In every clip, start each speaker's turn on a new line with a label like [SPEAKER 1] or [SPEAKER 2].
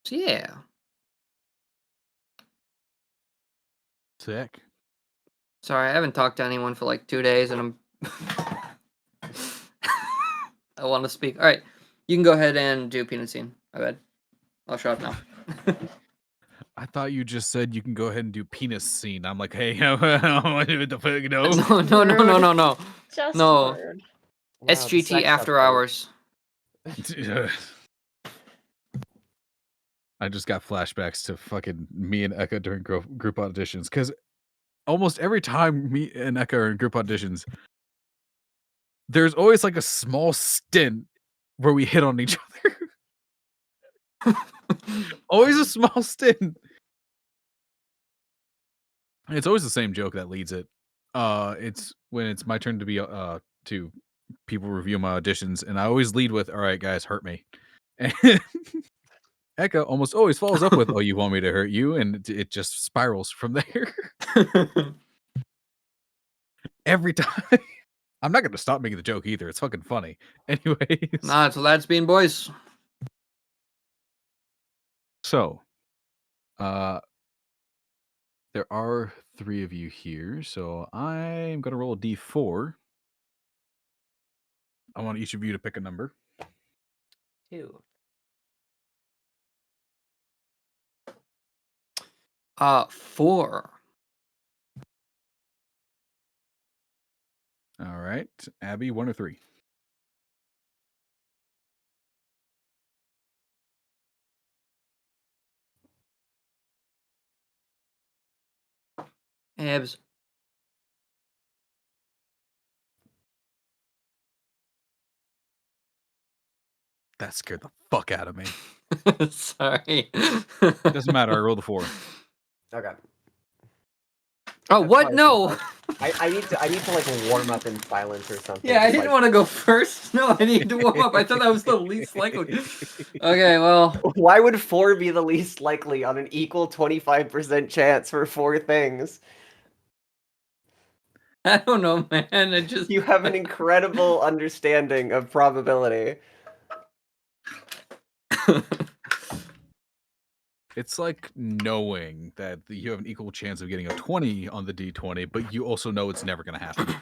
[SPEAKER 1] So yeah.
[SPEAKER 2] Sick.
[SPEAKER 1] Sorry, I haven't talked to anyone for like 2 days, and I'm. I want to speak. All right, you can go ahead and do peanut scene. My bad. I'll shut up now.
[SPEAKER 2] I thought you just said you can go ahead and do penis scene. I'm like, hey, what the fuck, no?
[SPEAKER 1] No.
[SPEAKER 3] Just
[SPEAKER 1] No.
[SPEAKER 3] rude.
[SPEAKER 4] Wow, the
[SPEAKER 1] SGT
[SPEAKER 4] sex
[SPEAKER 1] after
[SPEAKER 4] update.
[SPEAKER 1] hours.
[SPEAKER 2] I just got flashbacks to fucking me and Eka during group auditions, because almost every time me and Eka are in group auditions, there's always like a small stint where we hit on each other. Always a small stint. It's always the same joke that leads it. It's when it's my turn to be to people review my auditions, and I always lead with, "All right, guys, hurt me." And Eka almost always follows up with, "Oh, you want me to hurt you?" And it just spirals from there. Every time. I'm not going to stop making the joke either. It's fucking funny. Anyways.
[SPEAKER 1] Nah, it's lads being boys.
[SPEAKER 2] So, there are 3 of you here, so I'm going to roll a d4. I want each of you to pick a number.
[SPEAKER 4] 2.
[SPEAKER 1] 4.
[SPEAKER 2] All right. Abby, 1 or 3?
[SPEAKER 1] Abs.
[SPEAKER 2] That scared the fuck out of me.
[SPEAKER 1] Sorry.
[SPEAKER 2] Doesn't matter. I rolled a 4.
[SPEAKER 4] Okay.
[SPEAKER 1] Oh,
[SPEAKER 4] That's
[SPEAKER 1] what?
[SPEAKER 4] fine.
[SPEAKER 1] No.
[SPEAKER 4] I need to like warm up in silence or something.
[SPEAKER 1] Yeah, I
[SPEAKER 4] Just,
[SPEAKER 1] didn't
[SPEAKER 4] like-
[SPEAKER 1] want to go first. No, I needed to warm up. I thought that was the least likely. Okay, well.
[SPEAKER 4] Why would 4 be the least likely on an equal 25% chance for 4 things?
[SPEAKER 1] I don't know, man. I just.
[SPEAKER 4] You have an incredible understanding of probability.
[SPEAKER 2] It's like knowing that you have an equal chance of getting a 20 on the d20, but you also know it's never going to happen.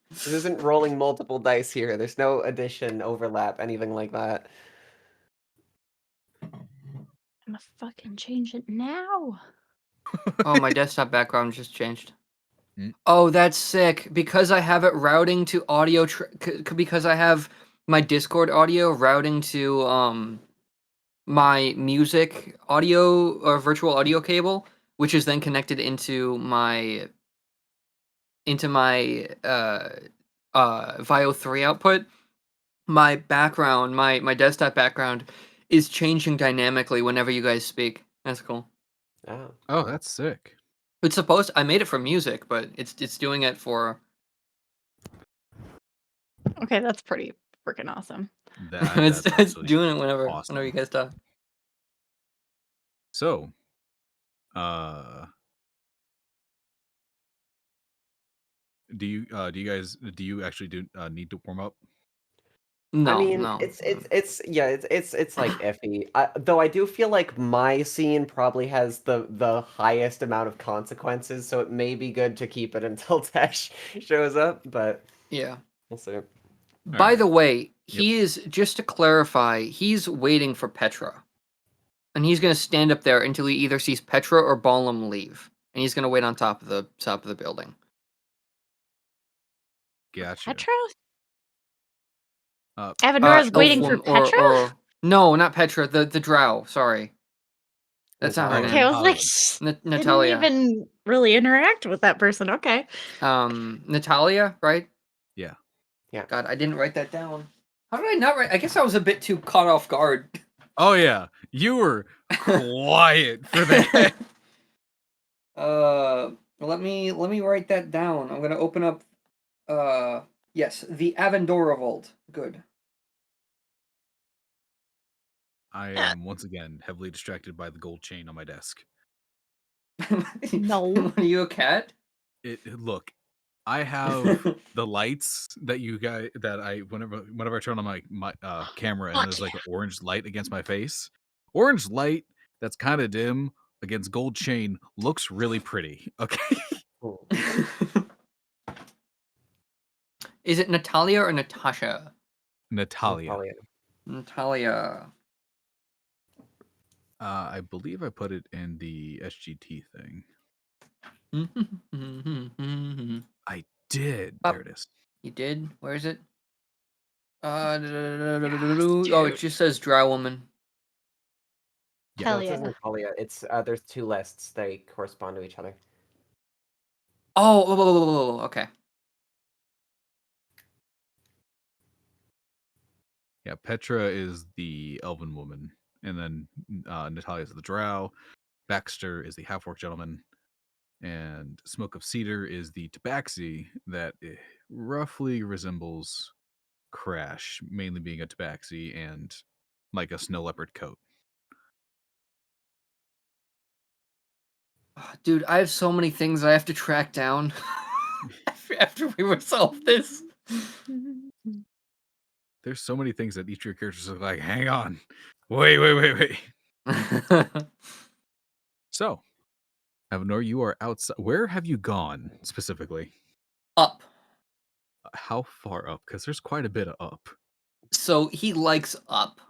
[SPEAKER 4] This isn't rolling multiple dice here. There's no addition, overlap, anything like that.
[SPEAKER 3] I'm gonna fucking change it now.
[SPEAKER 1] Oh, my desktop background just changed.
[SPEAKER 2] Mm.
[SPEAKER 1] Oh, that's sick. Because I have it routing to audio. Because I have my Discord audio routing to my music audio or virtual audio cable, which is then connected into my VIO 3 output. My background, my desktop background is changing dynamically whenever you guys speak. That's cool.
[SPEAKER 4] Oh.
[SPEAKER 2] Oh, that's sick.
[SPEAKER 1] It's supposed I made it for music, but it's doing it for
[SPEAKER 3] Okay, that's pretty freaking awesome.
[SPEAKER 1] it's
[SPEAKER 2] actually
[SPEAKER 1] doing it whenever
[SPEAKER 2] awesome.
[SPEAKER 1] you guys talk.
[SPEAKER 2] So, do you actually need to warm up?
[SPEAKER 1] No,
[SPEAKER 4] I mean,
[SPEAKER 1] no.
[SPEAKER 4] it's like iffy. Though I do feel like my scene probably has the highest amount of consequences, so it may be good to keep it until Teche shows up. But
[SPEAKER 1] Yeah.
[SPEAKER 4] we'll see.
[SPEAKER 1] By the way,
[SPEAKER 2] Yep.
[SPEAKER 1] he is, just to clarify, he's waiting for Petra. And he's going to stand up there until he either sees Petra or Ballum leave. And he's going to wait on top of the building.
[SPEAKER 2] Gotcha.
[SPEAKER 3] Petra?
[SPEAKER 2] Uh,
[SPEAKER 3] Avendora's waiting for
[SPEAKER 1] Elfwom-
[SPEAKER 3] Petra?
[SPEAKER 1] no, not Petra, the drow, sorry. That's not her
[SPEAKER 4] Natalia.
[SPEAKER 3] Okay, I
[SPEAKER 1] name.
[SPEAKER 3] was like,
[SPEAKER 1] Natalia.
[SPEAKER 3] didn't even really interact with that person. Okay.
[SPEAKER 1] Natalia, right?
[SPEAKER 2] Yeah.
[SPEAKER 4] Yeah.
[SPEAKER 1] God, I didn't write that down. How did I not write? I guess I was a bit too caught off guard.
[SPEAKER 2] Oh yeah, you were quiet for that.
[SPEAKER 1] Let me write that down. I'm gonna open up. Yes, the Avendora Vault. Good.
[SPEAKER 2] I am once again heavily distracted by the gold chain on my desk.
[SPEAKER 3] No.
[SPEAKER 1] Are you a cat?
[SPEAKER 2] Look, I have the lights that you guys whenever I turn on my camera and
[SPEAKER 3] Fuck
[SPEAKER 2] there's like an orange light against my face. Orange light that's kind of dim against gold chain looks really pretty. Okay.
[SPEAKER 4] Ooh.
[SPEAKER 1] Is it Natalia or Natasha?
[SPEAKER 2] Natalia.
[SPEAKER 4] Natalia.
[SPEAKER 1] Natalia.
[SPEAKER 2] I believe I put it in the SGT thing. I did.
[SPEAKER 1] Oh.
[SPEAKER 2] There it is.
[SPEAKER 1] You did? Where is it?
[SPEAKER 3] Yes,
[SPEAKER 1] Oh, it just says Drow Woman.
[SPEAKER 2] Yeah.
[SPEAKER 3] Hell
[SPEAKER 4] No, it says
[SPEAKER 3] yeah.
[SPEAKER 4] Natalia. It's there's two lists. They correspond to each other.
[SPEAKER 1] Oh, okay.
[SPEAKER 2] Yeah, Petra is the elven woman, and then Natalia is the drow. Baxter is the half-orc gentleman, and Smoke of Cedar is the tabaxi that roughly resembles Crash, mainly being a tabaxi and like a snow leopard coat.
[SPEAKER 1] Dude, I have so many things I have to track down after we resolve this.
[SPEAKER 2] There's so many things that each of your characters are like, hang on. Wait. So, Avenor, you are outside. Where have you gone specifically?
[SPEAKER 1] Up.
[SPEAKER 2] How far up? Because there's quite a bit of up.
[SPEAKER 1] So he likes up.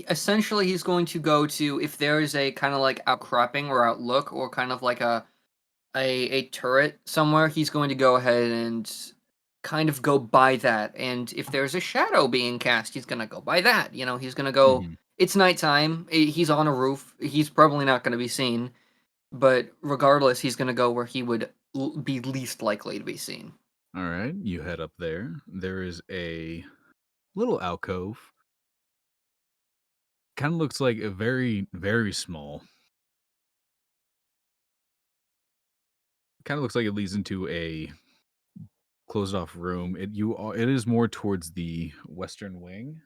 [SPEAKER 1] Essentially he's going to go to, if there is a kind of like outcropping or outlook or kind of like a turret somewhere, he's going to go ahead and kind of go by that. And if there's a shadow being cast, he's gonna go by that. You know, he's gonna go. It's nighttime. He's on a roof. He's probably not going to be seen, but regardless, he's gonna go where he would be least likely to be seen.
[SPEAKER 2] All right, you head up there. There is a little alcove. Kind of looks like a very, very small. Kind of looks like it leads into a closed off room. It is more towards the western wing.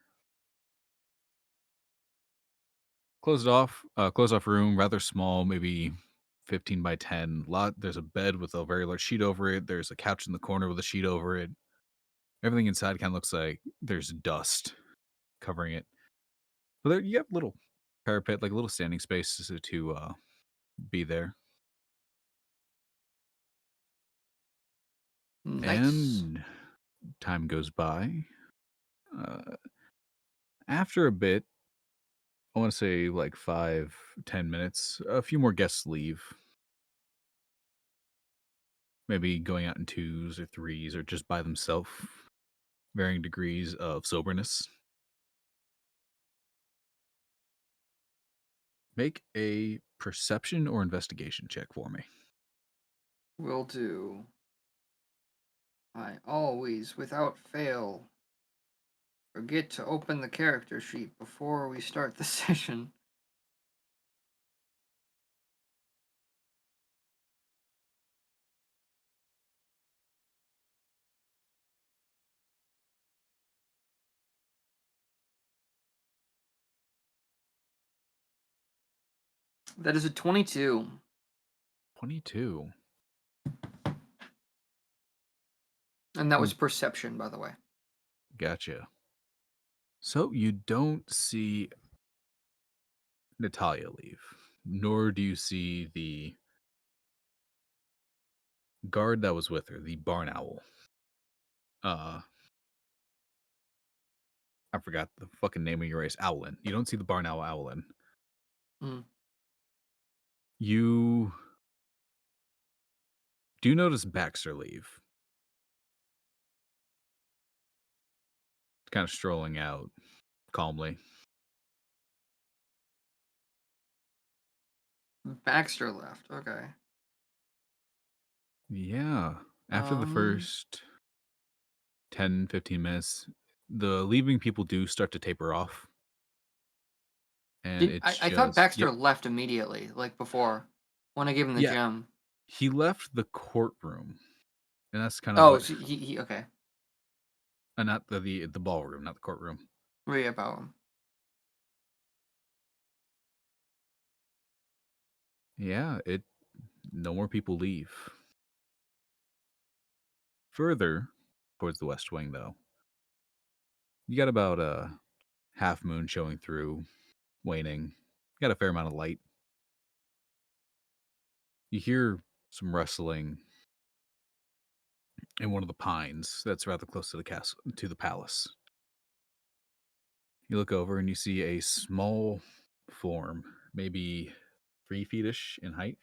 [SPEAKER 2] Closed off room, rather small, maybe 15 by 10. There's a bed with a very large sheet over it. There's a couch in the corner with a sheet over it. Everything inside kind of looks like there's dust covering it. But there, you have little parapet, like a little standing space to be there.
[SPEAKER 1] Nice.
[SPEAKER 2] And time goes by. After a bit, I want to say like 5-10 minutes, a few more guests leave. Maybe going out in 2s or 3s or just by themselves. Varying degrees of soberness. Make a perception or investigation check for me.
[SPEAKER 1] Will do. I always, without fail, forget to open the character sheet before we start the session. That is a 22.
[SPEAKER 2] 22.
[SPEAKER 1] And that was perception, by the way.
[SPEAKER 2] Gotcha. So you don't see Natalia leave, nor do you see the guard that was with her, the barn owl. I forgot the fucking name of your race, Owlin. You don't see the barn owl Owlin.
[SPEAKER 1] Mm.
[SPEAKER 2] You do notice Baxter leave. Kind of strolling out calmly.
[SPEAKER 1] Baxter left. Okay.
[SPEAKER 2] Yeah. After the first 10-15 minutes, the leaving people do start to taper off. And
[SPEAKER 1] I thought Baxter left immediately, like before, when I gave him the gem.
[SPEAKER 2] He left the courtroom. And that's kind
[SPEAKER 1] Oh,
[SPEAKER 2] of
[SPEAKER 1] so he okay.
[SPEAKER 2] Not the ballroom, not the courtroom.
[SPEAKER 1] Read about him.
[SPEAKER 2] Yeah, no more people leave. Further towards the west wing, though, you got about half moon showing through, waning. Got a fair amount of light. You hear some rustling in one of the pines that's rather close to the castle, to the palace. You look over and you see a small form, maybe 3 feet-ish in height.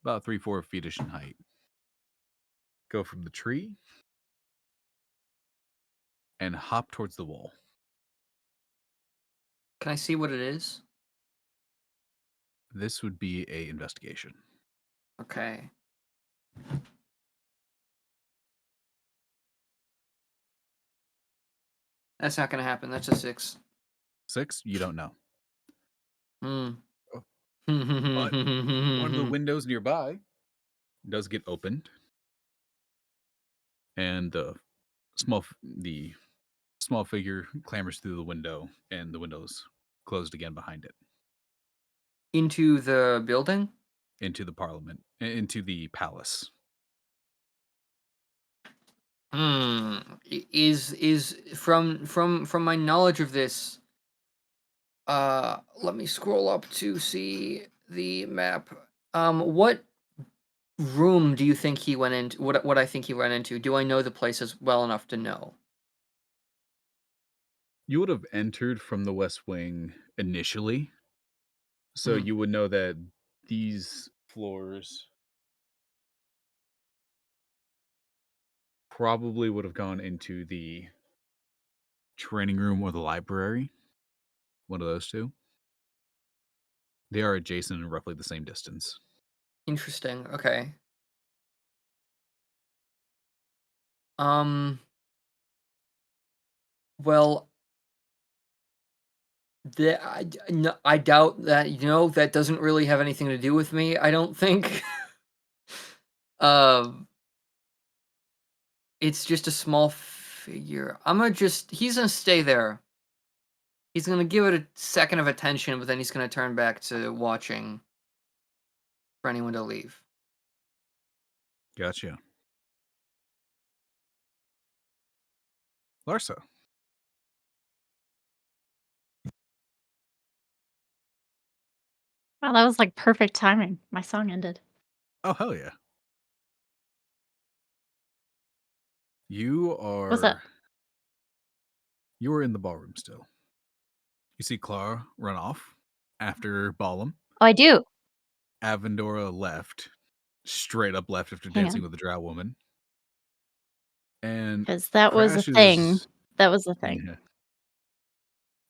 [SPEAKER 2] About 3-4 feet-ish in height. Go from the tree and hop towards the wall.
[SPEAKER 1] Can I see what it is?
[SPEAKER 2] This would be a investigation.
[SPEAKER 1] Okay. That's not gonna happen. That's a 6.
[SPEAKER 2] 6, you don't know.
[SPEAKER 1] Hmm.
[SPEAKER 2] Oh. But one of the windows nearby does get opened, and the small figure clambers through the window, and the window's closed again behind it.
[SPEAKER 1] Into the building?
[SPEAKER 2] Into the parliament, into the palace.
[SPEAKER 1] Is from my knowledge of this, let me scroll up to see the map. What room do you think he went into? What I think he ran into? Do I know the places well enough to know?
[SPEAKER 2] You would have entered from the west wing initially, so
[SPEAKER 1] Hmm.
[SPEAKER 2] you would know that these floors probably would have gone into the training room or the library. One of those two. They are adjacent and roughly the same distance.
[SPEAKER 1] Interesting. Okay. Um. Well, I doubt that. That doesn't really have anything to do with me. I don't think. Um. It's just a small figure. He's gonna stay there. He's gonna give it a second of attention, but then he's gonna turn back to watching for anyone to leave.
[SPEAKER 2] Gotcha. Larsa.
[SPEAKER 3] Wow, that was like perfect timing. My song ended.
[SPEAKER 2] Oh, hell yeah. You
[SPEAKER 3] What's up?
[SPEAKER 2] are you are in the ballroom still. You see Clara run off after Ballum.
[SPEAKER 3] Oh, I do.
[SPEAKER 2] Avendora left, straight up left after
[SPEAKER 3] Hang
[SPEAKER 2] dancing
[SPEAKER 3] on.
[SPEAKER 2] with the drow woman. And
[SPEAKER 3] Because that was a
[SPEAKER 2] Crash
[SPEAKER 3] thing.
[SPEAKER 2] is
[SPEAKER 3] That was a thing.
[SPEAKER 2] yeah.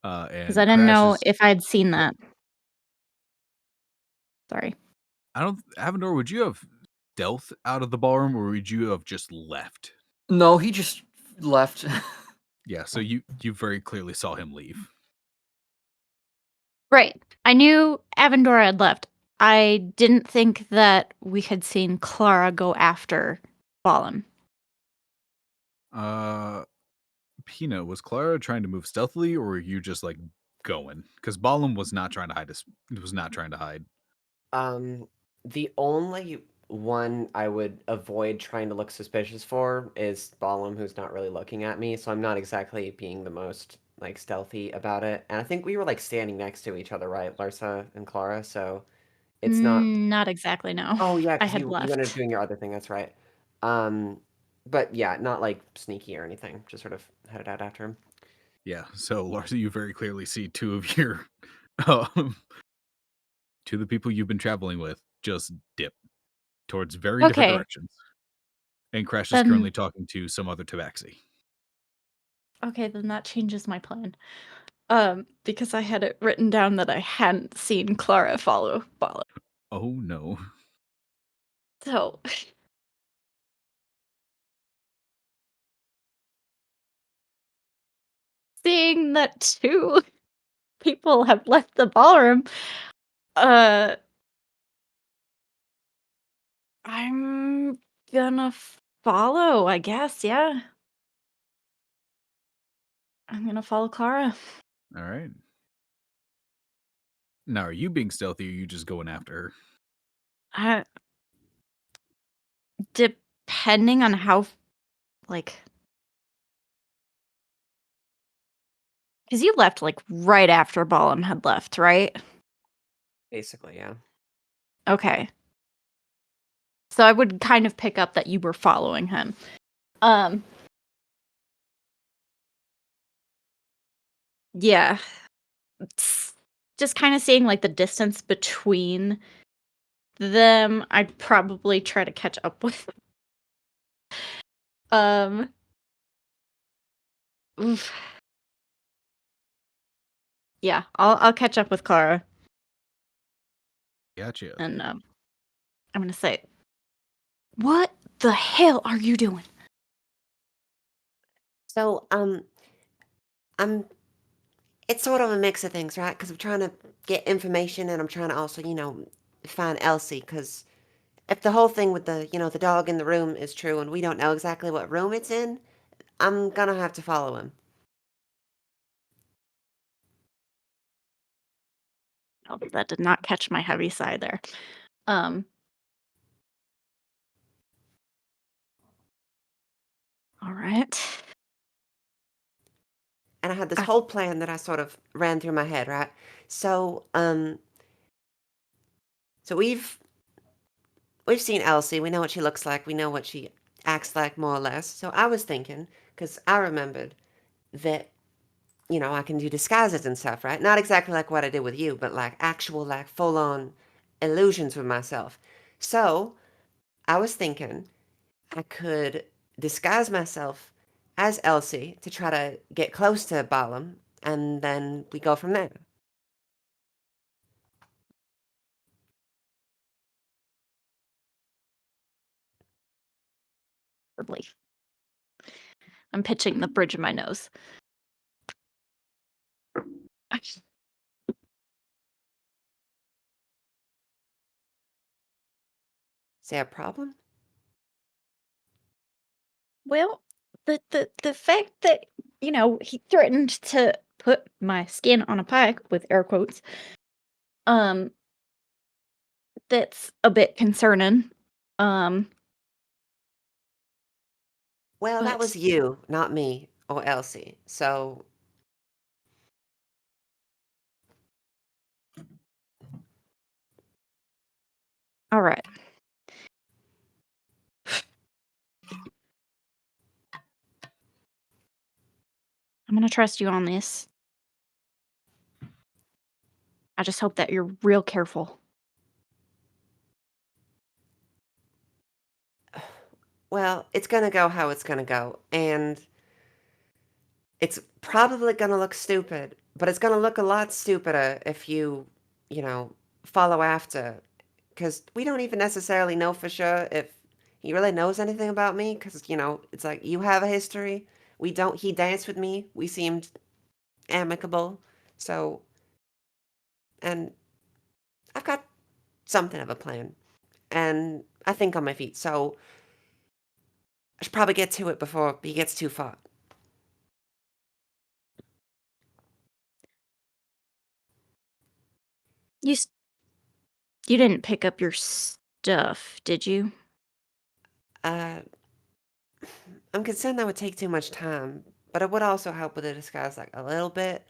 [SPEAKER 3] Because
[SPEAKER 2] And
[SPEAKER 3] I didn't
[SPEAKER 2] Crash
[SPEAKER 3] know
[SPEAKER 2] is
[SPEAKER 3] if I'd seen
[SPEAKER 2] Yep.
[SPEAKER 3] that. Sorry.
[SPEAKER 2] Avendora, would you have stealth out of the ballroom or would you have just left?
[SPEAKER 1] No, he just left.
[SPEAKER 2] Yeah, so you very clearly saw him leave.
[SPEAKER 3] Right. I knew Avendora had left. I didn't think that we had seen Clara go after Ballum.
[SPEAKER 2] Pina, was Clara trying to move stealthily or were you just like going? Because Ballum was not trying to hide hide.
[SPEAKER 4] The only one I would avoid trying to look suspicious for is Ballum, who's not really looking at me, so I'm not exactly being the most like stealthy about it. And I think we were like standing next to each other, right, Larsa and Clara? So it's not.
[SPEAKER 3] Not exactly, no.
[SPEAKER 4] Oh yeah,
[SPEAKER 3] I
[SPEAKER 4] because
[SPEAKER 3] had
[SPEAKER 4] you ended up
[SPEAKER 3] left.
[SPEAKER 4] doing your other thing. That's right. Um, but yeah, not like sneaky or anything. Just sort of headed out after him.
[SPEAKER 2] Yeah, so Larsa, you very clearly see two of your um, two of the people you've been traveling with just dip towards very different
[SPEAKER 3] Okay.
[SPEAKER 2] directions. And Crash is
[SPEAKER 3] Then
[SPEAKER 2] currently talking to some other tabaxi.
[SPEAKER 3] okay, then that changes my plan. Because I had it written down that I hadn't seen Clara follow Ballum.
[SPEAKER 2] Oh no.
[SPEAKER 3] So seeing that two people have left the ballroom, uh I'm gonna follow, I guess, yeah. I'm gonna follow Clara.
[SPEAKER 2] All right. Now, are you being stealthy or are you just going after her?
[SPEAKER 3] Uh, depending on how, like, Because you left, like, right after Balaam had left, right?
[SPEAKER 4] Basically, yeah.
[SPEAKER 3] Okay. So I would kind of pick up that you were following him. Yeah. Just kind of seeing, like, the distance between them, I'd probably try to catch up with. Oof. Yeah, I'll catch up with Clara,
[SPEAKER 2] Gotcha.
[SPEAKER 3] and I'm gonna say, "What the hell are you doing?"
[SPEAKER 5] So, I'm it's sort of a mix of things, right? Because I'm trying to get information and I'm trying to also, find Elsie. Because if the whole thing with the dog in the room is true and we don't know exactly what room it's in, I'm gonna have to follow him.
[SPEAKER 3] Oh, that did not catch my heavy side there. Um. All right.
[SPEAKER 5] And I had this
[SPEAKER 3] I,
[SPEAKER 5] whole plan that I sort of ran through my head, right? So, so we've seen Elsie. We know what she looks like. We know what she acts like, more or less. So I was thinking, because I remembered that I can do disguises and stuff, right? Not exactly like what I did with you, but like actual, like full on illusions with myself. So I was thinking I could disguise myself as Elsie to try to get close to Balaam, and then we go from there.
[SPEAKER 3] probably. I'm pitching the bridge of my nose.
[SPEAKER 5] Is there a problem?
[SPEAKER 3] Well, the fact that he threatened to put my skin on a pike with air quotes, um, that's a bit concerning. Um,
[SPEAKER 5] Well, that
[SPEAKER 3] but
[SPEAKER 5] was you, not me or Elsie. So,
[SPEAKER 3] all right. I'm gonna trust you on this. I just hope that you're real careful.
[SPEAKER 5] well, it's gonna go how it's gonna go. And it's probably gonna look stupid, but it's gonna look a lot stupider if you know, follow after. Because we don't even necessarily know for sure if he really knows anything about me. Because it's like you have a history. We don't. He danced with me. We seemed amicable. So, and I've got something of a plan, and I think on my feet. So I should probably get to it before he gets too far.
[SPEAKER 3] You s- you didn't pick up your stuff, did you?
[SPEAKER 5] Uh, I'm concerned that would take too much time, but it would also help with the disguise like a little bit.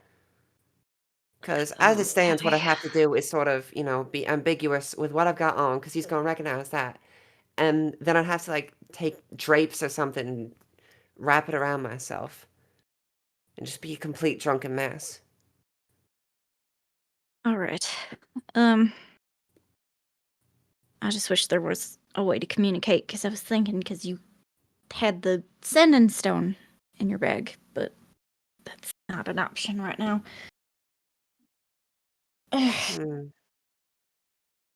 [SPEAKER 5] Because as it stands, what I
[SPEAKER 3] Okay.
[SPEAKER 5] have to do is sort of, be ambiguous with what I've got on, because he's going to recognize that. And then I'd have to like take drapes or something, and wrap it around myself, and just be a complete drunken mess.
[SPEAKER 3] All right. Um, I just wish there was a way to communicate because I was thinking because you had the sending stone in your bag, but that's not an option right now. I
[SPEAKER 5] Hmm.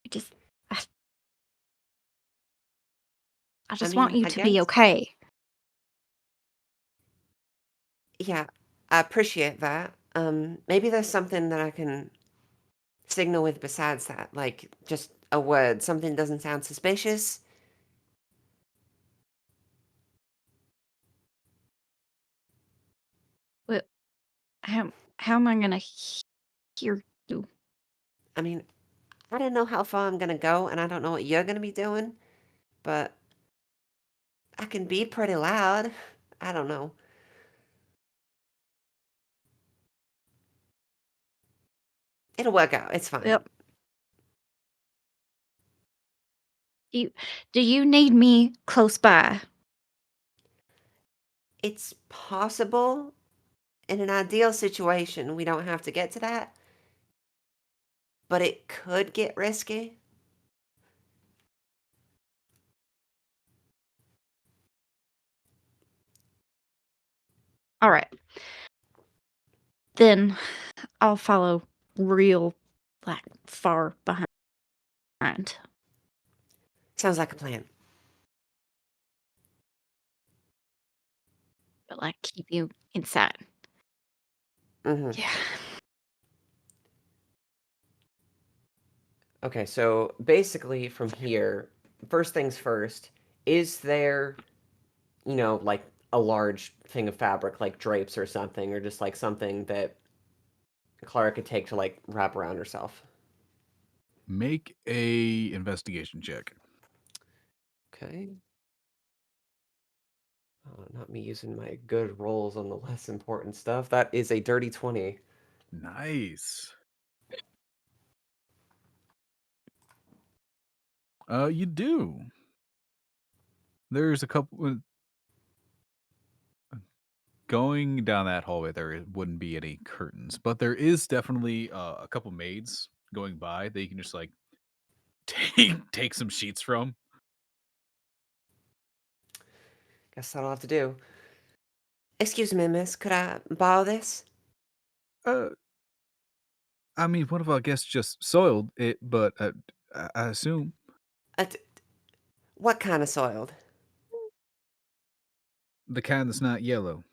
[SPEAKER 3] just, I, I
[SPEAKER 5] I
[SPEAKER 3] just want
[SPEAKER 5] mean,
[SPEAKER 3] you
[SPEAKER 5] I
[SPEAKER 3] to be
[SPEAKER 5] guess,
[SPEAKER 3] okay.
[SPEAKER 5] yeah, I appreciate that. Maybe there's something that I can signal with besides that, like just a word, something doesn't sound suspicious.
[SPEAKER 3] But how am I gonna hear you?
[SPEAKER 5] I mean, I don't know how far I'm gonna go, and I don't know what you're gonna be doing, but I can be pretty loud. I don't know. It'll work out. It's fine.
[SPEAKER 3] Yep. Do you need me close by?
[SPEAKER 5] It's possible. In an ideal situation, we don't have to get to that. But it could get risky.
[SPEAKER 3] All right. Then I'll follow real, like, far behind.
[SPEAKER 5] Sounds like a plan.
[SPEAKER 3] But, like, keep you inside.
[SPEAKER 5] Hmm.
[SPEAKER 3] Yeah.
[SPEAKER 4] Okay, so basically from here, first things first, is there, like a large thing of fabric like drapes or something, or just like something that Clara could take to like wrap around herself?
[SPEAKER 2] Make a investigation check.
[SPEAKER 4] Okay. Not me using my good rolls on the less important stuff. That is a dirty 20.
[SPEAKER 2] Nice. You do. There's a couple. Going down that hallway, there wouldn't be any curtains, but there is definitely a couple maids going by that you can just like take some sheets from.
[SPEAKER 4] Guess that'll have to do.
[SPEAKER 5] Excuse me, miss. Could I borrow this?
[SPEAKER 2] Uh, I mean, one of our guests just soiled it, but I assume
[SPEAKER 5] What kind of soiled?
[SPEAKER 2] the kind that's not yellow.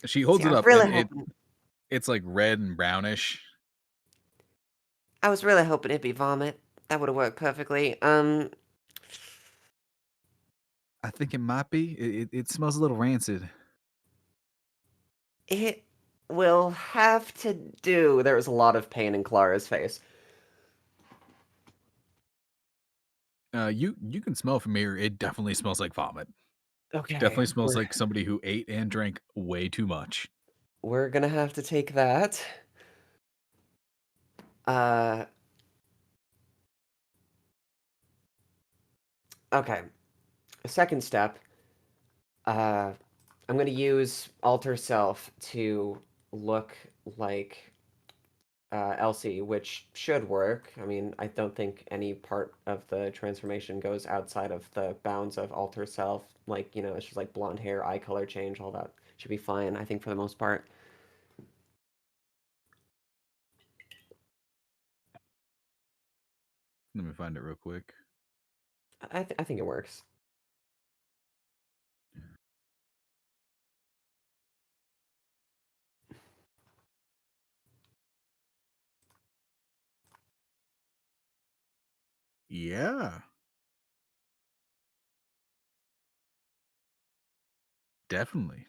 [SPEAKER 2] She holds
[SPEAKER 5] See, I
[SPEAKER 2] it
[SPEAKER 5] was
[SPEAKER 2] up,
[SPEAKER 5] really
[SPEAKER 2] and
[SPEAKER 5] hoping.
[SPEAKER 2] it's like red and brownish.
[SPEAKER 5] I was really hoping it'd be vomit. That would have worked perfectly.
[SPEAKER 2] I think it might be. It smells a little rancid.
[SPEAKER 5] It
[SPEAKER 4] Will have to do. There was a lot of pain in Clara's face.
[SPEAKER 2] You can smell from here. It definitely smells like vomit.
[SPEAKER 4] Okay.
[SPEAKER 2] Definitely smells like somebody who ate and drank way too much.
[SPEAKER 4] We're gonna have to take that. Uh. Okay. Second step. I'm gonna use Alter Self to look like Elsie, which should work. I mean, I don't think any part of the transformation goes outside of the bounds of Alter Self. Like, it's just like blonde hair, eye color change, all that should be fine, I think, for the most part.
[SPEAKER 2] Let me find it real quick.
[SPEAKER 4] I think it works.
[SPEAKER 2] Yeah. Definitely.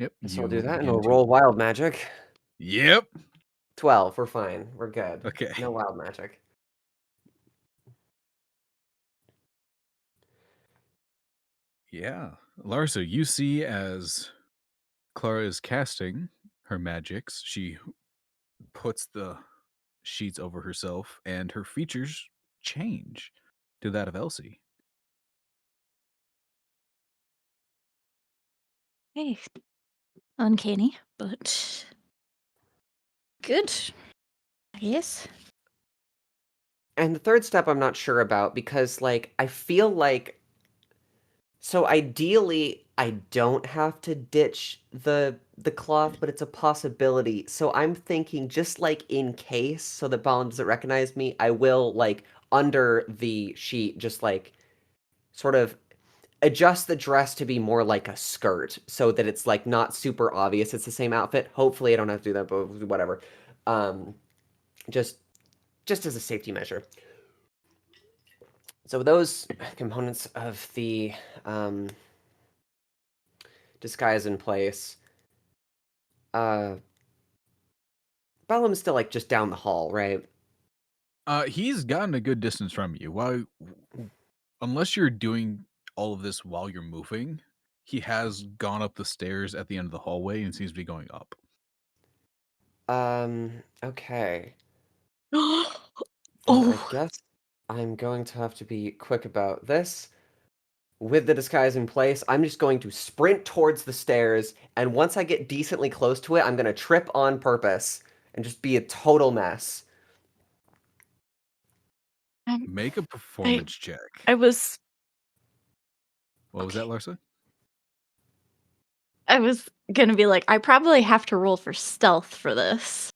[SPEAKER 2] Yep.
[SPEAKER 4] So we'll do that, and
[SPEAKER 2] begin
[SPEAKER 4] we'll
[SPEAKER 2] to.
[SPEAKER 4] roll Wild Magic.
[SPEAKER 2] Yep.
[SPEAKER 4] 12, we're fine. We're good.
[SPEAKER 2] Okay.
[SPEAKER 4] No Wild Magic.
[SPEAKER 2] Yeah. Larsa, you see as Clara is casting her magics, she puts the sheets over herself and her features change to that of Elsie.
[SPEAKER 3] Hey, uncanny, but good, I guess.
[SPEAKER 4] And the third step I'm not sure about because, like, I feel like. So ideally, I don't have to ditch the cloth, but it's a possibility. So I'm thinking, just like in case, so that Balam doesn't recognize me, I will, like, under the sheet, just like sort of adjust the dress to be more like a skirt, so that it's like not super obvious it's the same outfit. Hopefully, I don't have to do that, but whatever. Um, just as a safety measure. So those components of the disguise in place. Bellum is still like just down the hall, right?
[SPEAKER 2] He's gotten a good distance from you. While unless you're doing all of this while you're moving, he has gone up the stairs at the end of the hallway and seems to be going up.
[SPEAKER 4] Okay. Then I
[SPEAKER 3] Oh,
[SPEAKER 4] guess I'm going to have to be quick about this. With the disguise in place, I'm just going to sprint towards the stairs, and once I get decently close to it, I'm going to trip on purpose and just be a total mess.
[SPEAKER 3] I'm,
[SPEAKER 2] Make a
[SPEAKER 3] I
[SPEAKER 2] performance check.
[SPEAKER 3] I was
[SPEAKER 2] What was that,
[SPEAKER 3] okay.
[SPEAKER 2] Larsa?
[SPEAKER 3] I was gonna be like, I probably have to roll for stealth for this.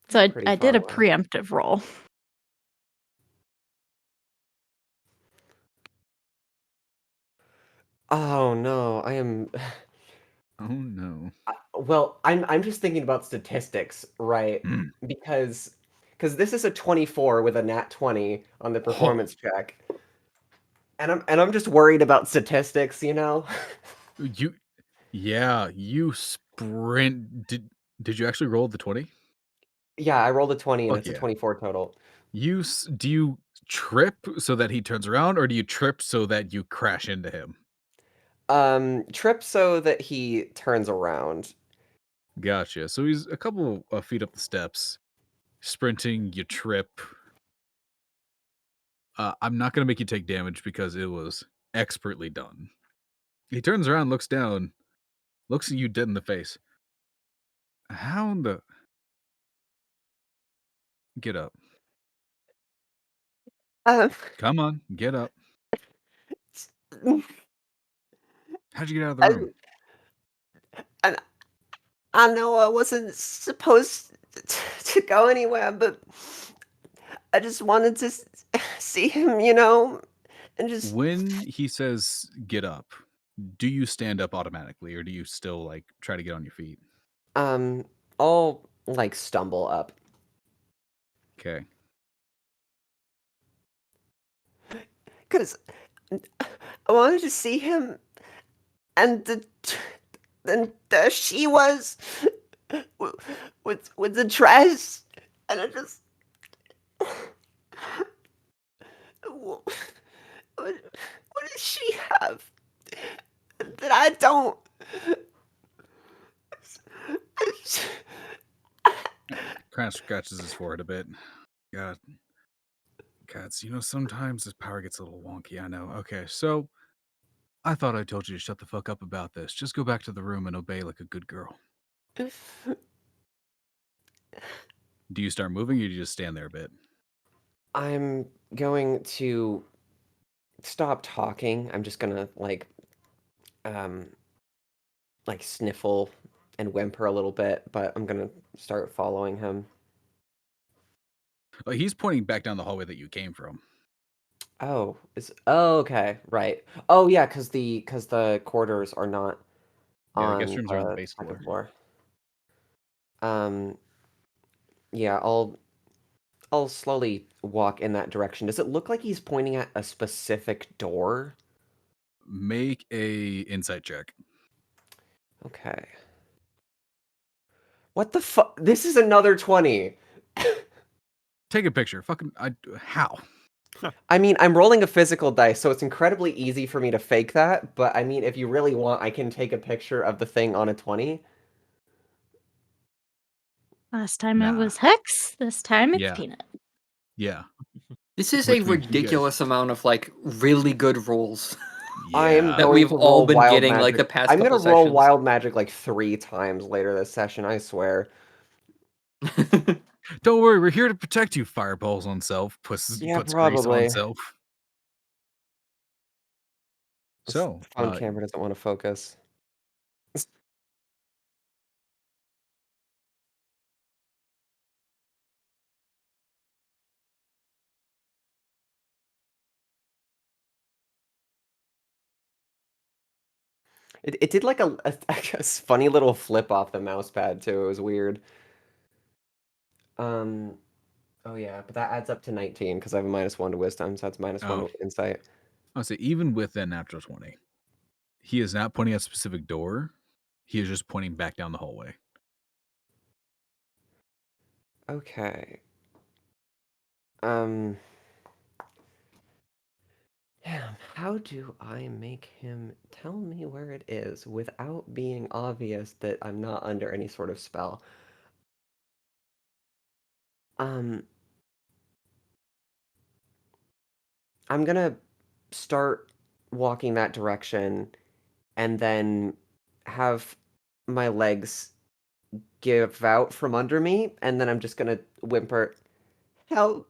[SPEAKER 3] So
[SPEAKER 4] Pretty
[SPEAKER 3] I
[SPEAKER 4] far
[SPEAKER 3] did a
[SPEAKER 4] away.
[SPEAKER 3] preemptive roll.
[SPEAKER 4] Oh no, I am.
[SPEAKER 2] Oh no.
[SPEAKER 4] Well, I'm just thinking about statistics, right?
[SPEAKER 2] Mm.
[SPEAKER 4] Because this is a 24 with a nat 20 on the
[SPEAKER 2] Oh,
[SPEAKER 4] performance check. And I'm just worried about statistics, you know?
[SPEAKER 2] you sprint. Did you actually roll the 20?
[SPEAKER 4] Yeah, I rolled a 20 and
[SPEAKER 2] Fuck
[SPEAKER 4] it's a
[SPEAKER 2] yeah.
[SPEAKER 4] 24 total.
[SPEAKER 2] Do you trip so that he turns around, or do you trip so that you crash into him?
[SPEAKER 4] Trip so that he turns around.
[SPEAKER 2] Gotcha. So he's a couple of feet up the steps, sprinting. You trip. I'm not gonna make you take damage because it was expertly done. He turns around, looks down, looks at you dead in the face. How in the get up?
[SPEAKER 5] Um,
[SPEAKER 2] Come on, get up. How'd you get out of the
[SPEAKER 5] I,
[SPEAKER 2] room?
[SPEAKER 5] I, I know I wasn't supposed to go anywhere, but I just wanted to see him, and just,
[SPEAKER 2] When he says get up, do you stand up automatically or do you still like try to get on your feet?
[SPEAKER 4] um, I'll like stumble up.
[SPEAKER 2] Okay.
[SPEAKER 5] because I wanted to see him, and there she was with the dress, and I just, what, what does she have that I don't?
[SPEAKER 2] Kind of scratches his forehead a bit. God. Cats, sometimes this power gets a little wonky, I know. Okay, so I thought I told you to shut the fuck up about this. Just go back to the room and obey like a good girl. Do you start moving or do you just stand there a bit?
[SPEAKER 4] I'm going to stop talking. I'm just gonna um like sniffle and whimper a little bit, but I'm gonna start following him.
[SPEAKER 2] He's pointing back down the hallway that you came from.
[SPEAKER 4] Oh, okay, right. Oh yeah, because the corridors are not
[SPEAKER 2] Yeah, the guest
[SPEAKER 4] on
[SPEAKER 2] rooms are on the
[SPEAKER 4] the
[SPEAKER 2] base
[SPEAKER 4] second
[SPEAKER 2] floor.
[SPEAKER 4] floor. Um, yeah, I'll slowly walk in that direction. Does it look like he's pointing at a specific door?
[SPEAKER 2] Make a insight check.
[SPEAKER 4] Okay. What the fuck? This is another 20.
[SPEAKER 2] Take a picture. How?
[SPEAKER 4] I mean, I'm rolling a physical dice, so it's incredibly easy for me to fake that, but I mean, if you really want, I can take a picture of the thing on a 20.
[SPEAKER 3] Last time I
[SPEAKER 2] Nah.
[SPEAKER 3] was Hex, this time it's
[SPEAKER 2] Yeah.
[SPEAKER 3] Peanut.
[SPEAKER 2] Yeah.
[SPEAKER 1] This is a
[SPEAKER 2] Which means you guys.
[SPEAKER 1] ridiculous amount of like really good rolls
[SPEAKER 4] I am
[SPEAKER 2] Yeah.
[SPEAKER 1] that
[SPEAKER 4] going
[SPEAKER 1] we've
[SPEAKER 4] to
[SPEAKER 1] all
[SPEAKER 4] roll
[SPEAKER 1] been
[SPEAKER 4] wild
[SPEAKER 1] getting like
[SPEAKER 4] magic.
[SPEAKER 1] the past
[SPEAKER 4] I'm gonna
[SPEAKER 1] couple
[SPEAKER 4] roll
[SPEAKER 1] sessions.
[SPEAKER 4] wild magic like 3 times later this session, I swear.
[SPEAKER 2] Don't worry, we're here to protect you. Fireballs on self.
[SPEAKER 4] Yeah,
[SPEAKER 2] Puts grease on
[SPEAKER 4] probably.
[SPEAKER 2] self.
[SPEAKER 4] This
[SPEAKER 2] So,
[SPEAKER 4] phone camera doesn't want to focus. It did like a funny little flip off the mouse pad too. It was weird. Um, oh yeah, but that adds up to 19 because I have a -1 to wisdom, so that's -1
[SPEAKER 2] oh,
[SPEAKER 4] to insight.
[SPEAKER 2] I'll say even with that natural 20, he is not pointing at a specific door. He is just pointing back down the hallway.
[SPEAKER 4] Okay. Um, Damn, how do I make him tell me where it is without being obvious that I'm not under any sort of spell? Um, I'm gonna start walking that direction and then have my legs give out from under me, and then I'm just gonna whimper, "Help!"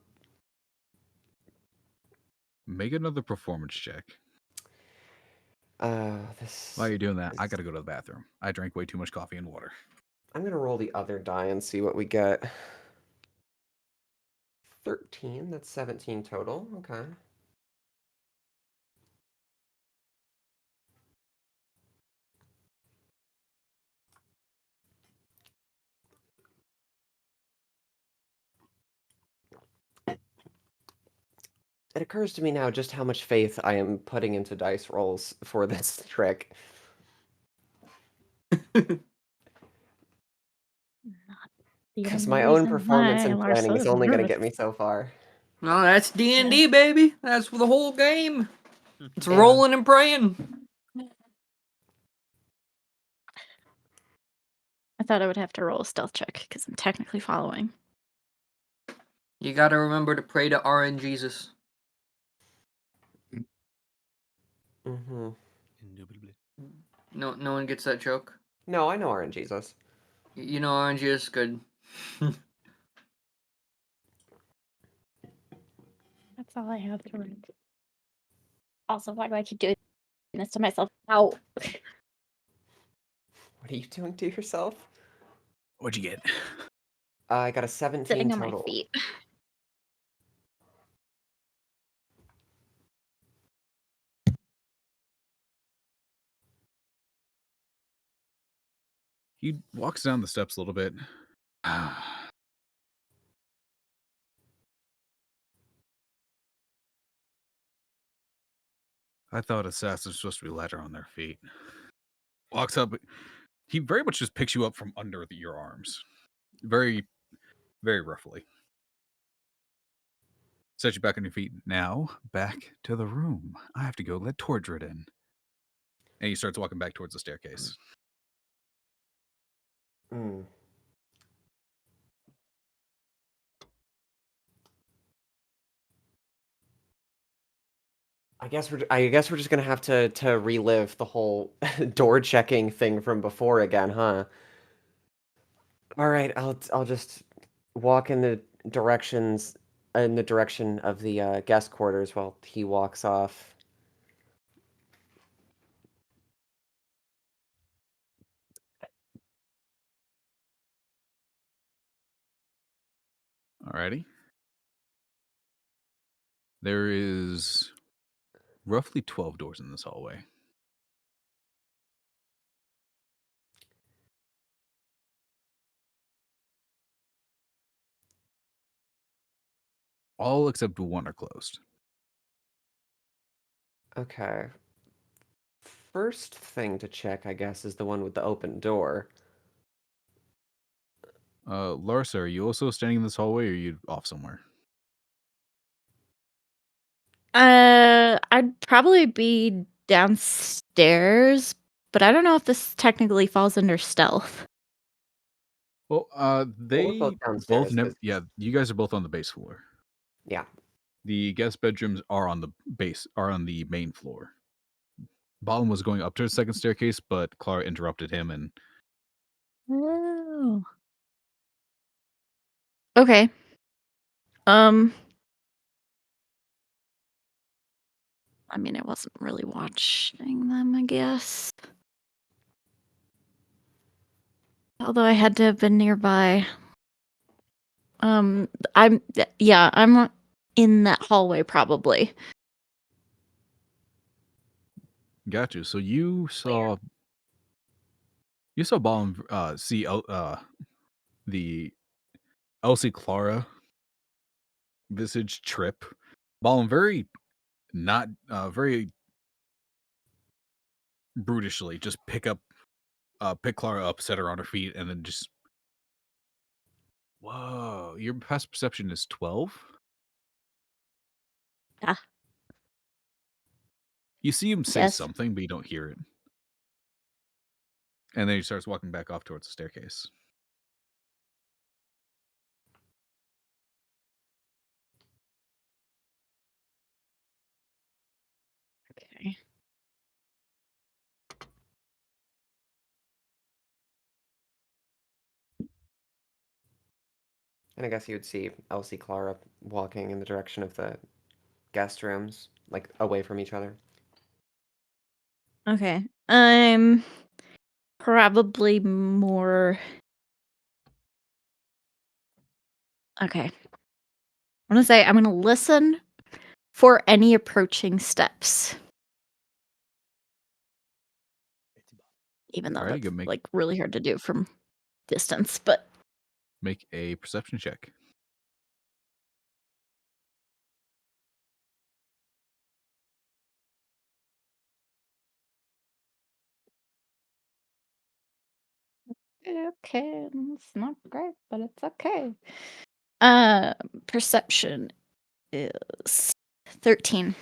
[SPEAKER 2] Make another performance check.
[SPEAKER 4] This.
[SPEAKER 2] While you're doing that, I gotta go to the bathroom. I drank way too much coffee and water.
[SPEAKER 4] I'm gonna roll the other die and see what we get. 13, that's 17 total. Okay. It occurs to me now just how much faith I am putting into dice rolls for this trick.
[SPEAKER 3] Not the
[SPEAKER 4] Because
[SPEAKER 3] only
[SPEAKER 4] my own
[SPEAKER 3] reason
[SPEAKER 4] performance
[SPEAKER 3] why
[SPEAKER 4] and planning is
[SPEAKER 3] Larsa
[SPEAKER 4] only going to
[SPEAKER 3] nervous.
[SPEAKER 4] get me so far.
[SPEAKER 1] No, that's D&D, baby. That's the whole game. It's
[SPEAKER 4] Yeah.
[SPEAKER 1] rolling and praying.
[SPEAKER 3] I thought I would have to roll a stealth check because I'm technically following.
[SPEAKER 1] You gotta remember to pray to RN Jesus.
[SPEAKER 4] Mm-hmm.
[SPEAKER 6] Indubitably.
[SPEAKER 1] No one gets that joke.
[SPEAKER 4] No, I know RNG Jesus.
[SPEAKER 1] You know RN Jesus, good.
[SPEAKER 3] That's all I have to write. Also, why do I keep doing this to myself? Ow.
[SPEAKER 4] What are you doing to yourself?
[SPEAKER 2] What'd you get?
[SPEAKER 4] I got a 17
[SPEAKER 3] Sitting on
[SPEAKER 4] total.
[SPEAKER 3] my feet.
[SPEAKER 2] He walks down the steps a little bit. I thought assassins were supposed to be lighter on their feet. Walks up. He very much just picks you up from under your arms. Very, very roughly. Set you back on your feet. Now, back to the room. I have to go let Tordred in. And he starts walking back towards the staircase.
[SPEAKER 4] Hmm. I guess we're just gonna have to relive the whole door checking thing from before again, huh? All right, I'll just walk in the direction of the guest quarters while he walks off.
[SPEAKER 2] Alrighty. There is roughly 12 doors in this hallway. All except one are closed.
[SPEAKER 4] Okay. First thing to check, I guess, is the one with the open door.
[SPEAKER 2] Larsa, are you also standing in this hallway or are you off somewhere?
[SPEAKER 3] I'd probably be downstairs, but I don't know if this technically falls under stealth.
[SPEAKER 2] Well,
[SPEAKER 4] Well, we're
[SPEAKER 2] they
[SPEAKER 4] both
[SPEAKER 2] both
[SPEAKER 4] downstairs.
[SPEAKER 2] never.
[SPEAKER 4] 'Cause-
[SPEAKER 2] Yeah, you guys are both on the base floor.
[SPEAKER 4] Yeah.
[SPEAKER 2] The guest bedrooms are on the main floor. Balin was going up to the second staircase, but Clara interrupted him and
[SPEAKER 3] Oh. Okay. I mean, I wasn't really watching them, I guess. Although I had to have been nearby. I'm in that hallway probably.
[SPEAKER 2] got you. So you saw Balin see the Elsie Clara visage trip. Balin very not very brutishly just pick Clara up, set her on her feet, and then just whoa. Your past perception is 12?
[SPEAKER 3] Yeah.
[SPEAKER 2] You see him say
[SPEAKER 3] Yes.
[SPEAKER 2] something, but you don't hear it. And then he starts walking back off towards the staircase.
[SPEAKER 3] Okay.
[SPEAKER 4] And I guess you would see Elsie Clara walking in the direction of the guest rooms, like away from each other.
[SPEAKER 3] Okay. I'm probably more. Okay. I'm gonna say I'm gonna listen for any approaching steps. Even though
[SPEAKER 2] Alright, you
[SPEAKER 3] that's
[SPEAKER 2] can
[SPEAKER 3] like really hard to do from distance, but
[SPEAKER 2] make a perception check.
[SPEAKER 3] okay, it's not great, but it's okay. Perception is 13.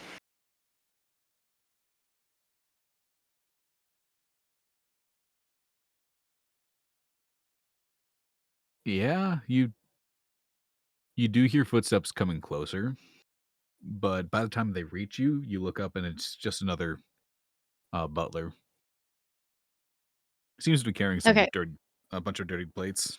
[SPEAKER 2] Yeah, you do hear footsteps coming closer, but by the time they reach you, you look up and it's just another butler. Seems to be carrying
[SPEAKER 3] Okay.
[SPEAKER 2] a bunch of dirty plates.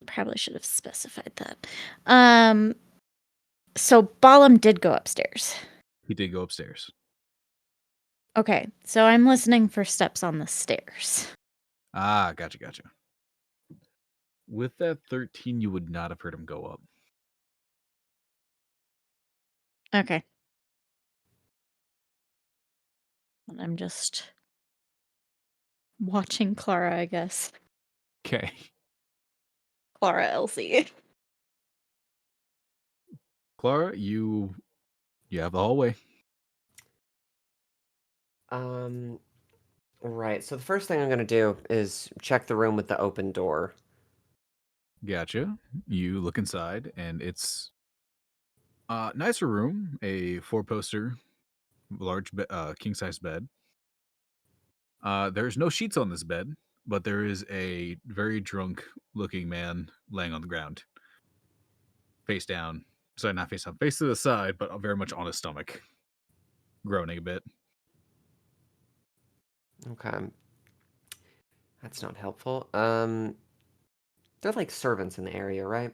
[SPEAKER 3] Probably should have specified that. So Balam did go upstairs.
[SPEAKER 2] He did go upstairs.
[SPEAKER 3] Okay, so I'm listening for steps on the stairs.
[SPEAKER 2] Ah, gotcha. With that 13, you would not have heard him go up.
[SPEAKER 3] Okay. And I'm just watching Clara, I guess.
[SPEAKER 2] Okay.
[SPEAKER 3] Clara Elsie.
[SPEAKER 2] Clara, you have the hallway.
[SPEAKER 4] Right. So the first thing I'm gonna do is check the room with the open door.
[SPEAKER 2] Gotcha. You look inside, and it's a nicer room, a four-poster, large king-size bed. There's no sheets on this bed, but there is a very drunk-looking man laying on the ground, face down. Sorry, not face down, face to the side, but very much on his stomach, groaning a bit.
[SPEAKER 4] Okay. That's not helpful. They're like servants in the area, right?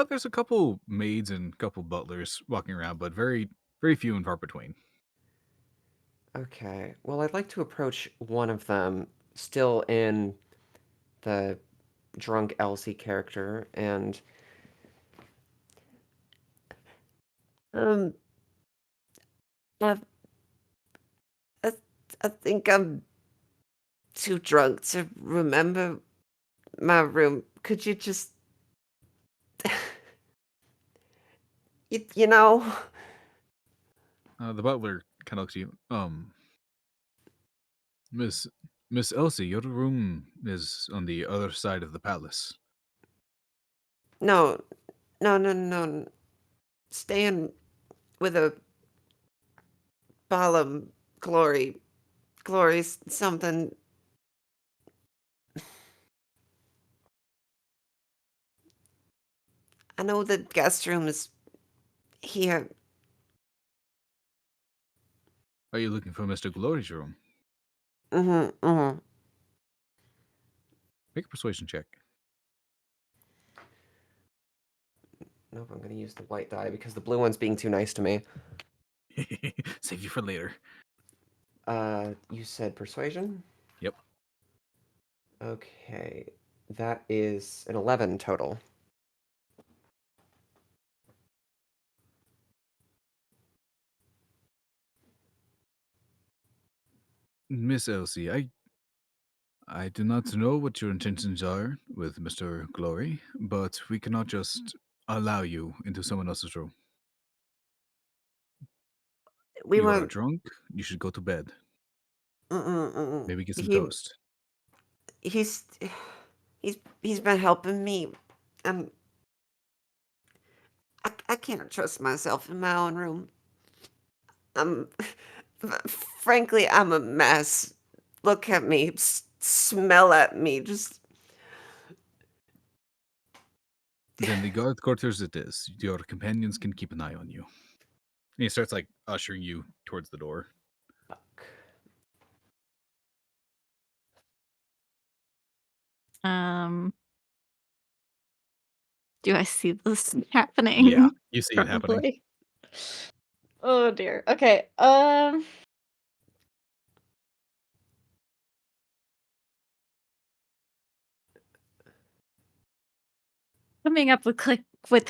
[SPEAKER 2] There's a couple maids and a couple butlers walking around, but very, very few and far between.
[SPEAKER 4] Okay. Well, I'd like to approach one of them, still in the drunk Elsie character, and um, I, I, I think I'm too drunk to remember my room. Could you just, you know?
[SPEAKER 2] The butler kind of looks at you. Miss Elsie, your room is on the other side of the palace.
[SPEAKER 5] No, no. Staying with a Balam glory. Glory's something. I know the guest room is here.
[SPEAKER 2] Are you looking for Mr. Glory's room?
[SPEAKER 5] Mm-hmm.
[SPEAKER 2] Make a persuasion check.
[SPEAKER 4] Nope, I'm gonna use the white die because the blue one's being too nice to me.
[SPEAKER 2] Save you for later.
[SPEAKER 4] You said persuasion?
[SPEAKER 2] Yep.
[SPEAKER 4] Okay, that is an 11 total.
[SPEAKER 2] Miss Elsie, I do not know what your intentions are with Mr. Glory, but we cannot just allow you into someone else's room.
[SPEAKER 5] We
[SPEAKER 2] You are
[SPEAKER 5] were.
[SPEAKER 2] drunk. You should go to bed.
[SPEAKER 5] Mm-mm.
[SPEAKER 2] Maybe get some
[SPEAKER 5] He
[SPEAKER 2] toast.
[SPEAKER 5] he's He's been helping me. Um, I can't trust myself in my own room. I'm, frankly, I'm a mess. Look at me, smell at me. Just
[SPEAKER 2] Then the guard quarters it is. Your companions can keep an eye on you. And he starts like ushering you towards the door.
[SPEAKER 4] Fuck.
[SPEAKER 3] Do I see this happening?
[SPEAKER 2] Yeah, you see it happening.
[SPEAKER 3] Probably. Oh dear. Okay. Coming up with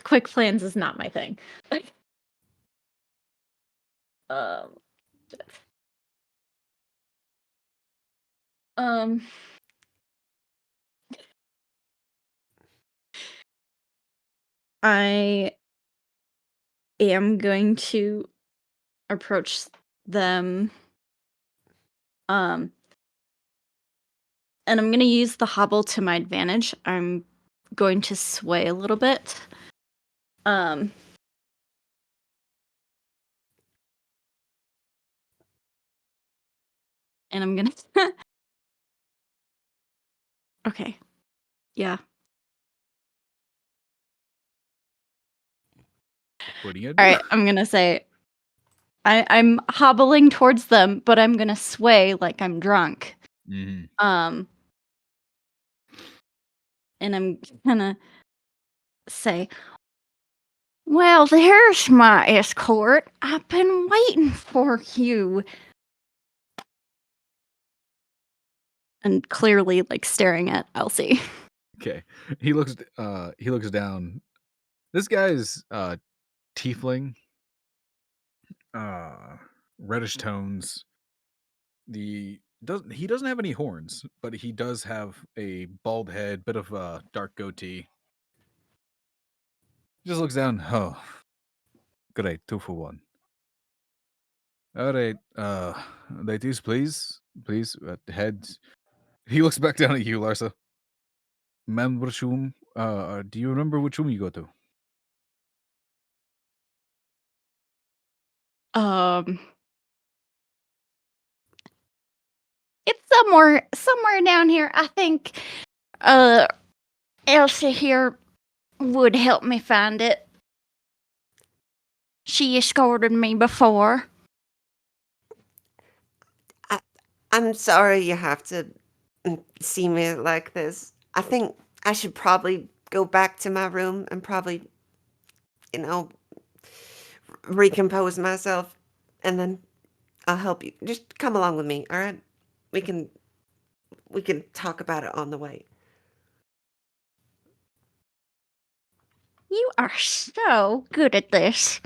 [SPEAKER 3] quick plans is not my thing. um. Um. I am going to approach them. And I'm going to use the hobble to my advantage. I'm going to sway a little bit. And I'm going to Okay. Yeah.
[SPEAKER 2] What are you
[SPEAKER 3] All
[SPEAKER 2] gonna do?
[SPEAKER 3] right, I'm going to say I'm hobbling towards them, but I'm going to sway like I'm drunk.
[SPEAKER 2] Mhm.
[SPEAKER 3] And I'm going to say, "Well, there's my escort. I've been waiting for you." And clearly like staring at Elsie.
[SPEAKER 2] Okay. He looks down. This guy's tiefling. Reddish tones. He doesn't have any horns, but he does have a bald head, bit of a dark goatee. He just looks down. Oh, great, 2 for 1. All right, ladies, please, head. He looks back down at you, Larsa. Ma'am, which room? Do you remember which room you go to?
[SPEAKER 3] It's somewhere down here. I think Elsa here would help me find it. She escorted me before.
[SPEAKER 5] I'm sorry you have to see me like this. I think I should probably go back to my room and probably, you know, recompose myself, and then I'll help you. Just come along with me, all right? We can talk about it on the way.
[SPEAKER 3] You are so good at this.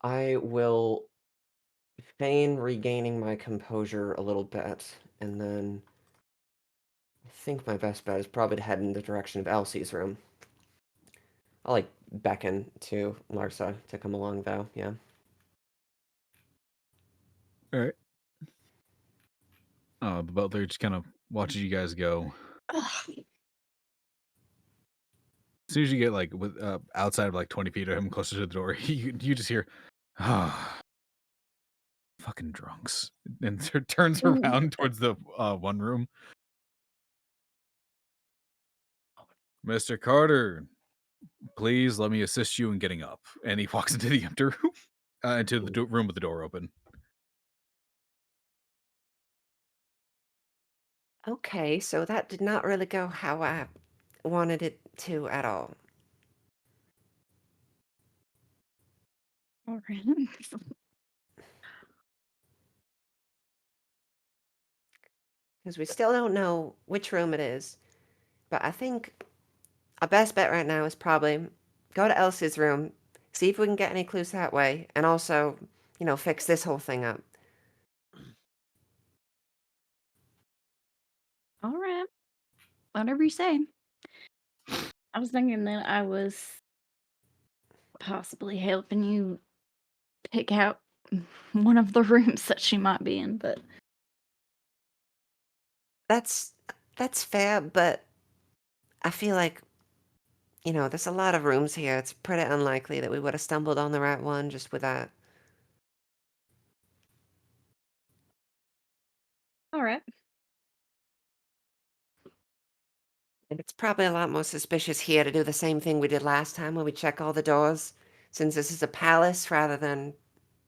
[SPEAKER 4] I will feign regaining my composure a little bit, and then I think my best bet is probably to head in the direction of Elsie's room. I'll like beckon to Larsa to come along though, yeah.
[SPEAKER 2] All right. The butler just kind of watches you guys go.
[SPEAKER 3] Ugh.
[SPEAKER 2] As soon as you get like outside of like 20 feet of him, closer to the door, you just hear, "Ah, fucking drunks," and turns around towards the one room. Mr. Carter, please let me assist you in getting up. And he walks into the empty room, into the room with the door open.
[SPEAKER 5] Okay, so that did not really go how I wanted it to at all. Because we still don't know which room it is. But I think our best bet right now is probably go to Elsie's room, see if we can get any clues that way, and also, fix this whole thing up.
[SPEAKER 3] All right. Whatever you say. I was thinking that I was possibly helping you pick out one of the rooms that she might be in, but
[SPEAKER 5] That's that's fair, but I feel like, there's a lot of rooms here. It's pretty unlikely that we would have stumbled on the right one just with that.
[SPEAKER 3] All right.
[SPEAKER 5] And it's probably a lot more suspicious here to do the same thing we did last time when we check all the doors, since this is a palace rather than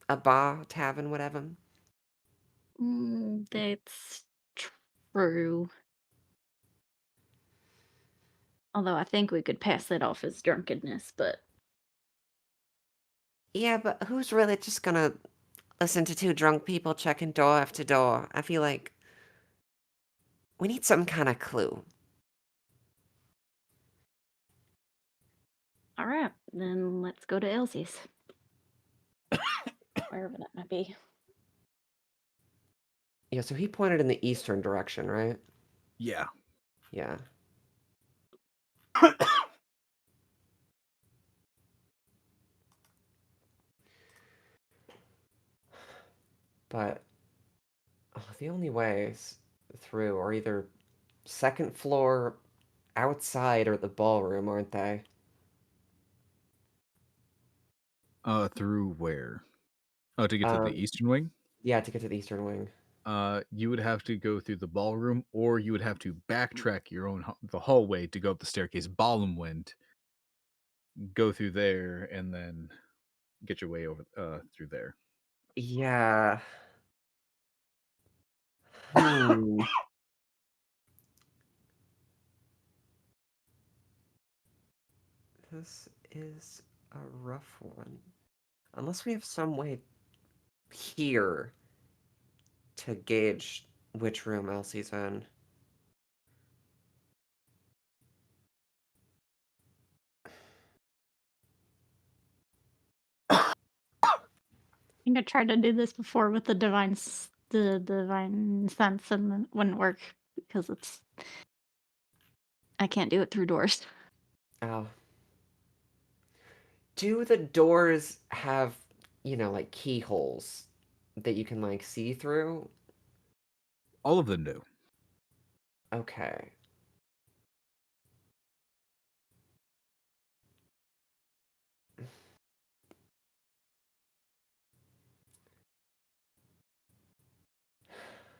[SPEAKER 5] a bar, tavern, whatever.
[SPEAKER 3] That's true. Although I think we could pass that off as drunkenness, but
[SPEAKER 5] Yeah, but who's really just gonna listen to two drunk people checking door after door? I feel like we need some kind of clue.
[SPEAKER 3] all right. Then let's go to Elsie's. Wherever that might be.
[SPEAKER 4] Yeah, so he pointed in the eastern direction, right?
[SPEAKER 2] Yeah.
[SPEAKER 4] Yeah. But the only ways through are either second floor outside or the ballroom, aren't they?
[SPEAKER 2] Through where? Oh, to get to the
[SPEAKER 4] Um,
[SPEAKER 2] eastern wing?
[SPEAKER 4] yeah, to get to the eastern wing.
[SPEAKER 2] You would have to go through the ballroom, or you would have to backtrack the hallway to go up the staircase. Ballroom went, go through there, and then get your way over through there.
[SPEAKER 4] Yeah. Hmm. This is a rough one. Unless we have some way here to gauge which room Elsie's in.
[SPEAKER 3] I think I tried to do this before with the the divine sense, and it wouldn't work because I can't do it through doors.
[SPEAKER 4] Oh. Do the doors have, like keyholes that you can like see through?
[SPEAKER 2] All of them do.
[SPEAKER 4] Okay.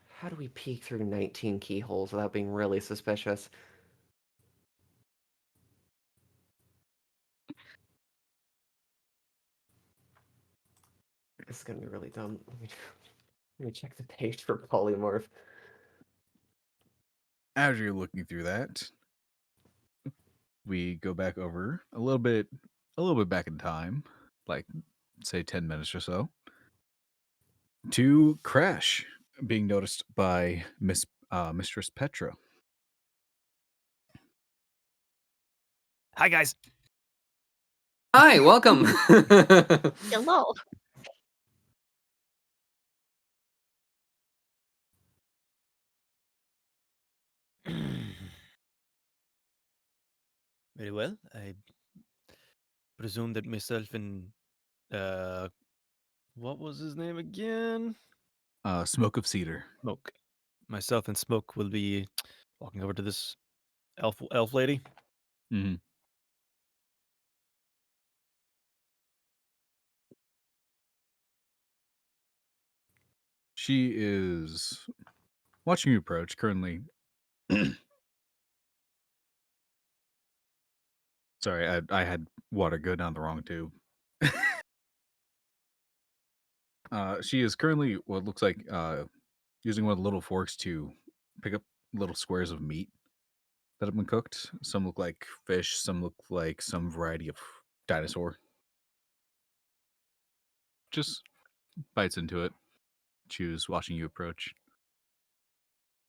[SPEAKER 4] How do we peek through 19 keyholes without being really suspicious? This is gonna be really dumb. Let me check the page for polymorph.
[SPEAKER 2] As you're looking through that, we go back over a little bit back in time, like say 10 minutes or so, to Crash being noticed by Mistress Petra.
[SPEAKER 6] Hi guys.
[SPEAKER 1] Hi, welcome.
[SPEAKER 3] Hello.
[SPEAKER 6] Very well. I presume that myself and what was his name again?
[SPEAKER 2] Smoke of Cedar.
[SPEAKER 6] Smoke. Myself and Smoke will be walking over to this elf lady.
[SPEAKER 2] Mm-hmm. She is watching you approach currently. Sorry, I had water go down the wrong tube. She is currently what looks like using one of the little forks to pick up little squares of meat that have been cooked. Some look like fish, some look like some variety of dinosaur. Just bites into it, chews, watching you approach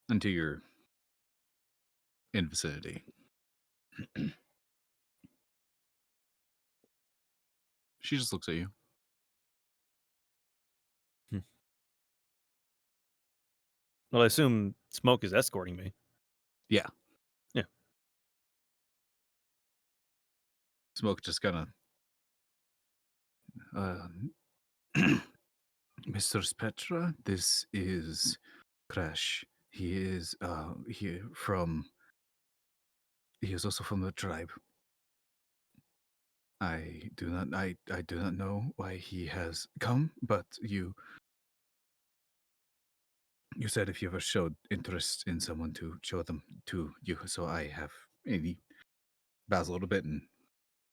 [SPEAKER 2] until you're in vicinity. She just looks at you.
[SPEAKER 6] Well, I assume Smoke is escorting me.
[SPEAKER 2] Yeah.
[SPEAKER 6] Yeah.
[SPEAKER 2] Smoke just kind of Mr. Petra, this is Crash. He is he is also from the tribe. I do not know why he has come, but you said if you ever showed interest in someone to show them to you. So I have, and he bows a little bit and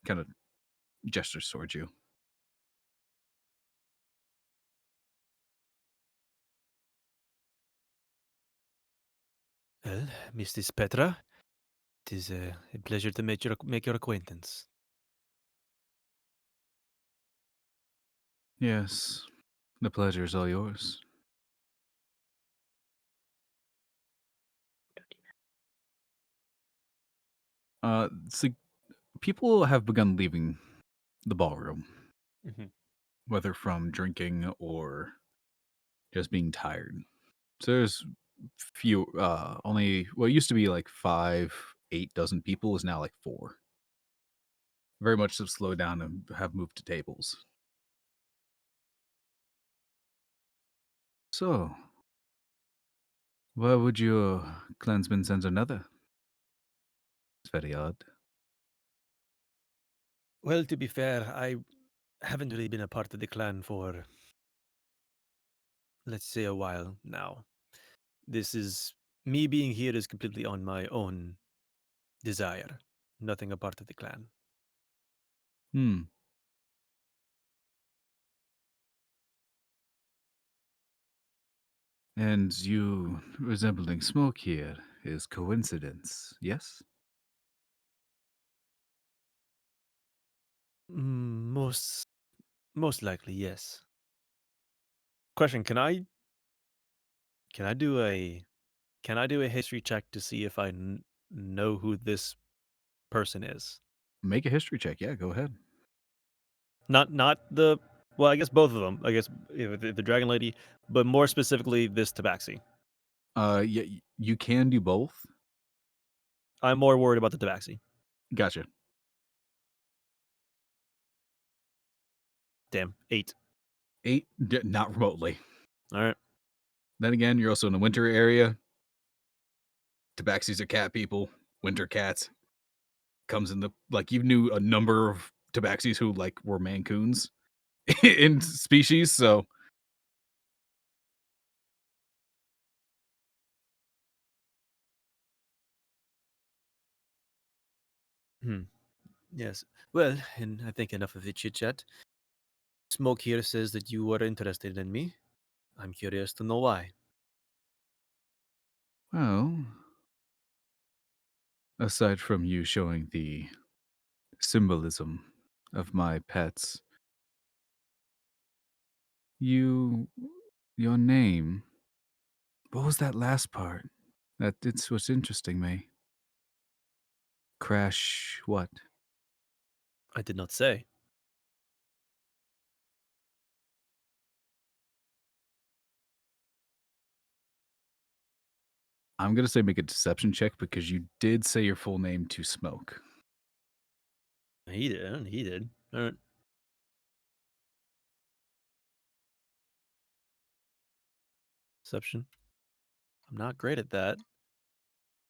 [SPEAKER 2] kind of gestures towards you.
[SPEAKER 6] Well, Mrs. Petra, it is a pleasure to make your acquaintance.
[SPEAKER 2] Yes, the pleasure is all yours. So people have begun leaving the ballroom,
[SPEAKER 6] Mhm.
[SPEAKER 2] whether from drinking or just being tired. So there's only what used to be like 5, 8 dozen people is now like 4. Very much have slowed down and have moved to tables. So, why would your clansman send another? It's very odd.
[SPEAKER 6] Well, to be fair, I haven't really been a part of the clan for, let's say, a while now. This is me being here is completely on my own desire, nothing a part of the clan.
[SPEAKER 2] Hmm. And you resembling Smoke here is coincidence, yes?
[SPEAKER 6] Most likely, yes. Question: can I do a can I do a history check to see if I know who this person is?
[SPEAKER 2] Make a history check. Yeah, go ahead.
[SPEAKER 6] Not the well, I guess both of them. I guess the dragon lady, but more specifically this tabaxi.
[SPEAKER 2] Yeah, you can do both.
[SPEAKER 6] I'm more worried about the tabaxi.
[SPEAKER 2] Gotcha.
[SPEAKER 6] Damn, 8.
[SPEAKER 2] 8, not remotely.
[SPEAKER 6] All right.
[SPEAKER 2] Then again, you're also in a winter area. Tabaxis are cat people. Winter cats comes in the like you knew a number of tabaxis who like were mancoons in species. So
[SPEAKER 6] Yes. Well, and I think enough of the chit chat. Smoke here says that you were interested in me. I'm curious to know why.
[SPEAKER 2] well, aside from you showing the symbolism of my pets, your name. What was that last part? It's what's interesting me. Crash what?
[SPEAKER 6] I did not say.
[SPEAKER 2] I'm gonna say make a deception check because you did say your full name to Smoke.
[SPEAKER 6] He did. He did. All right. Deception. I'm not great at that.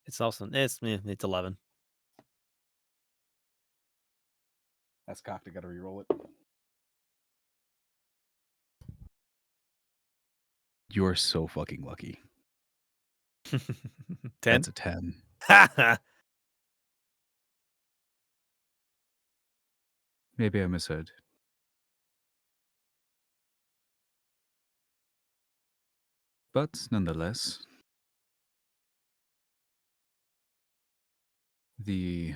[SPEAKER 6] It's also it's 11.
[SPEAKER 2] That's cocked. I gotta reroll it. You're so fucking lucky.
[SPEAKER 6] 10.
[SPEAKER 2] That's a 10. Maybe I misheard. But nonetheless, the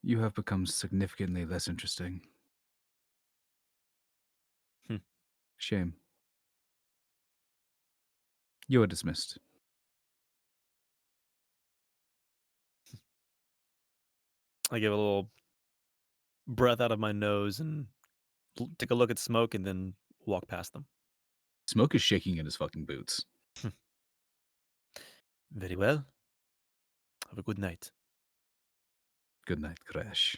[SPEAKER 2] you have become significantly less interesting.
[SPEAKER 6] Hmm.
[SPEAKER 2] Shame. You are dismissed.
[SPEAKER 6] I give a little breath out of my nose and take a look at Smoke and then walk past them.
[SPEAKER 2] Smoke is shaking in his fucking boots.
[SPEAKER 6] Very well. Have a good night.
[SPEAKER 2] Good night, Crash.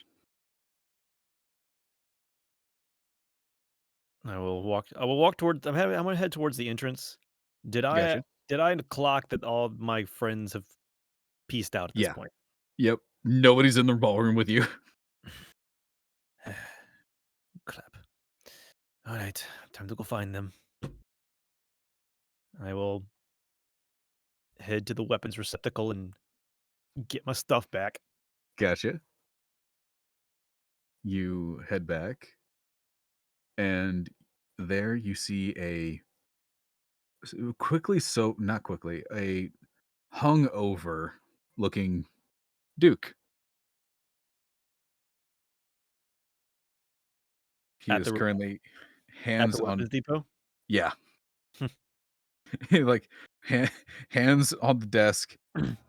[SPEAKER 6] I will walk towards. I'm gonna head towards the entrance. Did I
[SPEAKER 2] Gotcha.
[SPEAKER 6] did I clock that all my friends have pieced out at this
[SPEAKER 2] Yeah.
[SPEAKER 6] point?
[SPEAKER 2] Yep. Nobody's in the ballroom with you.
[SPEAKER 6] Crap. All right, time to go find them. I will head to the weapons receptacle and get my stuff back.
[SPEAKER 2] Gotcha. You head back, and there you see a hung over looking Duke. He
[SPEAKER 6] At
[SPEAKER 2] is
[SPEAKER 6] the
[SPEAKER 2] currently
[SPEAKER 6] at the
[SPEAKER 2] hands on.
[SPEAKER 6] weapons depot.
[SPEAKER 2] Yeah. Like hands on the desk.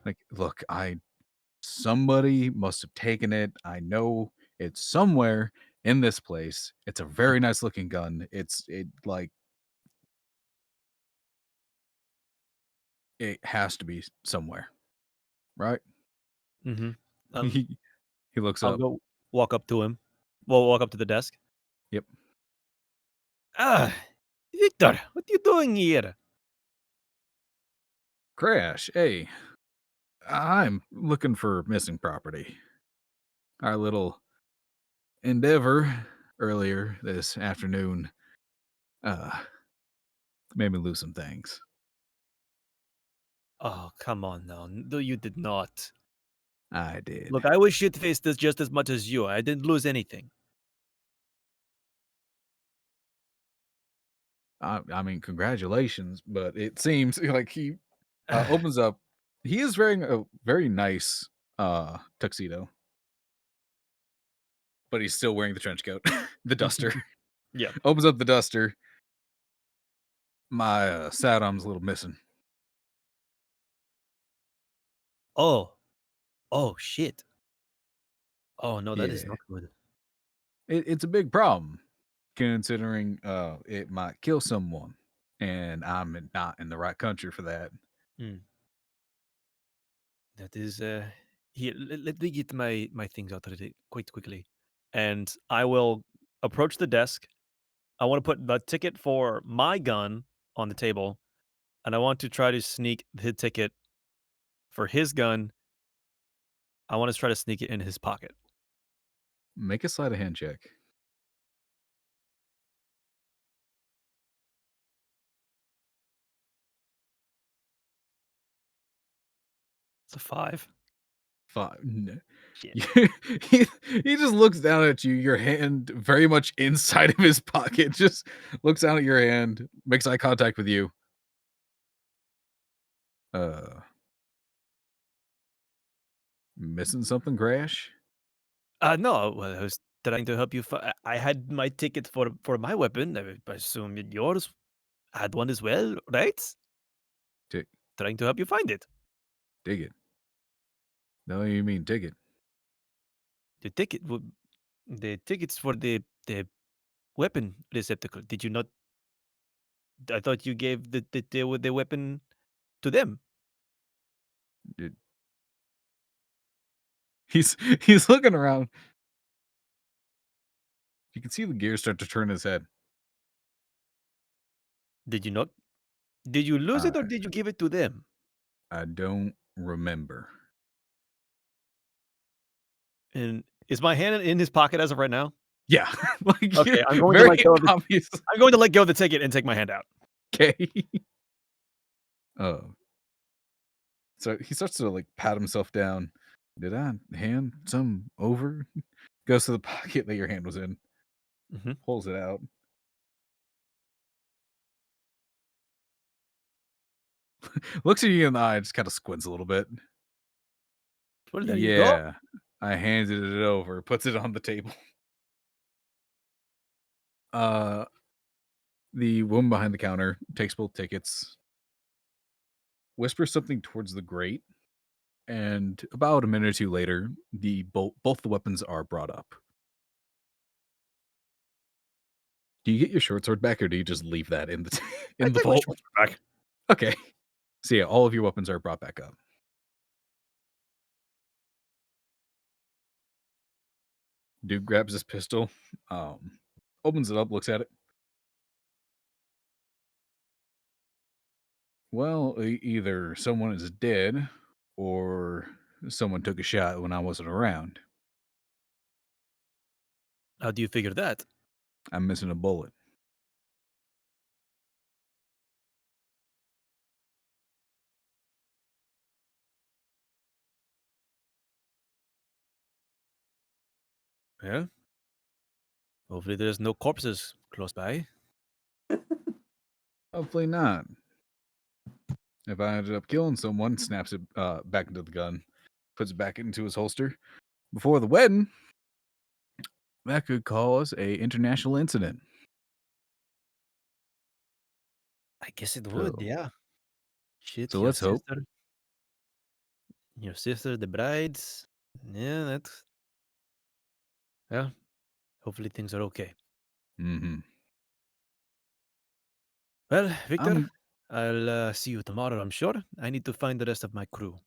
[SPEAKER 2] Like, look, somebody must have taken it. I know it's somewhere in this place. It's a very nice looking gun. It has to be somewhere, right?
[SPEAKER 6] Mm-hmm.
[SPEAKER 2] He he looks
[SPEAKER 6] I'll
[SPEAKER 2] up.
[SPEAKER 6] go walk up to him. Well, walk up to the desk.
[SPEAKER 2] Yep.
[SPEAKER 6] Ah, Victor, what are you doing here?
[SPEAKER 2] Crash. Hey, I'm looking for missing property. Our little endeavor earlier this afternoon uh made me lose some things.
[SPEAKER 6] Oh, come on now. No, you did not.
[SPEAKER 2] I did.
[SPEAKER 6] Look, I was shit-faced this just as much as you. I didn't lose anything.
[SPEAKER 2] I mean, congratulations, but it seems like he opens up. He is wearing a very nice tuxedo, but he's still wearing the trench coat, the duster.
[SPEAKER 6] Yeah.
[SPEAKER 2] Opens up the duster. My sidearm's a little missing.
[SPEAKER 6] Oh. Oh, shit. Oh, no, that is
[SPEAKER 2] Yeah,
[SPEAKER 6] not good.
[SPEAKER 2] it's a big problem considering it might kill someone, and I'm not in the right country for that.
[SPEAKER 6] Mm. That is, here, let me get my things out really quite quickly. And I will approach the desk. I want to put the ticket for my gun on the table, and I want to try to sneak the ticket for his gun. I want to try to sneak it in his pocket.
[SPEAKER 2] Make a sleight of hand check.
[SPEAKER 6] It's a 5.
[SPEAKER 2] Fine. No.
[SPEAKER 6] Shit.
[SPEAKER 2] he, he just looks down at you, your hand very much inside of his pocket, just looks down at your hand, makes eye contact with you. Uh, Missing something, Crash?
[SPEAKER 6] No, well, I was trying to help you. I had my ticket for my weapon. I assume yours had one as well, right?
[SPEAKER 2] Tick,
[SPEAKER 6] Trying to help you find it.
[SPEAKER 2] dig it. No, you mean ticket.
[SPEAKER 6] The ticket, the tickets for the weapon receptacle. Did you not? I thought you gave the weapon to them.
[SPEAKER 2] Did- He's looking around. You can see the gears start to turn his head.
[SPEAKER 6] Did you not? Did you lose
[SPEAKER 2] I
[SPEAKER 6] it or did you give it to them?
[SPEAKER 2] I don't remember.
[SPEAKER 6] And is my hand in his pocket as of right now?
[SPEAKER 2] Yeah, like
[SPEAKER 6] Okay, I'm going to
[SPEAKER 2] very
[SPEAKER 6] let go of the.
[SPEAKER 2] obvious.
[SPEAKER 6] I'm going to let go of the ticket and take my hand out.
[SPEAKER 2] Okay. Oh. So he starts to like pat himself down. Did I hand some over? Goes to the pocket that your hand was in,
[SPEAKER 6] Mm-hmm.
[SPEAKER 2] pulls it out. Looks at you in the eye, just kind of squints a little bit.
[SPEAKER 6] Well, there you go.
[SPEAKER 2] Yeah. I handed it over, puts it on the table. Uh the woman behind the counter takes both tickets, whispers something towards the grate, and about a minute or two later, both the weapons are brought up. Do you get your short sword back, or do you just leave that in the
[SPEAKER 6] I
[SPEAKER 2] in the
[SPEAKER 6] take my
[SPEAKER 2] vault?
[SPEAKER 6] short sword back.
[SPEAKER 2] Okay. So yeah, all of your weapons are brought back up. Dude grabs his pistol, opens it up, looks at it. Well, either someone is dead or someone took a shot when I wasn't around.
[SPEAKER 6] How do you figure that?
[SPEAKER 2] I'm missing a bullet.
[SPEAKER 6] Well, hopefully there's no corpses close by.
[SPEAKER 2] Hopefully not. If I ended up killing someone, snaps it back into the gun, puts it back into his holster. Before the wedding, that could cause a international incident.
[SPEAKER 6] I guess it would,
[SPEAKER 2] So,
[SPEAKER 6] yeah. Shit,
[SPEAKER 2] so let's hope.
[SPEAKER 6] Your sister, the brides. Yeah, that's. Yeah. Hopefully things are okay.
[SPEAKER 2] Mm-hmm.
[SPEAKER 6] Well, Victor, I'll see you tomorrow, I'm sure. I need to find the rest of my crew.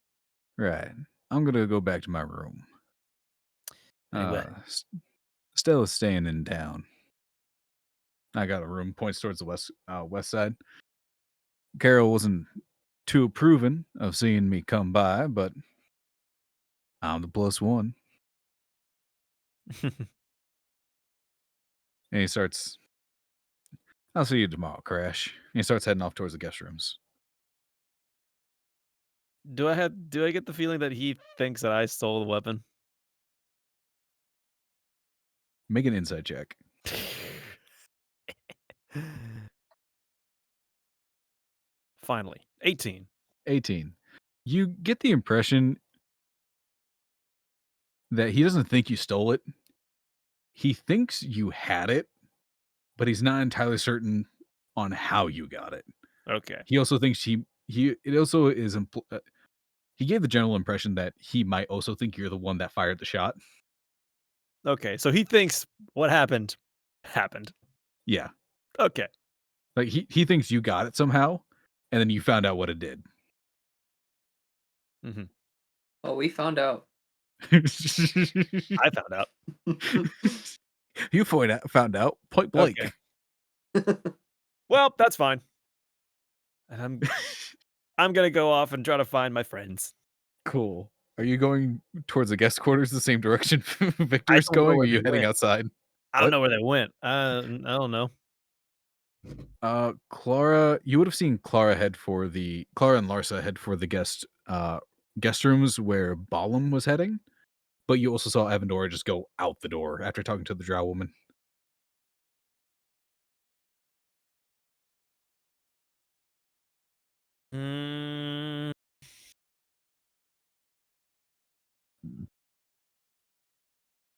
[SPEAKER 2] Right. I'm gonna go back to my room.
[SPEAKER 6] Very well.
[SPEAKER 2] Stella's staying in town. I got a room, points towards the west side. Carol wasn't too approving of seeing me come by, but I'm the plus one. And he starts, I'll see you tomorrow, Crash. And he starts heading off towards the guest rooms.
[SPEAKER 6] Do I get the feeling that he thinks that I stole the weapon?
[SPEAKER 2] Make an insight check.
[SPEAKER 6] Finally. 18.
[SPEAKER 2] 18. You get the impression that he doesn't think you stole it. He thinks you had it, but he's not entirely certain on how you got it.
[SPEAKER 6] Okay.
[SPEAKER 2] He also thinks it also is he gave the general impression that he might also think you're the one that fired the shot.
[SPEAKER 6] Okay, so he thinks what happened.
[SPEAKER 2] Yeah.
[SPEAKER 6] Okay.
[SPEAKER 2] Like he thinks you got it somehow, and then you found out what it did.
[SPEAKER 6] Mm-hmm.
[SPEAKER 1] Oh, we found out.
[SPEAKER 6] I found out.
[SPEAKER 2] You found out point blank.
[SPEAKER 6] Okay. Well, that's fine. And I'm gonna go off and try to find my friends.
[SPEAKER 2] Cool. Are you going towards the guest quarters the same direction Victor's
[SPEAKER 6] don't know
[SPEAKER 2] going? Or are
[SPEAKER 6] where
[SPEAKER 2] you
[SPEAKER 6] they
[SPEAKER 2] heading
[SPEAKER 6] went.
[SPEAKER 2] outside?
[SPEAKER 6] I don't
[SPEAKER 2] What?
[SPEAKER 6] know where they went. I don't know.
[SPEAKER 2] Clara, you would have seen Clara and Larsa head for the guest rooms where Balam was heading, but you also saw Evandora just go out the door after talking to the drow woman.
[SPEAKER 6] Mm,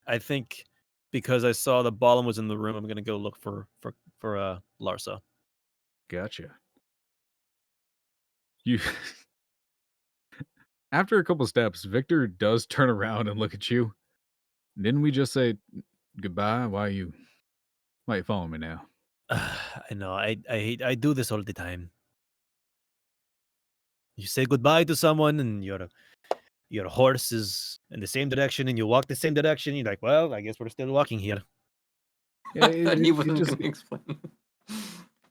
[SPEAKER 6] I think because I saw the Ballum was in the room, I'm gonna go look for Larsa.
[SPEAKER 2] Gotcha. You after a couple steps, Victor does turn around and look at you. Didn't we just say goodbye? Why you following me now?
[SPEAKER 6] I know. I do this all the time. You say goodbye to someone, and your horse is in the same direction, and you walk the same direction. You're like, well, I guess we're still walking here.
[SPEAKER 2] Yeah,
[SPEAKER 1] I thought he wasn't going to explain.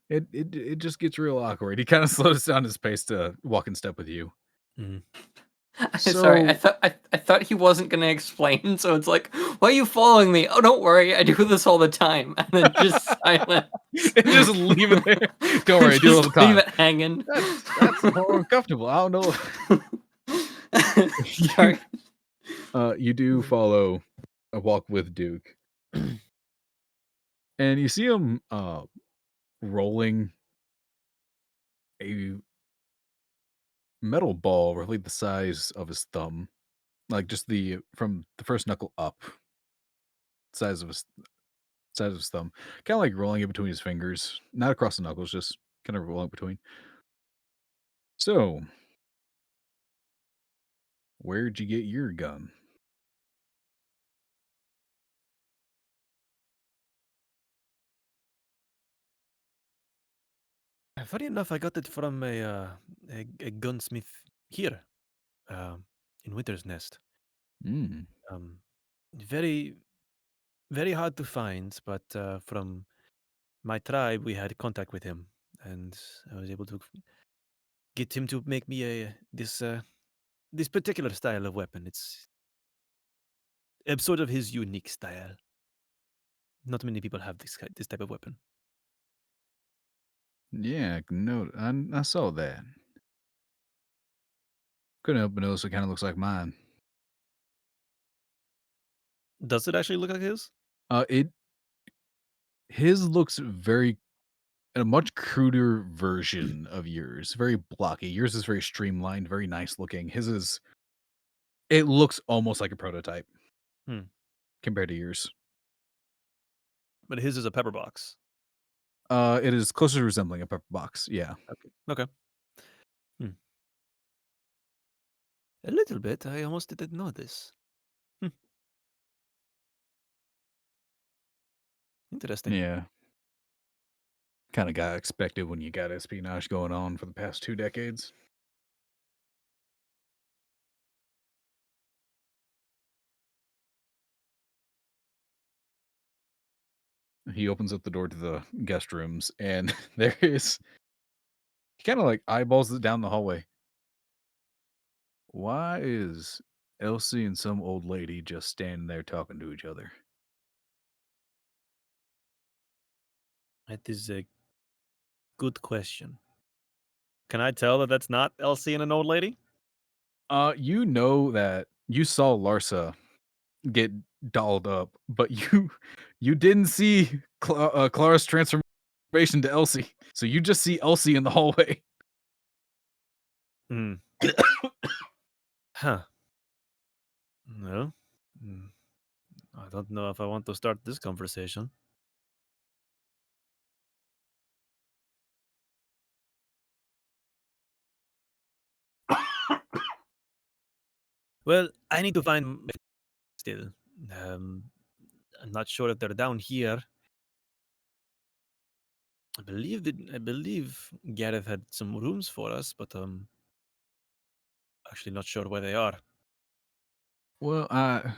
[SPEAKER 2] it just gets real awkward. He kind of slows down his pace to walk in step with you.
[SPEAKER 6] Mhm.
[SPEAKER 1] Sorry, I
[SPEAKER 2] So-
[SPEAKER 1] thought he wasn't gonna explain, so it's like, why are you following me? Oh, don't worry, I do this all the time, and then just silent.
[SPEAKER 2] And just leave it there. Don't worry, I do it all the
[SPEAKER 1] Just leave
[SPEAKER 2] time.
[SPEAKER 1] it hanging.
[SPEAKER 2] That's more uncomfortable. I don't know.
[SPEAKER 1] Sorry.
[SPEAKER 2] You do follow a walk with Duke, and you see him rolling a metal ball roughly the size of his thumb, like just from the first knuckle up, size of his thumb, kind of like rolling it between his fingers, not across the knuckles, just kind of rolling between. So, where'd you get your gun?
[SPEAKER 6] Funny enough, I got it from a gunsmith here, in Winter's Nest.
[SPEAKER 2] Mm,
[SPEAKER 6] Very, very hard to find, but from my tribe, we had contact with him, and I was able to get him to make me this particular style of weapon. It's sort of his unique style. Not many people have this type of weapon.
[SPEAKER 2] Yeah, no, I saw that. Couldn't help but notice it kind of looks like mine.
[SPEAKER 6] Does it actually look like his?
[SPEAKER 2] His looks very a much cruder version of yours. Very blocky. Yours is very streamlined, very nice looking. It looks almost like a prototype compared to yours.
[SPEAKER 6] But his is a pepper box.
[SPEAKER 2] It is closer to resembling a pepper box. Yeah.
[SPEAKER 6] Okay. A little bit. I almost didn't know this. Interesting.
[SPEAKER 2] Yeah. Kind of got expected when you got espionage going on for the past 2 decades. He opens up the door to the guest rooms, and there is. He kind of like eyeballs it down the hallway. Why is Elsie and some old lady just standing there talking to each other?
[SPEAKER 6] That is a good question. Can I tell that that's not Elsie and an old lady?
[SPEAKER 2] You know that you saw Larsa get dolled up, but you didn't see Clara's transformation to Elsie, so you just see Elsie in the hallway.
[SPEAKER 6] Huh. Well, I don't know if I want to start this conversation. Well, I need to find still. I'm not sure if they're down here. I believe Gareth had some rooms for us, but actually not sure where they are.
[SPEAKER 2] Well, I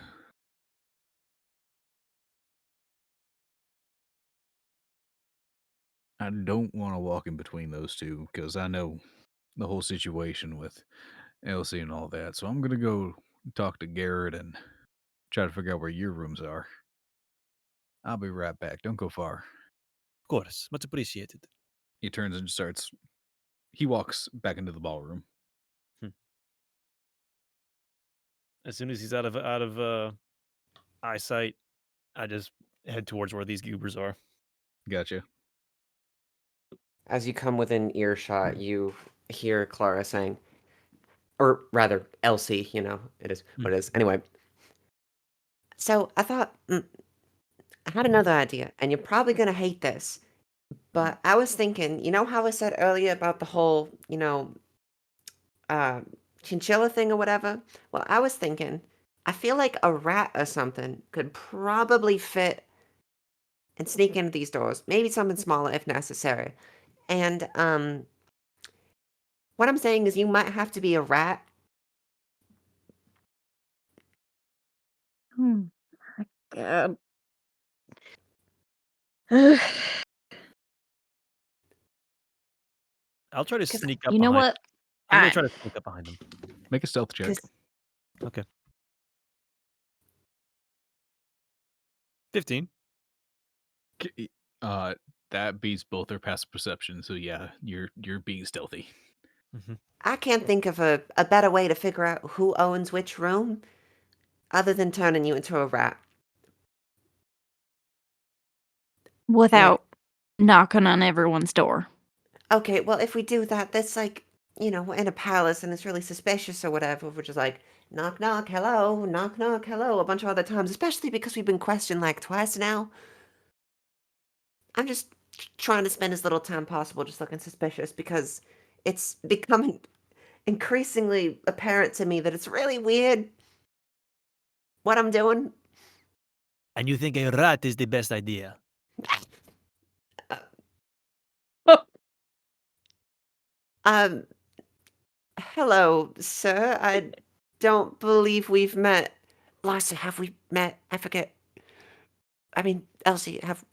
[SPEAKER 2] don't want to walk in between those two because I know the whole situation with Elsie and all that. So I'm gonna go talk to Garrett and try to figure out where your rooms are. I'll be right back. Don't go far.
[SPEAKER 6] Of course, much appreciated.
[SPEAKER 2] He turns and he walks back into the ballroom.
[SPEAKER 6] As soon as he's out of eyesight, I just head towards where these goobers are.
[SPEAKER 2] Gotcha.
[SPEAKER 4] As you come within earshot, you hear Clara saying, or rather, Elsie, it is what it is. Anyway. So I thought, I had another idea, and you're probably going to hate this, but I was thinking, you know how I said earlier about the whole, chinchilla thing or whatever? Well, I was thinking, I feel like a rat or something could probably fit and sneak into these doors. Maybe something smaller if necessary. And what I'm saying is you might have to be a rat.
[SPEAKER 3] Oh my god. Ugh.
[SPEAKER 6] I'll try to
[SPEAKER 4] 'Cause
[SPEAKER 6] sneak up
[SPEAKER 3] You know
[SPEAKER 6] behind.
[SPEAKER 3] what?
[SPEAKER 6] I'm gonna
[SPEAKER 3] I-
[SPEAKER 6] try to sneak up behind them.
[SPEAKER 2] Make a stealth check.
[SPEAKER 4] 'cause-
[SPEAKER 6] Okay. 15.
[SPEAKER 2] That beats both their passive perception. So yeah, you're being stealthy.
[SPEAKER 4] I can't think of a better way to figure out who owns which room other than turning you into a rat.
[SPEAKER 3] Without knocking on everyone's door.
[SPEAKER 4] Okay, well, if we do that, that's like, we're in a palace and it's really suspicious or whatever. We're just like, knock, knock, hello, knock, knock, hello, a bunch of other times, especially because we've been questioned like twice now. I'm just trying to spend as little time possible just looking suspicious because it's becoming increasingly apparent to me that it's really weird what I'm doing.
[SPEAKER 6] And you think a rat is the best idea?
[SPEAKER 4] Hello, sir. I don't believe we've met. Larsa, have we met? I forget. I mean, Elsie, have.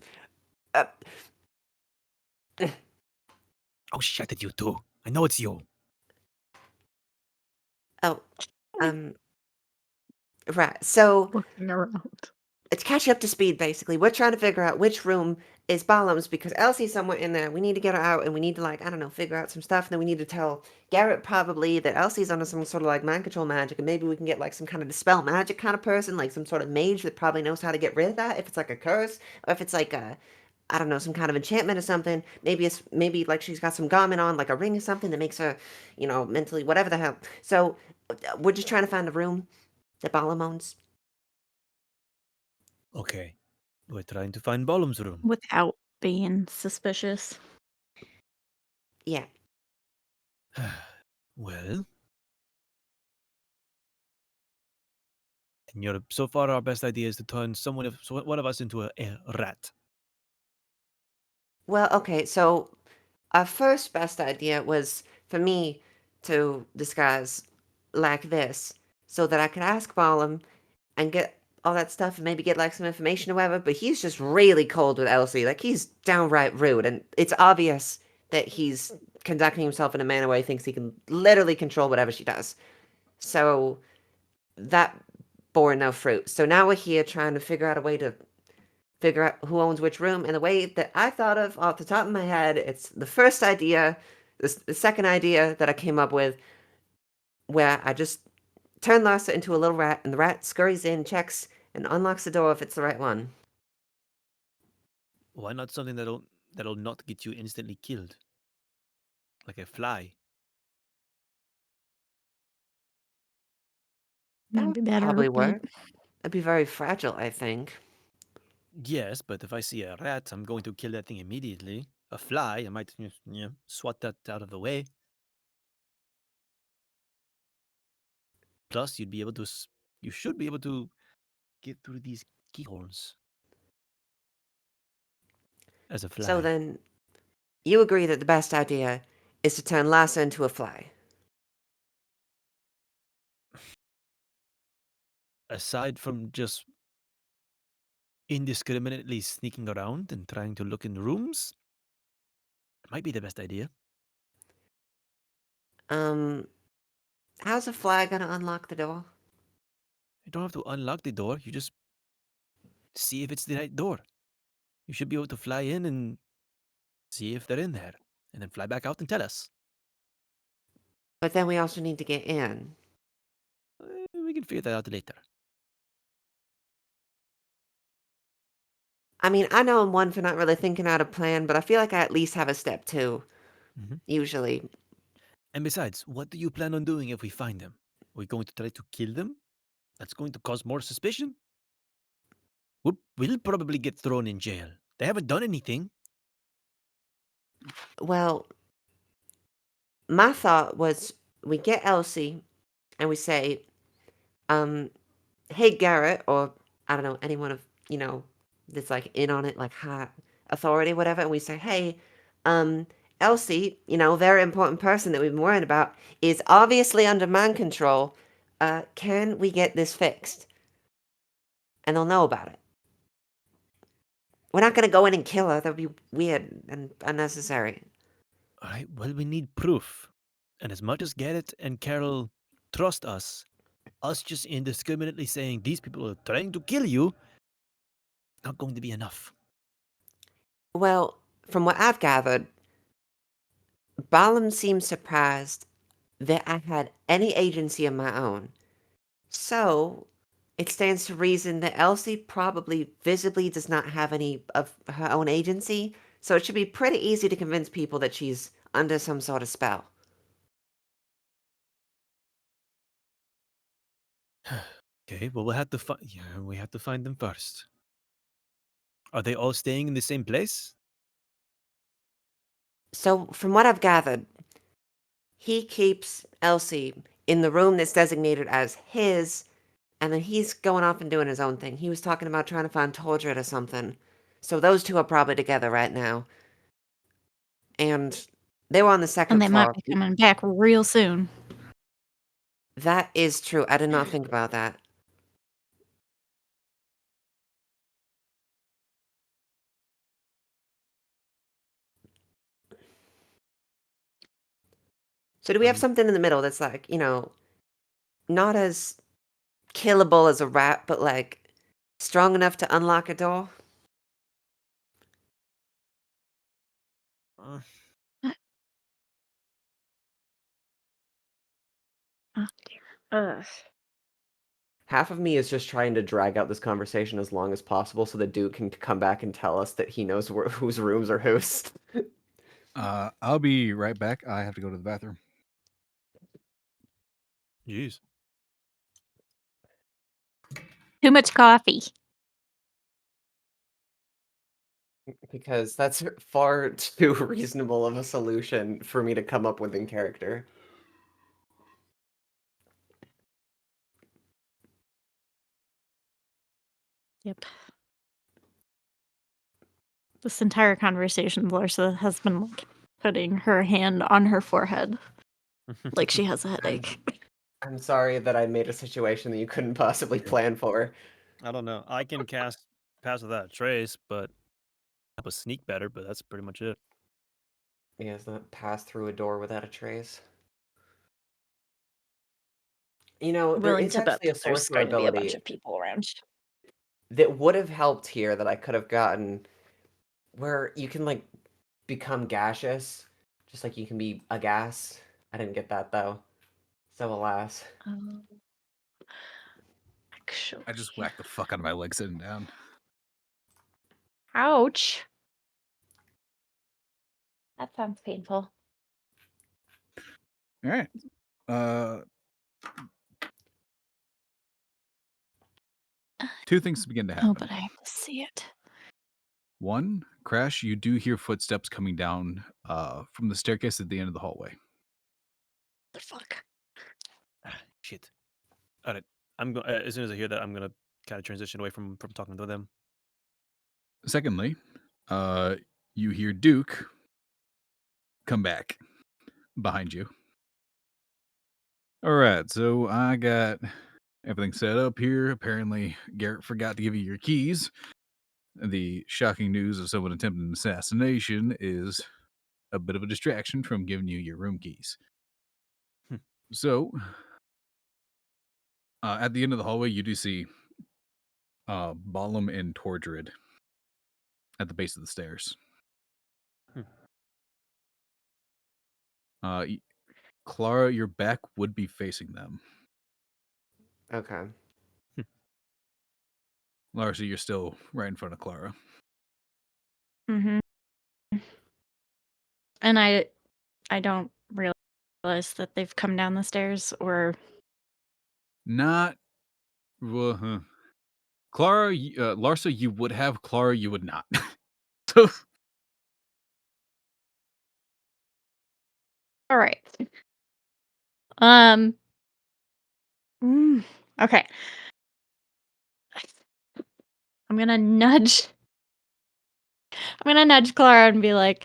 [SPEAKER 6] Oh shit, it's you too. I know it's you.
[SPEAKER 5] Oh, um, right. So
[SPEAKER 3] Looking around.
[SPEAKER 5] it's catching up to speed, basically. We're trying to figure out which room is Balam's because Elsie's somewhere in there. We need to get her out and we need to, like, I don't know, figure out some stuff. And then we need to tell Garrett probably that Elsie's under some sort of like mind control magic. And maybe we can get like some kind of dispel magic kind of person, like some sort of mage that probably knows how to get rid of that. If it's like a curse or if it's like I don't know, some kind of enchantment or something. Maybe like she's got some garment on, like a ring or something that makes her, mentally, whatever the hell. So we're just trying to find a room that Balam owns.
[SPEAKER 6] Okay. We're trying to find Balam's room.
[SPEAKER 3] Without being suspicious.
[SPEAKER 5] Yeah.
[SPEAKER 6] Well. And so far our best idea is to turn one of us into a rat.
[SPEAKER 5] Well, okay, so our first best idea was for me to disguise like this so that I could ask Balam and get all that stuff and maybe get like some information or whatever, but he's just really cold with Elsie. Like he's downright rude and it's obvious that he's conducting himself in a manner where he thinks he can literally control whatever she does. So that bore no fruit. So now we're here trying to figure out a way to figure out who owns which room. And the way that I thought of off the top of my head, it's the first idea, the second idea that I came up with, where I just turn Larsa into a little rat, and the rat scurries in, checks, and unlocks the door if it's the right one.
[SPEAKER 6] Why not something that'll not get you instantly killed? Like a fly.
[SPEAKER 5] That
[SPEAKER 3] Might
[SPEAKER 5] would
[SPEAKER 3] be better.
[SPEAKER 5] probably
[SPEAKER 3] but
[SPEAKER 5] work. That'd be very fragile, I think.
[SPEAKER 6] Yes, but if I see a rat, I'm going to kill that thing immediately. A fly, I might swat that out of the way. Plus, you should be able to get through these keyholes as a fly.
[SPEAKER 5] So then, you agree that the best idea is to turn Larsa into a fly.
[SPEAKER 6] Aside from just indiscriminately sneaking around and trying to look in rooms, it might be the best idea.
[SPEAKER 5] How's a fly gonna unlock the door?
[SPEAKER 6] You don't have to unlock the door. You just see if it's the right door. You should be able to fly in and see if they're in there, and then fly back out and tell us.
[SPEAKER 5] But then we also need to get in.
[SPEAKER 6] We can figure that out later.
[SPEAKER 5] I mean, I know I'm one for not really thinking out a plan, but I feel like I at least have a step two,
[SPEAKER 6] Mhm.
[SPEAKER 5] usually.
[SPEAKER 6] And besides, what do you plan on doing if we find them? We're going to try to kill them? That's going to cause more suspicion? We'll probably get thrown in jail. They haven't done anything.
[SPEAKER 5] Well, my thought was we get Elsie and we say, hey, Garrett, or I don't know, anyone of, that's like in on it, like high authority, whatever. And we say, hey, Elsie, very important person that we've been worrying about is obviously under mind control. Can we get this fixed? And they'll know about it. We're not going to go in and kill her. That would be weird and unnecessary.
[SPEAKER 6] All right, well, we need proof. And as much as Garrett and Carol trust us just indiscriminately saying these people are trying to kill you, not going to be enough.
[SPEAKER 5] Well, from what I've gathered, Balam seemed surprised that I had any agency of my own. So, it stands to reason that Elsie probably visibly does not have any of her own agency, so it should be pretty easy to convince people that she's under some sort of spell.
[SPEAKER 6] Okay, well, we have to find them first. Are they all staying in the same place?
[SPEAKER 5] So, from what I've gathered, he keeps Elsie in the room that's designated as his, and then he's going off and doing his own thing. He was talking about trying to find Tordred or something. So those two are probably together right now. And they were on the
[SPEAKER 3] And
[SPEAKER 5] second
[SPEAKER 3] they might
[SPEAKER 5] floor.
[SPEAKER 3] be coming back real soon.
[SPEAKER 5] That is true. I did not think about that. So do we have something in the middle that's like, not as killable as a rat, but like strong enough to unlock a door?
[SPEAKER 6] Uh,
[SPEAKER 3] Oh dear. Ugh.
[SPEAKER 4] Half of me is just trying to drag out this conversation as long as possible so the Duke can come back and tell us that he knows whose rooms are whose.
[SPEAKER 2] I'll be right back. I have to go to the bathroom.
[SPEAKER 6] Jeez.
[SPEAKER 3] Too much coffee.
[SPEAKER 4] Because that's far too reasonable of a solution for me to come up with in character.
[SPEAKER 3] Yep. This entire conversation, Larsa has been like putting her hand on her forehead like she has a headache.
[SPEAKER 4] I'm sorry that I made a situation that you couldn't possibly plan for.
[SPEAKER 6] I don't know. I can cast Pass Without a Trace, but I was sneak better, but that's pretty much it.
[SPEAKER 4] Yeah, it's not pass through a door without a trace. You know, there
[SPEAKER 3] Willing
[SPEAKER 4] is
[SPEAKER 3] to bet
[SPEAKER 4] actually a
[SPEAKER 3] that there's
[SPEAKER 4] sorcerer
[SPEAKER 3] going to be a bunch
[SPEAKER 4] ability
[SPEAKER 3] of people around.
[SPEAKER 4] that would have helped here that I could have gotten where you can like become gaseous, just like you can be a gas. I didn't get that though. So alas.
[SPEAKER 3] Actually.
[SPEAKER 2] I just whacked the fuck out of my leg sitting down.
[SPEAKER 3] Ouch. That sounds painful.
[SPEAKER 2] All right. Two things begin to happen.
[SPEAKER 3] Oh, but I have to see it.
[SPEAKER 2] One, Crash, you do hear footsteps coming down from the staircase at the end of the hallway.
[SPEAKER 3] The fuck.
[SPEAKER 6] Shit. All right. I'm going. As soon as I hear that, I'm gonna kind of transition away from talking to them.
[SPEAKER 2] Secondly, you hear Duke come back behind you. All right, so I got everything set up here. Apparently, Garrett forgot to give you your keys. The shocking news of someone attempting an assassination is a bit of a distraction from giving you your room keys.
[SPEAKER 6] Hmm.
[SPEAKER 2] So, at the end of the hallway, you do see Balam and Tordred at the base of the stairs. Clara, your back would be facing them.
[SPEAKER 4] Okay.
[SPEAKER 2] Larsa, you're still right in front of Clara.
[SPEAKER 3] Mm-hmm. And I don't realize that they've come down the stairs or
[SPEAKER 2] Not, well, Clara, Larsa, you would have. Clara, you would not. So,
[SPEAKER 3] all right. Okay. I'm gonna nudge Clara and be like,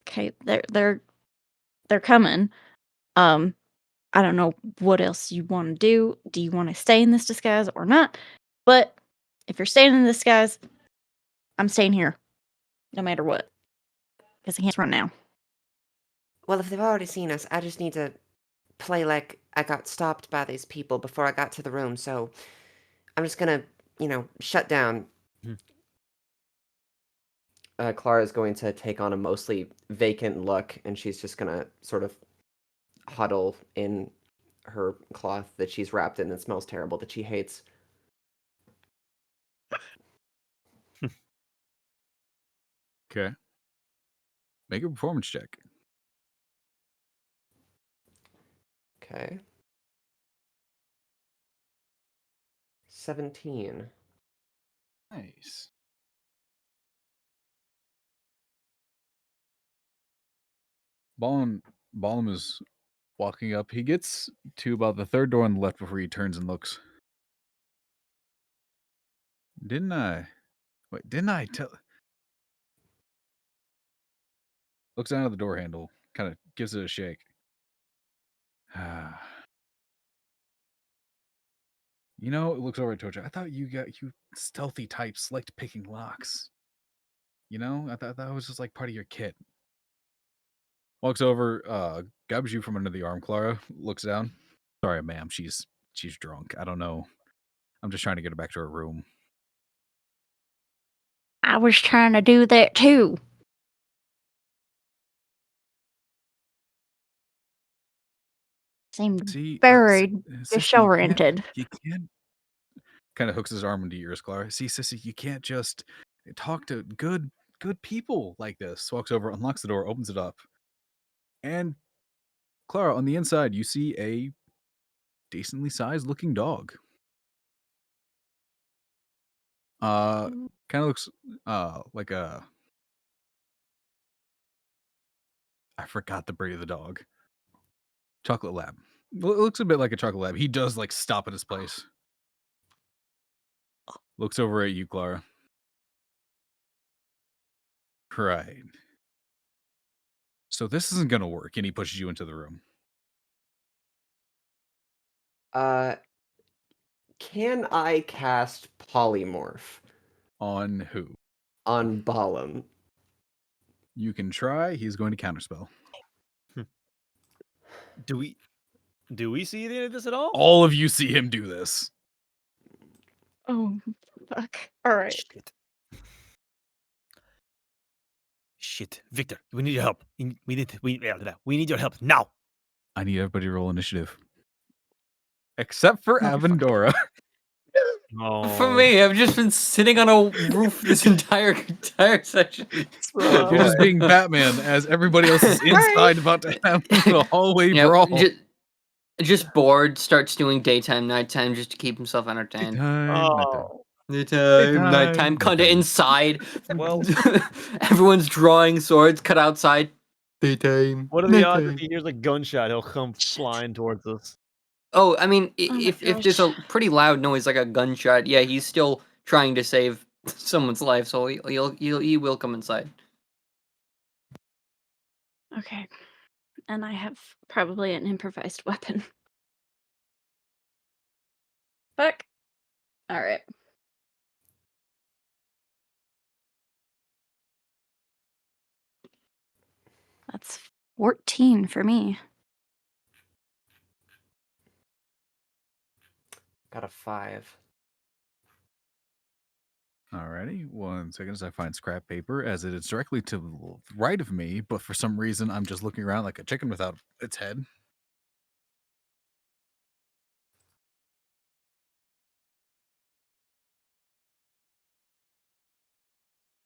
[SPEAKER 3] okay, they're coming. I don't know what else you want to do. Do you want to stay in this disguise or not? But if you're staying in this disguise, I'm staying here, no matter what, because I can't run now.
[SPEAKER 5] Well, if they've already seen us, I just need to play like I got stopped by these people before I got to the room, so I'm just gonna, shut down.
[SPEAKER 4] Clara's going to take on a mostly vacant look, and she's just gonna sort of huddle in her cloth that she's wrapped in that smells terrible that she hates.
[SPEAKER 2] okay. Make a performance check.
[SPEAKER 4] Okay. 17.
[SPEAKER 2] Nice. Balam is walking up. He gets to about the third door on the left before he turns and looks. Didn't I tell? Looks down at the door handle, kind of gives it a shake. It looks over at Tocha. I thought you stealthy types liked picking locks. I thought that was just like part of your kit. Walks over, grabs you from under the arm, Clara, looks down. Sorry, ma'am. She's drunk. I don't know. I'm just trying to get her back to her room.
[SPEAKER 3] I was trying to do that too. Seemed
[SPEAKER 2] See,
[SPEAKER 3] very
[SPEAKER 2] sissy,
[SPEAKER 3] disoriented.
[SPEAKER 2] You can't. Kind of hooks his arm into yours, Clara. See, sissy, you can't just talk to good people like this. Walks over, unlocks the door, opens it up, and Clara, on the inside, you see a decently sized looking dog. Kind of looks like a. I forgot the breed of the dog. Chocolate lab. Well, it looks a bit like a chocolate lab. He does like stop at his place. Looks over at you, Clara. Right. So this isn't gonna work, and he pushes you into the room.
[SPEAKER 4] Can I cast polymorph
[SPEAKER 2] On who?
[SPEAKER 4] on Balam?
[SPEAKER 2] You can try. He's going to counterspell.
[SPEAKER 6] Do we see any of this at all?
[SPEAKER 2] All of you see him do this.
[SPEAKER 3] Oh, fuck. All right.
[SPEAKER 6] Shit, Victor, we need your help. We need your help now.
[SPEAKER 2] I need everybody to roll initiative. Except for
[SPEAKER 3] Motherfucker.
[SPEAKER 2] Avendora.
[SPEAKER 1] For me, I've just been sitting on a roof this entire session.
[SPEAKER 2] You're just being Batman as everybody else is inside about to have the hallway
[SPEAKER 1] Yeah,
[SPEAKER 2] brawl.
[SPEAKER 1] just bored, starts doing daytime, nighttime just to keep himself entertained.
[SPEAKER 2] Nighttime.
[SPEAKER 1] Nighttime, kinda
[SPEAKER 2] nighttime.
[SPEAKER 1] inside.
[SPEAKER 6] Well-
[SPEAKER 1] Everyone's drawing swords, cut outside. Daytime.
[SPEAKER 6] What are the odds
[SPEAKER 1] nighttime.
[SPEAKER 6] if he hears a gunshot, he'll come flying towards us?
[SPEAKER 1] Oh, I mean,
[SPEAKER 3] Oh my
[SPEAKER 1] if there's a pretty loud noise like a gunshot, yeah, he's still trying to save someone's life, so he will come inside.
[SPEAKER 3] Okay. And I have probably an improvised weapon. Fuck. All right. That's 14 for me.
[SPEAKER 4] Got a 5.
[SPEAKER 2] Alrighty, 1 second as I find scrap paper, as it is directly to the right of me, but for some reason I'm just looking around like a chicken without its head.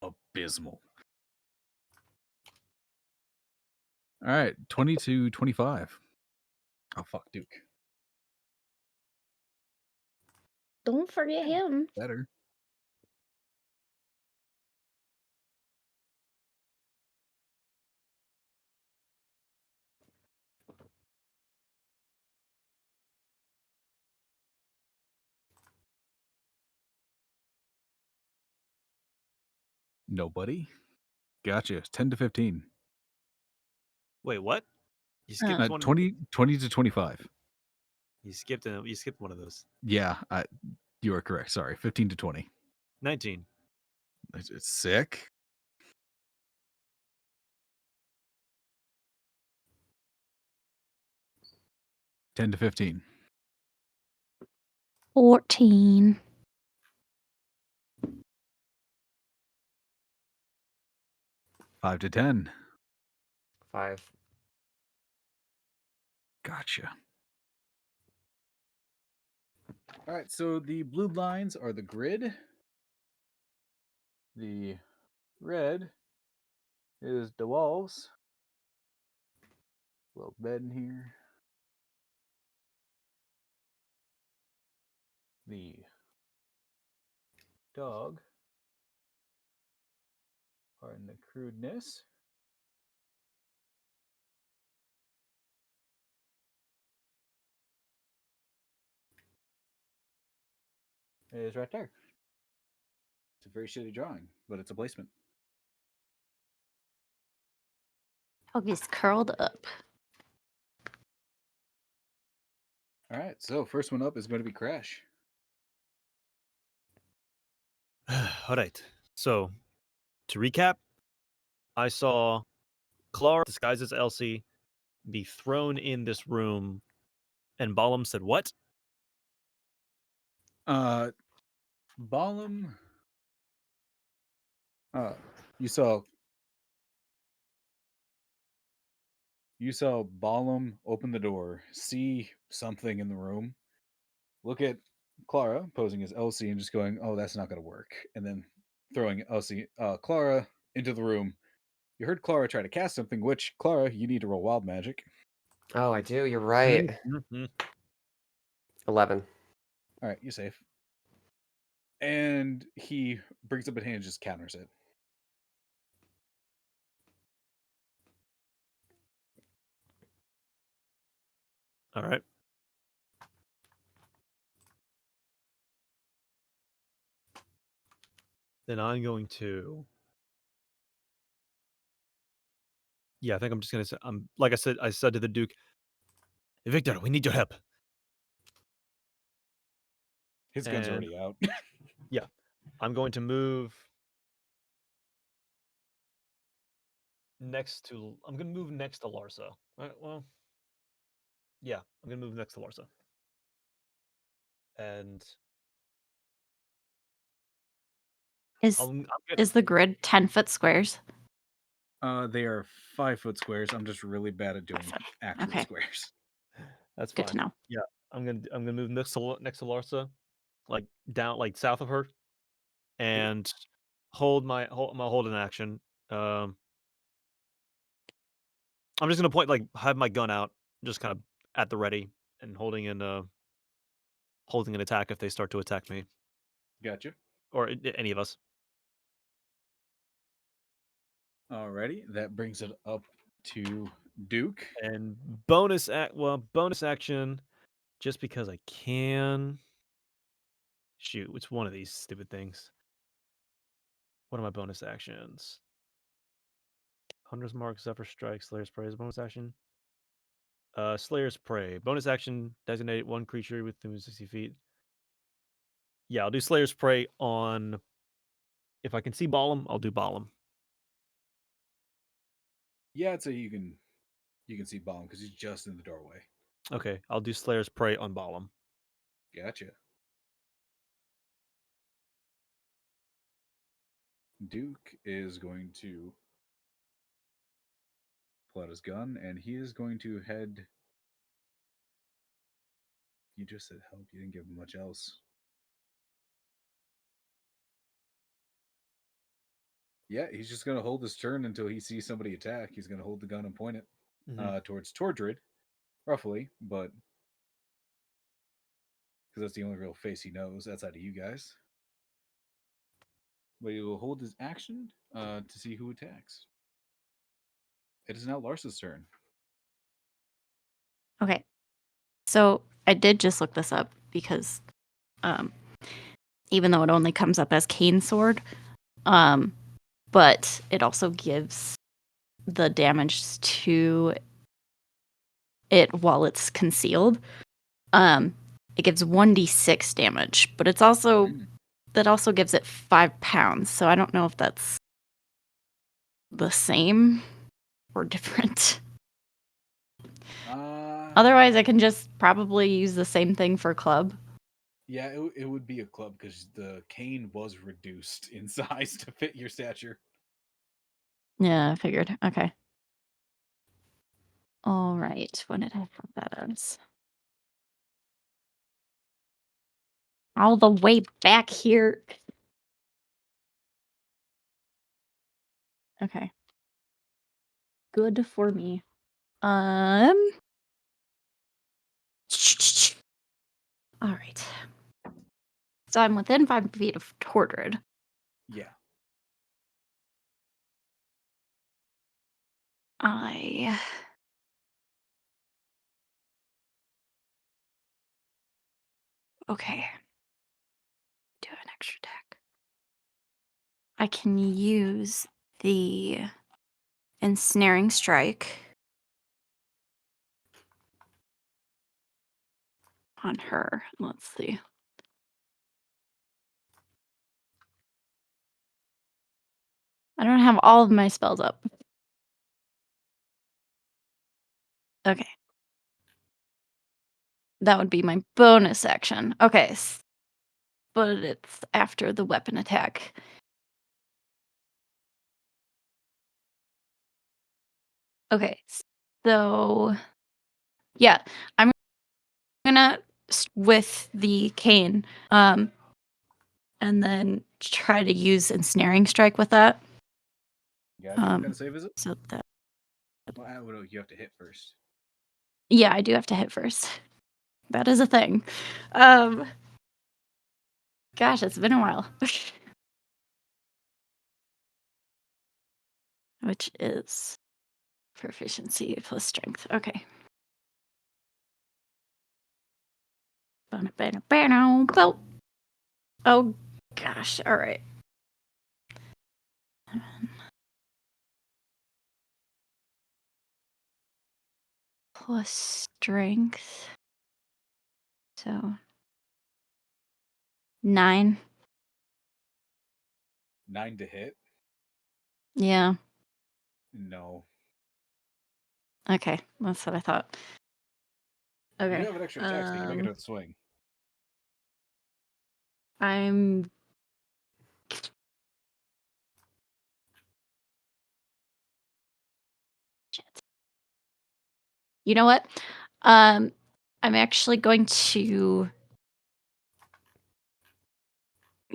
[SPEAKER 2] Abysmal. Alright, 22, 25. Oh, fuck, Duke.
[SPEAKER 3] Don't forget him.
[SPEAKER 2] Better. Nobody? Gotcha. 10 to 15.
[SPEAKER 6] Wait, what? You skipped one.
[SPEAKER 2] 20 to 25.
[SPEAKER 6] You skipped one of those.
[SPEAKER 2] Yeah, you are correct. Sorry. 15 to 20.
[SPEAKER 6] 19.
[SPEAKER 2] It's sick. $10 to 15.
[SPEAKER 3] 14.
[SPEAKER 2] 5 to 10.
[SPEAKER 4] 5.
[SPEAKER 2] Gotcha. All right, so the blue lines are the grid. The red is the walls. Little bed in here. The dog. Pardon the crudeness. It is right there. It's a very shitty drawing, but it's a placement.
[SPEAKER 3] Dog is curled up.
[SPEAKER 2] All right, so first one up is going to be Crash.
[SPEAKER 6] All right. So, to recap, I saw Clara disguised as Elsie be thrown in this room And Balam said what?
[SPEAKER 2] Balam. You saw Balam open the door, see something in the room, look at Clara posing as Elsie and just going, "Oh, that's not going to work," and then throwing Clara into the room. You heard Clara try to cast something, which Clara, you need to roll wild magic.
[SPEAKER 4] Oh, I do. You're right.
[SPEAKER 6] Mm-hmm.
[SPEAKER 4] 11.
[SPEAKER 2] All right, you're safe. And he brings up a hand and just counters it.
[SPEAKER 6] All right. Then I'm going to. Yeah, I think I'm just gonna say. Like I said to the Duke, Victor, we need your help.
[SPEAKER 2] His gun's
[SPEAKER 6] And-
[SPEAKER 2] already out.
[SPEAKER 6] I'm going to move next to. I'm gonna move next to Larsa. Right, well, yeah, I'm gonna move next to Larsa. And
[SPEAKER 3] Is
[SPEAKER 6] I'm
[SPEAKER 3] is the grid 10-foot squares?
[SPEAKER 2] They are 5 foot squares. I'm just really bad at doing
[SPEAKER 3] 5 foot.
[SPEAKER 2] actual
[SPEAKER 3] Okay.
[SPEAKER 2] squares.
[SPEAKER 6] That's
[SPEAKER 3] Good
[SPEAKER 6] fine.
[SPEAKER 3] to know.
[SPEAKER 6] Yeah, I'm gonna move next to Larsa, like down, like south of her, and hold an action. I'm just gonna point, like, have my gun out, just kind of at the ready, and holding an attack if they start to attack me
[SPEAKER 2] Gotcha.
[SPEAKER 6] or any of us.
[SPEAKER 2] Alrighty, that brings it up to Duke.
[SPEAKER 6] And bonus action, just because I can. Shoot, it's one of these stupid things. What are my bonus actions? Hunter's Mark, Zephyr Strike, Slayer's Prey is a bonus action. Slayer's Prey. Bonus action, designate one creature within 60 feet. Yeah, I'll do Slayer's Prey on. If I can see Balam, I'll do Balam.
[SPEAKER 2] Yeah, I'd say you can see Baum because he's just in the doorway.
[SPEAKER 6] Okay, I'll do Slayer's Prey on Balam.
[SPEAKER 2] Gotcha. Duke is going to pull out his gun and he is going to head. You just said help. You didn't give him much else. Yeah, he's just going to hold his turn until he sees somebody attack. He's going to hold the gun and point it towards Tordred, roughly, but because that's the only real face he knows outside of you guys. But he will hold his action to see who attacks. It is now Larsa's turn.
[SPEAKER 3] Okay. So I did just look this up because even though it only comes up as cane sword, but it also gives the damage to it while it's concealed. It gives 1d6 damage, but it's also that also gives it 5 pounds. So I don't know if that's the same or different. Otherwise, I can just probably use the same thing for club.
[SPEAKER 2] Yeah, it would be a club because the cane was reduced in size to fit your stature.
[SPEAKER 3] Yeah, I figured. Okay. All right. What did I put that as? All the way back here. Okay. Good for me. All right. So I'm within 5 feet of Tordred.
[SPEAKER 2] Yeah.
[SPEAKER 3] Okay. Do an extra deck. I can use the ensnaring strike on her. Let's see. I don't have all of my spells up. Okay. that would be my bonus action. Okay. But it's after the weapon attack. Okay. So, yeah, I'm gonna with the cane, and then try to use ensnaring strike with that.
[SPEAKER 2] Gotcha. What kind of save is it?
[SPEAKER 3] So that,
[SPEAKER 2] Well, you have to hit first.
[SPEAKER 3] yeah, I do have to hit first. That is a thing. Gosh, it's been a while. Which is proficiency plus strength. Okay. Oh gosh. All right. Plus strength. So 9.
[SPEAKER 2] 9 to hit?
[SPEAKER 3] Yeah.
[SPEAKER 2] No.
[SPEAKER 3] Okay. That's what I thought. Okay.
[SPEAKER 2] You have an extra attack, so you can make it a swing.
[SPEAKER 3] I'm shit. You know what? I'm actually going to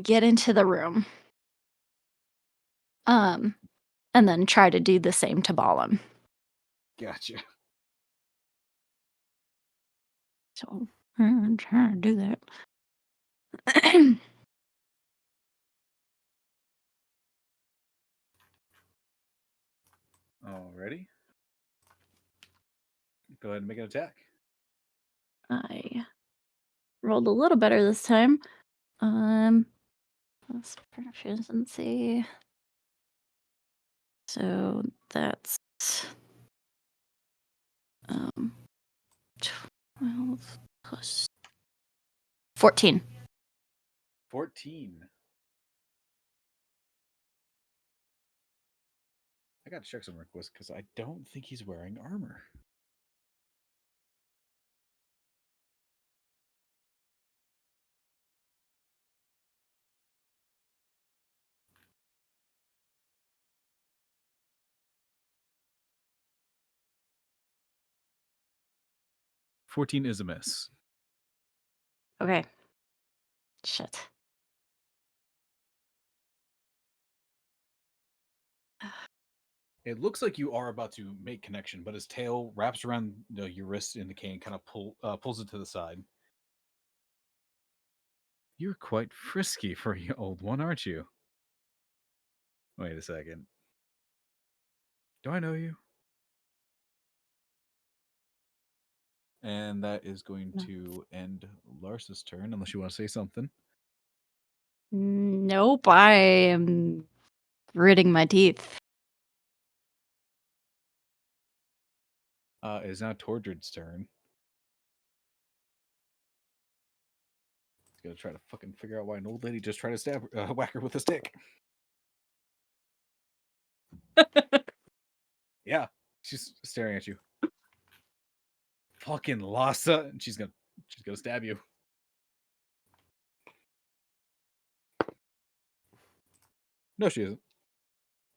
[SPEAKER 3] get into the room. And then try to do the same to Balam.
[SPEAKER 2] Gotcha.
[SPEAKER 3] So I'm trying to do that.
[SPEAKER 2] Alrighty. Go ahead and make an attack.
[SPEAKER 3] I rolled a little better this time. Plus proficiency. So that's 12 plus 14.
[SPEAKER 2] 14. I gotta check some requests because I don't think he's wearing armor. $14 is a miss.
[SPEAKER 3] Okay. Shit.
[SPEAKER 2] It looks like you are about to make connection, but his tail wraps around your wrist in the cane, kind of pulls it to the side. You're quite frisky for an old one, aren't you? Wait a second. Do I know you? And that is going to end Lars's turn, unless you want to say something.
[SPEAKER 3] Nope, I am gritting my teeth.
[SPEAKER 2] It is now Tordred's turn. He's gonna try to fucking figure out why an old lady just tried to whack her with a stick. Yeah, she's staring at you. Fucking Lhasa, and she's gonna stab you. No, she isn't.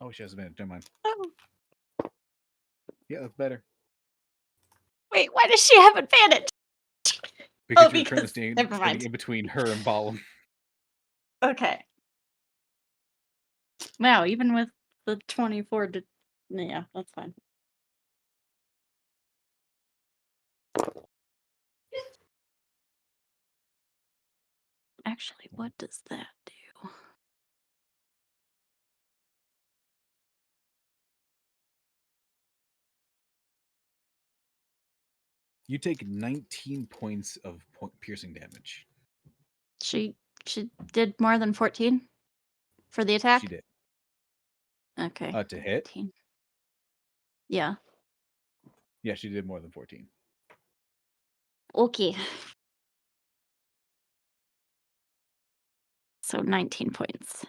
[SPEAKER 2] Oh, she has advantage. Never mind.
[SPEAKER 3] Oh.
[SPEAKER 2] Yeah, that's better.
[SPEAKER 3] Wait, why does she have advantage?
[SPEAKER 2] Because
[SPEAKER 3] Oh,
[SPEAKER 2] you're currently
[SPEAKER 3] never
[SPEAKER 2] standing
[SPEAKER 3] mind.
[SPEAKER 2] in between her and Balam.
[SPEAKER 3] Okay. Wow, even with the 24 to... Yeah, that's fine. Actually, what does that do?
[SPEAKER 2] You take 19 points of piercing damage.
[SPEAKER 3] She did more than 14 for the attack?
[SPEAKER 2] She did.
[SPEAKER 3] Okay.
[SPEAKER 2] To hit?
[SPEAKER 3] 14. Yeah.
[SPEAKER 2] Yeah, she did more than 14.
[SPEAKER 3] Okay. So 19 points.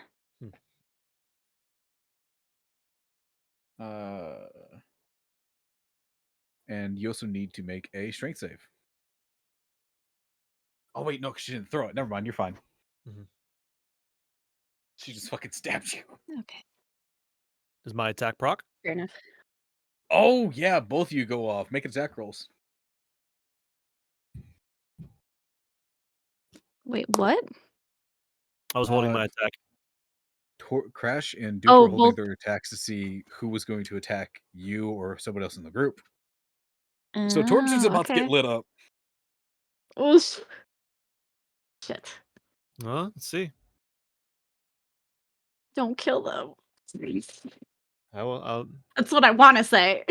[SPEAKER 2] And you also need to make a strength save. Oh wait, no, 'cause she didn't throw it. Never mind, you're fine.
[SPEAKER 6] Mhm.
[SPEAKER 2] She just fucking stabbed you.
[SPEAKER 3] Okay,
[SPEAKER 6] Does my attack proc?
[SPEAKER 3] fair enough.
[SPEAKER 2] Oh yeah, both of you go off. Make attack rolls.
[SPEAKER 3] Wait, what?
[SPEAKER 6] I was holding
[SPEAKER 2] Uh,
[SPEAKER 6] my attack.
[SPEAKER 2] Crash and Duke
[SPEAKER 3] Oh,
[SPEAKER 2] were holding
[SPEAKER 3] both.
[SPEAKER 2] their attacks to see who was going to attack you or someone else in the group. So
[SPEAKER 3] Oh,
[SPEAKER 2] Torch is about to
[SPEAKER 3] okay.
[SPEAKER 2] get lit up.
[SPEAKER 3] Oof. Shit.
[SPEAKER 6] Let's see.
[SPEAKER 3] Don't kill them. Please.
[SPEAKER 6] I'll
[SPEAKER 3] That's what I want to say.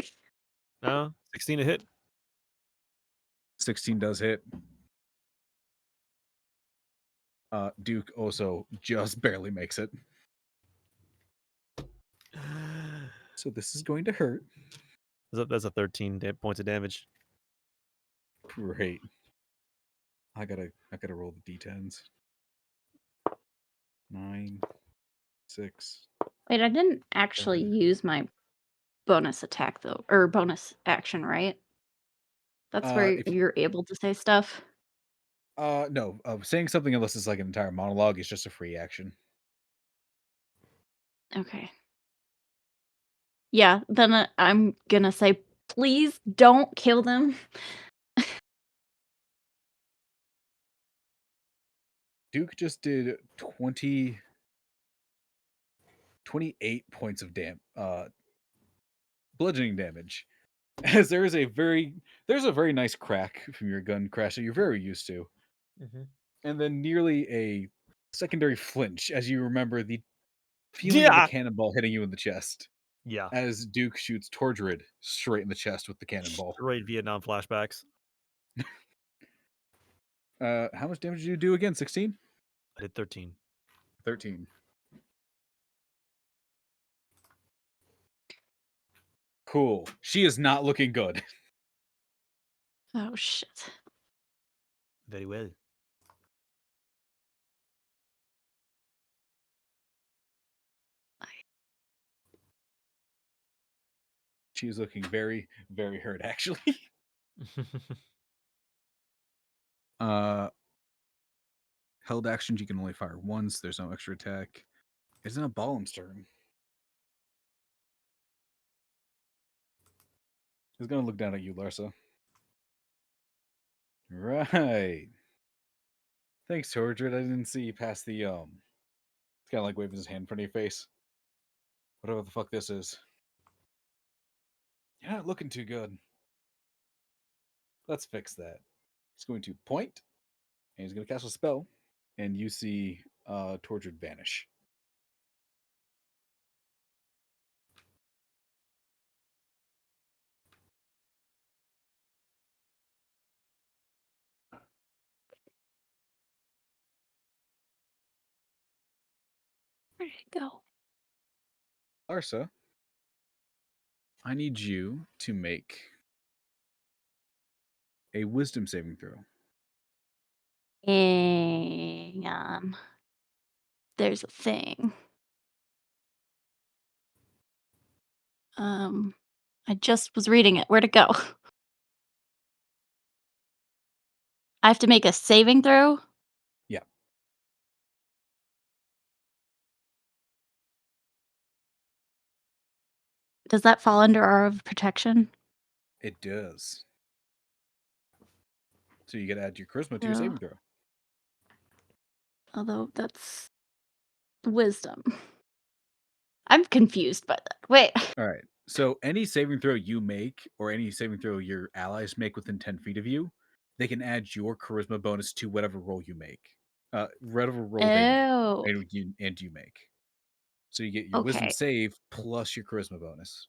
[SPEAKER 6] 16 to hit.
[SPEAKER 2] 16 does hit. Duke also just barely makes it. So this is going to hurt.
[SPEAKER 6] That's a 13 points of damage.
[SPEAKER 2] Great. I gotta roll the d10s. 9, 6.
[SPEAKER 3] Wait, I didn't actually
[SPEAKER 2] 7.
[SPEAKER 3] use my bonus attack though, or bonus action, right? That's where
[SPEAKER 2] If
[SPEAKER 3] you're able to say stuff.
[SPEAKER 2] no, saying something unless it's like an entire monologue is just a free action.
[SPEAKER 3] Okay. Yeah, then I'm gonna say, please don't kill them.
[SPEAKER 2] Duke just did 28 points of bludgeoning damage. As there's a very nice crack from your gun crash that you're very used to. And then nearly a secondary flinch as you remember the feeling of a cannonball hitting you in the chest.
[SPEAKER 6] Yeah.
[SPEAKER 2] As Duke shoots Tordred straight in the chest with the cannonball.
[SPEAKER 6] Great Vietnam flashbacks.
[SPEAKER 2] How much damage did you do again? 16?
[SPEAKER 6] I did 13.
[SPEAKER 2] 13. Cool. She is not looking good.
[SPEAKER 3] Oh shit.
[SPEAKER 6] Very well.
[SPEAKER 2] She is looking very, very hurt, actually. Held actions, you can only fire once. There's no extra attack. It's not Balam's turn. He's gonna look down at you, Larsa. Right. Thanks, Tordred. I didn't see you past the It's kind of like waving his hand in front of your face. Whatever the fuck this is. You're not looking too good. Let's fix that. He's going to point, and he's going to cast a spell, and you see Tordred vanish.
[SPEAKER 3] Where'd it go?
[SPEAKER 2] Larsa, I need you to make a wisdom saving throw.
[SPEAKER 3] Hang on. There's a thing. I just was reading it. Where'd it go? I have to make a saving throw?
[SPEAKER 2] Yeah.
[SPEAKER 3] Does that fall under our protection?
[SPEAKER 2] It does. So you got to add your charisma to your
[SPEAKER 3] Yeah.
[SPEAKER 2] saving throw.
[SPEAKER 3] Although that's wisdom. I'm confused by that. Wait.
[SPEAKER 2] All right. So any saving throw you make, or any saving throw your allies make within 10 feet of you, they can add your charisma bonus to whatever roll you make. Whatever roll they make
[SPEAKER 3] Oh.
[SPEAKER 2] and you make. So you get your wisdom
[SPEAKER 3] Okay.
[SPEAKER 2] save plus your charisma bonus.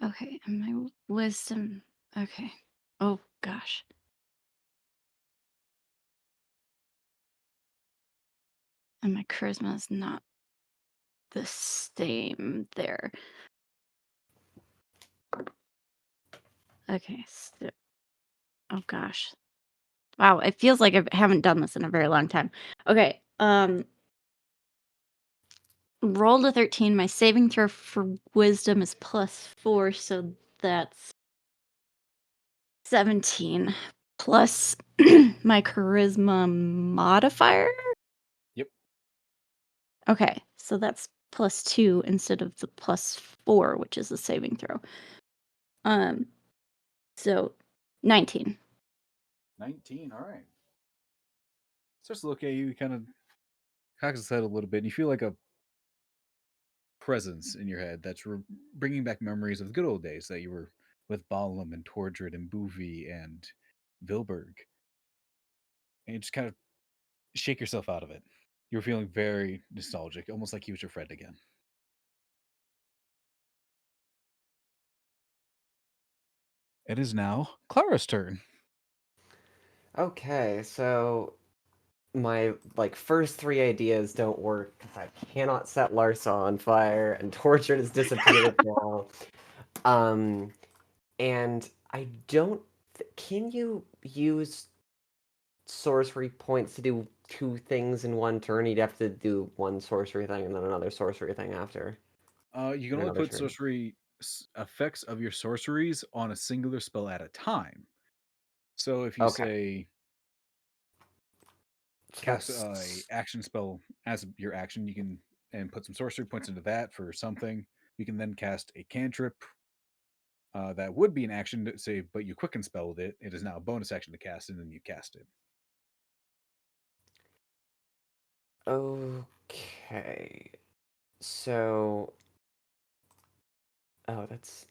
[SPEAKER 3] Okay. And my wisdom. Okay. Oh gosh. And my charisma is not the same there. Okay. So, oh gosh. Wow, it feels like I haven't done this in a very long time. Okay. Rolled a 13. My saving throw for wisdom is +4, so that's 17. plus my charisma modifier.
[SPEAKER 2] Yep.
[SPEAKER 3] Okay, so that's +2 instead of the +4, which is the saving throw. So 19.
[SPEAKER 2] 19. All right. Starts to look at you, kind of cocks his head a little bit, and you feel like a presence in your head that's bringing back memories of the good old days that you were with Balam and Tordred and Boovy and Vilberg. And you just kind of shake yourself out of it. You're feeling very nostalgic, almost like he was your friend again. It is now Clara's turn.
[SPEAKER 4] Okay, so my first three ideas don't work because I cannot set Larsa on fire, and Tortured has disappeared now. And I don't. Can you use sorcery points to do two things in one turn? You'd have to do one sorcery thing and then another sorcery thing after.
[SPEAKER 2] You can
[SPEAKER 4] In
[SPEAKER 2] only
[SPEAKER 4] another
[SPEAKER 2] put
[SPEAKER 4] turn.
[SPEAKER 2] sorcery effects of your sorceries on a singular spell at a time. So if you
[SPEAKER 4] Okay.
[SPEAKER 2] say
[SPEAKER 4] So
[SPEAKER 2] cast
[SPEAKER 4] that's
[SPEAKER 2] a action spell as your action, you can and put some sorcery points into that for something. You can then cast a cantrip. That would be an action to say, but you quicken spell with it. It is now a bonus action to cast, and then you cast it.
[SPEAKER 4] okay. So, oh, that's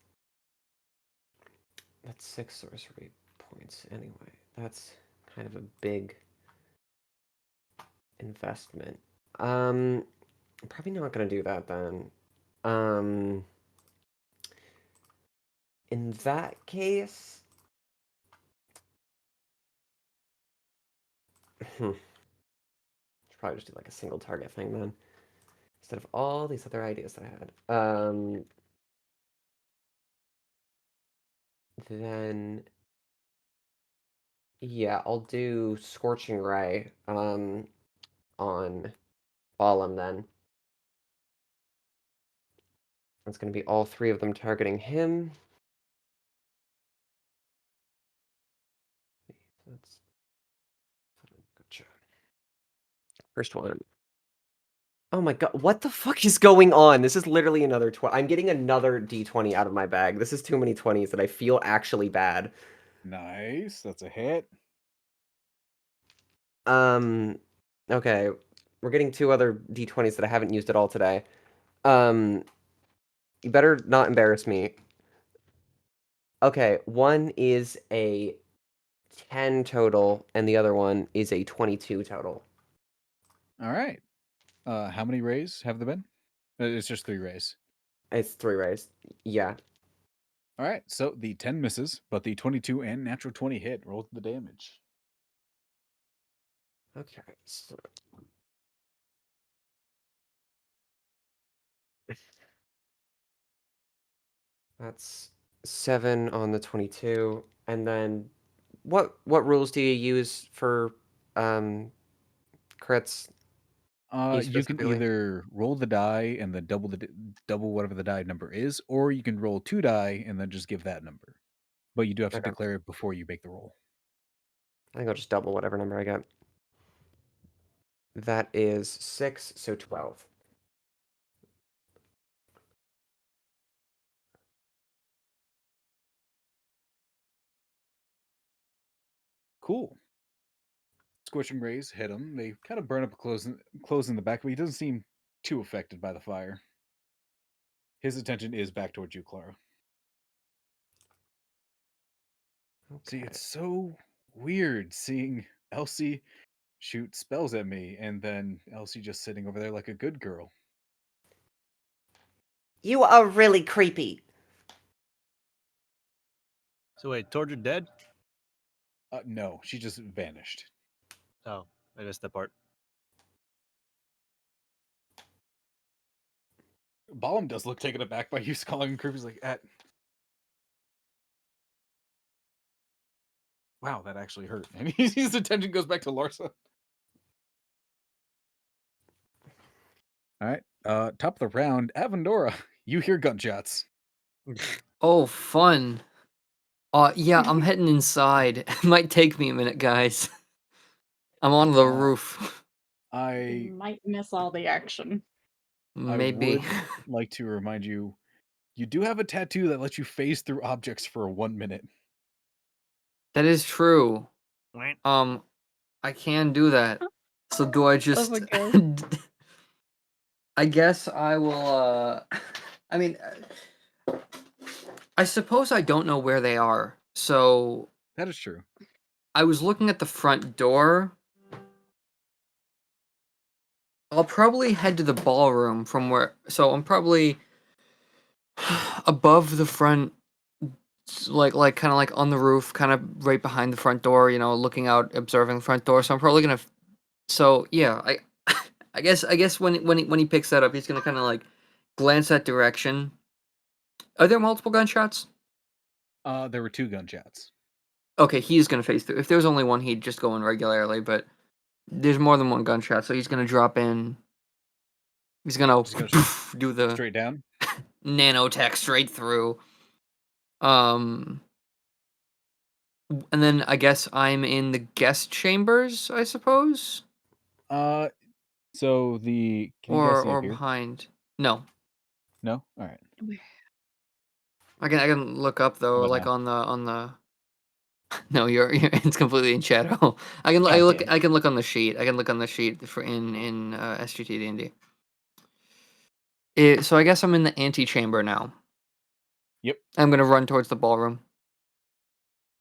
[SPEAKER 4] 6 sorcery points anyway. That's kind of a big investment. I'm probably not gonna do that then. Um, in that case, should probably just do like a single target thing then, instead of all these other ideas that I had. Then yeah, I'll do Scorching Ray on Balam then. It's going to be all three of them targeting him. That's gotcha. First one. Oh my god, what the fuck is going on? This is literally another 20. I'm getting another D20 out of my bag. This is too many 20s that I feel actually bad.
[SPEAKER 2] Nice. That's a hit.
[SPEAKER 4] Okay. We're getting two other D20s that I haven't used at all today. You better not embarrass me. Okay, one is a 10 total, and the other one is a 22 total.
[SPEAKER 2] All right. How many rays have there been? It's just 3 rays.
[SPEAKER 4] It's 3 rays. Yeah.
[SPEAKER 2] All right. So the 10 misses, but the 22 and natural 20 hit. Roll the damage.
[SPEAKER 4] Okay. So... That's 7 on the 22. And then what rules do you use for crits? You
[SPEAKER 2] You can
[SPEAKER 4] specifically?
[SPEAKER 2] either roll the die and then double whatever the die number is, or you can roll 2 die and then just give that number. But you do have to
[SPEAKER 4] Okay.
[SPEAKER 2] declare it before you make the roll.
[SPEAKER 4] I think I'll just double whatever number I get. That is 6, so 12.
[SPEAKER 2] Cool. Scorching rays hit him. They kind of burn up close in the back, but he doesn't seem too affected by the fire. His attention is back towards you, Clara. See,
[SPEAKER 4] Okay.
[SPEAKER 2] it's so weird seeing Elsie shoot spells at me, and then Elsie just sitting over there like a good girl.
[SPEAKER 5] You are really creepy.
[SPEAKER 6] So wait, Tordred dead?
[SPEAKER 2] No, she just vanished.
[SPEAKER 6] Oh, I missed that part.
[SPEAKER 2] Balam does look taken aback by you calling him creepy. He's like, wow, that actually hurt. And his attention goes back to Larsa. All right. Top of the round, Avendora. You hear gunshots.
[SPEAKER 1] Oh, fun. Yeah, I'm heading inside. It might take me a minute, guys. I'm on the roof.
[SPEAKER 3] You
[SPEAKER 2] I
[SPEAKER 3] might miss all the action.
[SPEAKER 1] Maybe.
[SPEAKER 2] would like to remind you, you do have a tattoo that lets you phase through objects for 1 minute.
[SPEAKER 1] That is true.
[SPEAKER 6] Wah.
[SPEAKER 1] I can do that. So do I
[SPEAKER 3] Oh
[SPEAKER 1] just
[SPEAKER 3] my god.
[SPEAKER 1] I guess I will I mean I suppose I don't know where they are. So
[SPEAKER 2] That is true.
[SPEAKER 1] I was looking at the front door. I'll probably head to the ballroom from where so I'm probably above the front like kind of like on the roof, kind of right behind the front door, you know, looking out, observing the front door. So I'm probably going to so yeah, I guess when he picks that up, he's going to kind of like glance that direction. Are there multiple gunshots?
[SPEAKER 2] There were 2 gunshots.
[SPEAKER 1] Okay, he's gonna face through. If there was only one, he'd just go in regularly, but there's more than one gunshot, so he's gonna drop in. He's gonna
[SPEAKER 2] Just go
[SPEAKER 1] do the
[SPEAKER 2] straight down.
[SPEAKER 1] nanotech straight through. Um, and then I guess I'm in the guest chambers, I suppose,
[SPEAKER 2] So can you guys see
[SPEAKER 1] or
[SPEAKER 2] up here?
[SPEAKER 1] behind. No,
[SPEAKER 2] No? All right.
[SPEAKER 1] I can look up though,
[SPEAKER 2] What
[SPEAKER 1] like
[SPEAKER 2] now?
[SPEAKER 1] on the. No, you're it's completely in shadow. I
[SPEAKER 2] God
[SPEAKER 1] look
[SPEAKER 2] damn.
[SPEAKER 1] I can look on the sheet. I can look on the sheet for in SGTD&D. So I guess I'm in the antechamber now.
[SPEAKER 2] Yep.
[SPEAKER 1] I'm gonna run towards the ballroom.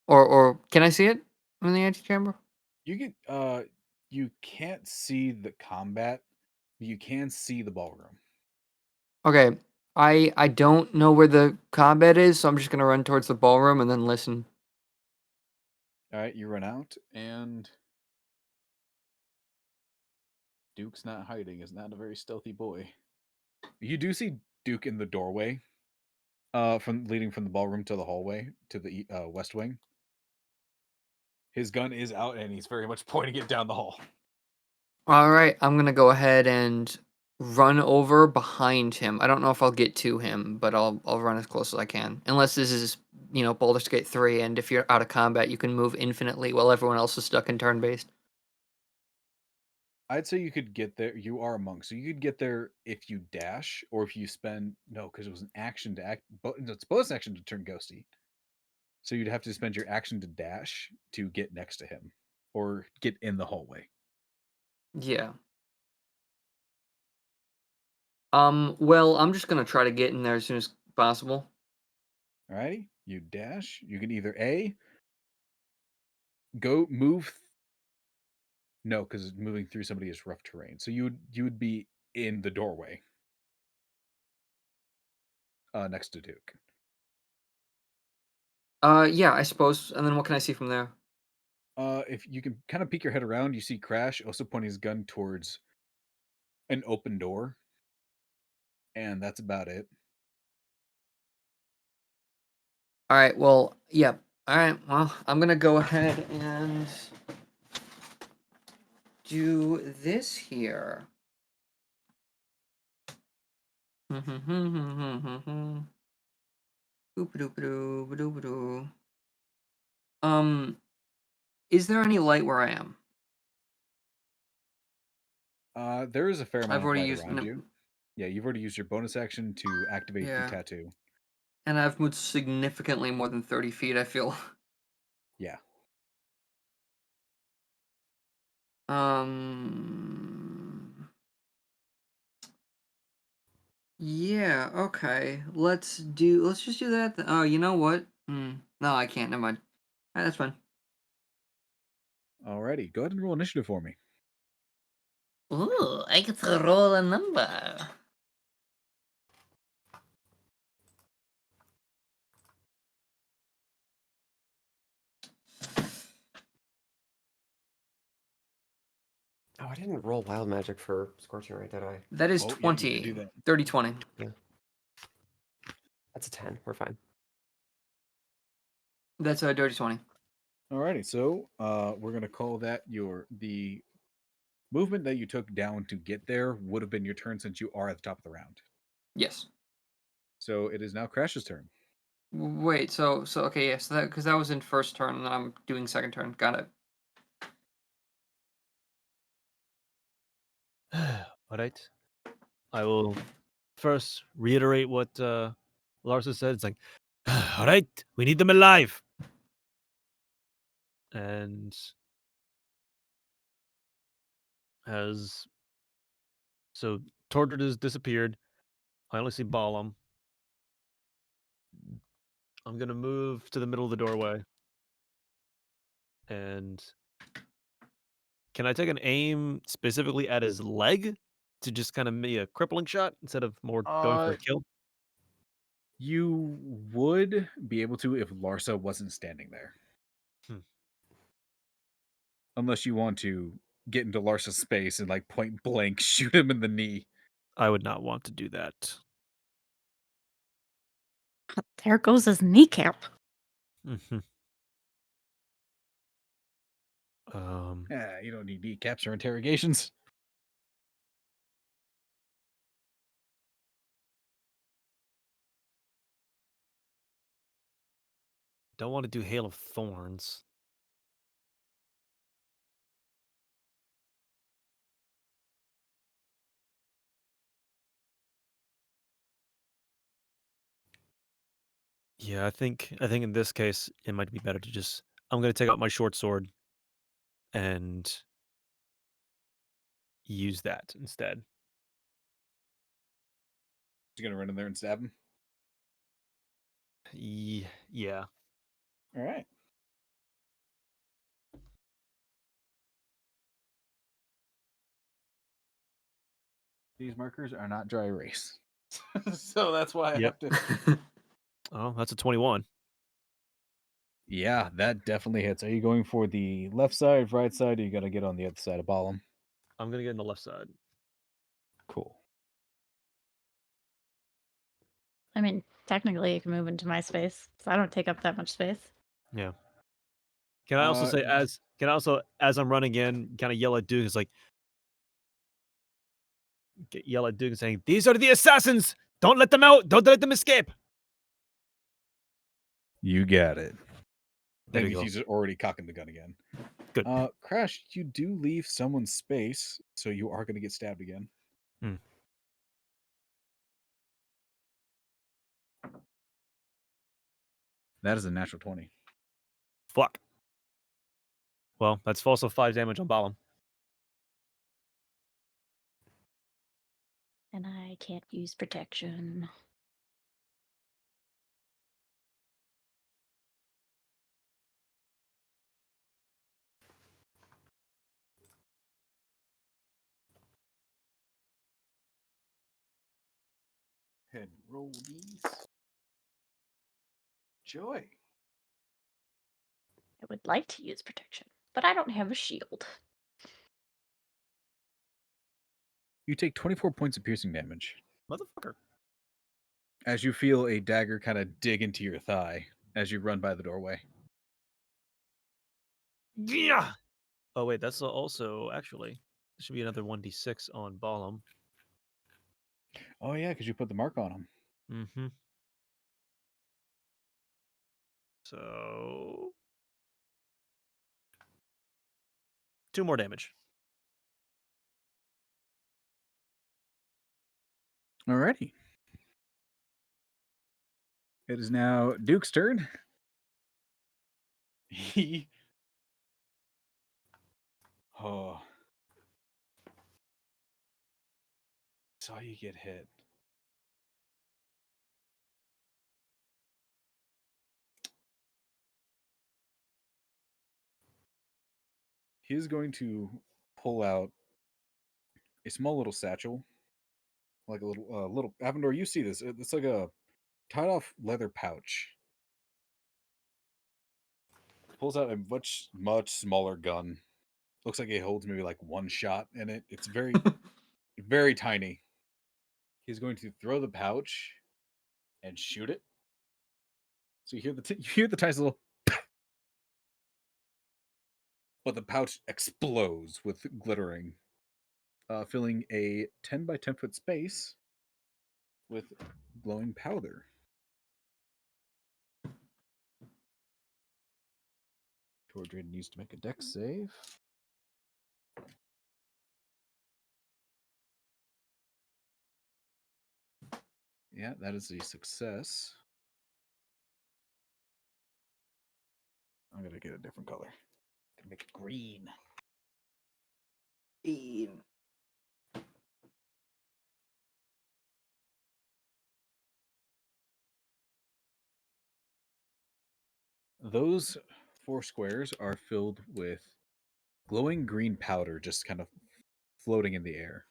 [SPEAKER 1] Or can I see it? I'm in the antechamber.
[SPEAKER 2] You can't see the combat, but you can see the ballroom.
[SPEAKER 1] Okay. I don't know where the combat is, so I'm just gonna run towards the ballroom and then listen.
[SPEAKER 2] All right, you run out, and Duke's not hiding. Is not a very stealthy boy. You do see Duke in the doorway, from leading from the ballroom to the hallway to the west wing. His gun is out, and he's very much pointing it down the hall.
[SPEAKER 1] All right, I'm gonna go ahead and run over behind him. I don't know if I'll get to him, but I'll run as close as I can. Unless this is Baldur's Gate 3, and if you're out of combat, you can move infinitely while everyone else is stuck in turn based.
[SPEAKER 2] I'd say you could get there. You are a monk, so you could get there if you dash or if you spend no, because it was an action to act. But it's bonus action to turn ghosty. So you'd have to spend your action to dash to get next to him or get in the hallway.
[SPEAKER 1] Yeah. Well, I'm just gonna try to get in there as soon as possible.
[SPEAKER 2] Alrighty, you dash. You can either go move. No, because moving through somebody is rough terrain. So you would be in the doorway, next to Duke.
[SPEAKER 1] Yeah, I suppose. And then what can I see from there?
[SPEAKER 2] If you can kind of peek your head around, you see Crash also pointing his gun towards an open door, and that's about it.
[SPEAKER 1] All right. Well, yeah. All right. Well, I'm gonna go ahead and do this here. Boop-a-doop-a-doo, is there any light where I am?
[SPEAKER 2] There is a fair amount
[SPEAKER 1] I've
[SPEAKER 2] of
[SPEAKER 1] already
[SPEAKER 2] light
[SPEAKER 1] used
[SPEAKER 2] around you. Yeah, you've already used your bonus action to activate the
[SPEAKER 1] Yeah,
[SPEAKER 2] tattoo.
[SPEAKER 1] and I've moved significantly more than 30 feet. I feel.
[SPEAKER 2] Yeah.
[SPEAKER 1] Yeah. Okay. Let's just do that. Oh, you know what? No, I can't. Never mind. All right, that's fine.
[SPEAKER 2] Alrighty, go ahead and roll initiative for me.
[SPEAKER 1] Ooh, I get to roll a number.
[SPEAKER 4] Oh, I didn't roll wild magic for Scorching Ray, did I?
[SPEAKER 1] That is
[SPEAKER 2] Oh, yeah, you
[SPEAKER 1] 20.
[SPEAKER 2] did do that.
[SPEAKER 1] 30, 20.
[SPEAKER 4] That's a 10. We're fine.
[SPEAKER 1] That's a dirty 20.
[SPEAKER 2] Alrighty, so we're gonna call that the movement that you took down to get there would have been your turn since you are at the top of the round.
[SPEAKER 1] Yes.
[SPEAKER 2] So it is now Crash's turn.
[SPEAKER 1] Wait, so okay, yeah, so that because that was in first turn, and then I'm doing second turn. Got it.
[SPEAKER 6] All right. I will first reiterate what Larsa said. It's like, all right, we need them alive. And as so, Tortured has disappeared. I only see Balam. I'm gonna move to the middle of the doorway. And can I take an aim specifically at his leg to just kind of be a crippling shot instead of more going for a kill?
[SPEAKER 2] You would be able to if Larsa wasn't standing there.
[SPEAKER 6] Hmm.
[SPEAKER 2] Unless you want to get into Larsa's space and like point blank shoot him in the knee.
[SPEAKER 6] I would not want to do that.
[SPEAKER 3] There goes his kneecap.
[SPEAKER 6] Mhm. Um,
[SPEAKER 2] You don't need kneecaps or interrogations.
[SPEAKER 6] don't want to do Hail of Thorns. Yeah, I think in this case it might be better to just I'm gonna take out my short sword and use that instead.
[SPEAKER 2] You're gonna run in there and stab him.
[SPEAKER 6] Yeah.
[SPEAKER 2] All right. These markers are not dry erase, so that's why I
[SPEAKER 6] Yep.
[SPEAKER 2] have to.
[SPEAKER 6] Oh, that's a 21.
[SPEAKER 2] Yeah, that definitely hits. Are you going for the left side, right side, or you gotta get on the other side of Balam?
[SPEAKER 6] I'm gonna get on the left side.
[SPEAKER 2] Cool.
[SPEAKER 3] I mean, technically, you can move into my space, so I don't take up that much space.
[SPEAKER 6] Yeah. Can I also say as I'm running in, kind of yell at Duke? It's like yell at Duke and saying, "These are the assassins! Don't let them out! Don't let them escape!"
[SPEAKER 2] You got it.
[SPEAKER 6] There
[SPEAKER 2] That
[SPEAKER 6] you
[SPEAKER 2] means
[SPEAKER 6] go.
[SPEAKER 2] he's already cocking the gun again.
[SPEAKER 6] Good.
[SPEAKER 2] Crash, you do leave someone's space, so you are going to get stabbed again.
[SPEAKER 6] Hmm.
[SPEAKER 2] That is a natural 20.
[SPEAKER 6] Fuck. Well, that's also 5 damage on Balam.
[SPEAKER 3] And I can't use protection.
[SPEAKER 2] Head roll these. Joy.
[SPEAKER 3] I would like to use protection, but I don't have a shield.
[SPEAKER 2] You take 24 points of piercing damage
[SPEAKER 6] Motherfucker.
[SPEAKER 2] as you feel a dagger kind of dig into your thigh as you run by the doorway.
[SPEAKER 6] Yeah. Oh wait, that's also actually there should be another 1d6 on Balam.
[SPEAKER 2] Oh, yeah, because you put the mark on him.
[SPEAKER 6] Mm-hmm. So 2 more damage.
[SPEAKER 2] Alrighty. It is now Duke's turn. He. Oh. Saw you get hit. He's going to pull out a small little satchel, like a little Avendor. You see this? It's like a tied off leather pouch. Pulls out a much smaller gun. Looks like it holds maybe like one shot in it. It's very very tiny. He's going to throw the pouch and shoot it. So you hear you hear the tiny little, but the pouch explodes with glittering, filling a 10 by 10 foot space with glowing powder. Tordrade needs to make a dex save. Yeah, that is a success. I'm gonna get a different color. Make it green. Those 4 squares are filled with glowing green powder just kind of floating in the air.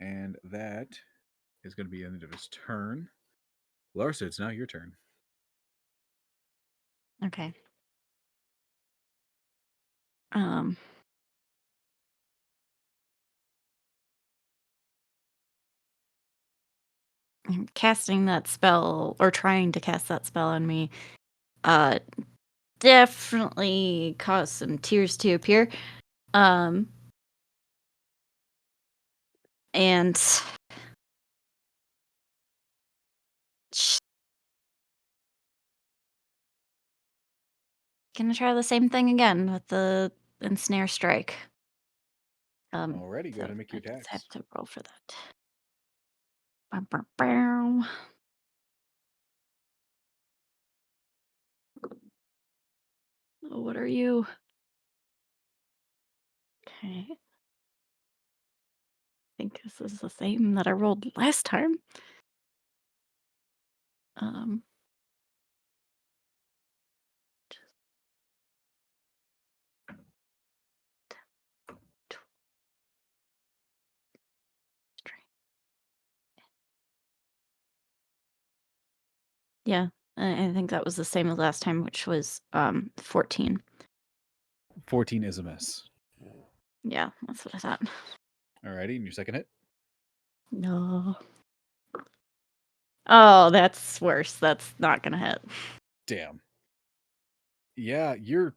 [SPEAKER 2] And that is going to be the end of his turn. Larsa, it's now your turn.
[SPEAKER 3] Okay. Casting that spell or trying to cast that spell on me definitely caused some tears to appear. And gonna try the same thing again with the ensnare strike.
[SPEAKER 2] Alrighty, go ahead and make your
[SPEAKER 3] I just have
[SPEAKER 2] attacks.
[SPEAKER 3] to roll for that. Bow, bow, bow. Oh, what are you? Okay. I think this is the same that I rolled last time. Yeah, I think that was the same as last time, which was 14.
[SPEAKER 2] 14 is a miss.
[SPEAKER 3] Yeah, that's what I thought.
[SPEAKER 2] Alrighty, and your second hit?
[SPEAKER 3] No. Oh, that's worse. That's not gonna hit.
[SPEAKER 2] Damn. Yeah, you're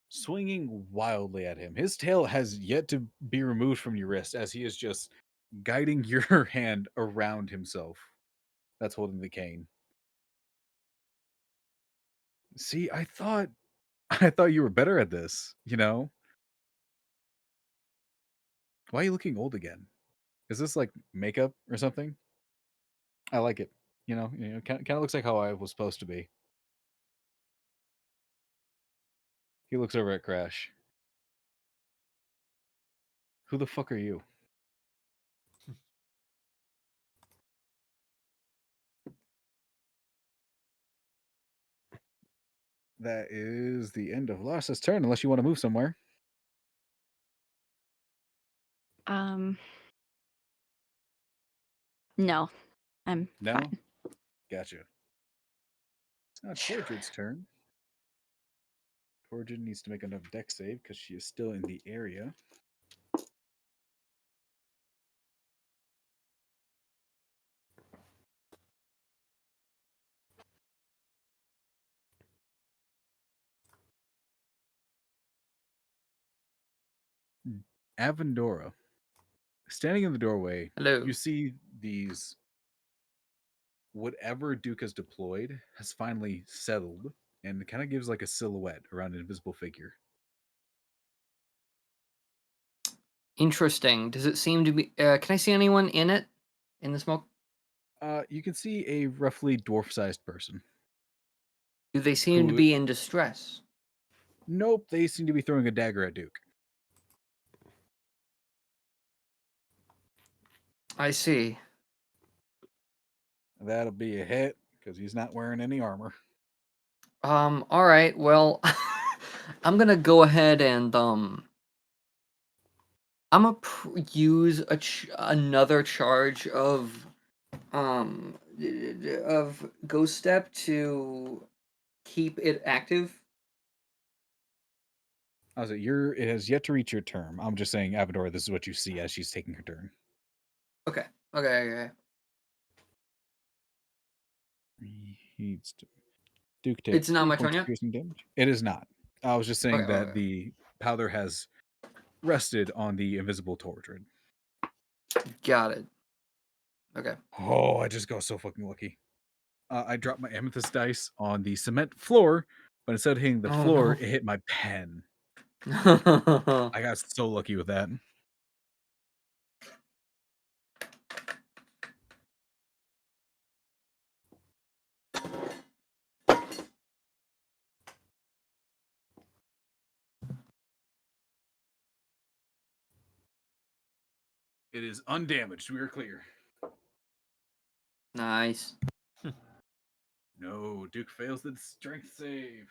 [SPEAKER 2] swinging wildly at him. His tail has yet to be removed from your wrist as he is just guiding your hand around himself. That's holding the cane. See, I thought you were better at this, you know? Why are you looking old again? Is this like makeup or something? I like it. Kind of looks like how I was supposed to be. He looks over at Crash. Who the fuck are you? That is the end of Larsa's turn, unless you want to move somewhere.
[SPEAKER 3] No, I'm
[SPEAKER 2] No?
[SPEAKER 3] fine.
[SPEAKER 2] Gotcha. It's now Tortrid's turn. Tortrid needs to make another dex save because she is still in the area. Avendora. Standing in the doorway,
[SPEAKER 1] Hello.
[SPEAKER 2] you see these. Whatever Duke has deployed has finally settled and it kind of gives like a silhouette around an invisible figure.
[SPEAKER 1] Interesting. Does it seem to be? Can I see anyone in it? In the smoke?
[SPEAKER 2] You can see a roughly dwarf-sized person.
[SPEAKER 1] Do they seem to
[SPEAKER 2] Who-
[SPEAKER 1] be in distress?
[SPEAKER 2] Nope, they seem to be throwing a dagger at Duke.
[SPEAKER 1] I see.
[SPEAKER 2] That'll be a hit because he's not wearing any armor.
[SPEAKER 1] All right. Well, I'm gonna go ahead and I'm gonna use another charge of Ghost Step to keep it active.
[SPEAKER 2] I was like, it has yet to reach your turn. I'm just saying, Avador, this is what you see as she's taking her turn.
[SPEAKER 1] Okay. Okay.
[SPEAKER 2] He needs to. Duke takes
[SPEAKER 1] It's not
[SPEAKER 2] 3
[SPEAKER 1] my turn
[SPEAKER 2] points of
[SPEAKER 1] yet?
[SPEAKER 2] piercing damage. It is not. I was just saying
[SPEAKER 1] Okay,
[SPEAKER 2] that
[SPEAKER 1] okay.
[SPEAKER 2] the powder has rested on the invisible Tortrid.
[SPEAKER 1] Got it. Okay.
[SPEAKER 2] Oh, I just got so fucking lucky. I dropped my amethyst dice on the cement floor, but instead of hitting the
[SPEAKER 1] Oh,
[SPEAKER 2] floor,
[SPEAKER 1] no.
[SPEAKER 2] it hit my pen.
[SPEAKER 1] Oh,
[SPEAKER 2] I got so lucky with that. It is undamaged. We are clear.
[SPEAKER 1] nice.
[SPEAKER 2] No, Duke fails the strength save.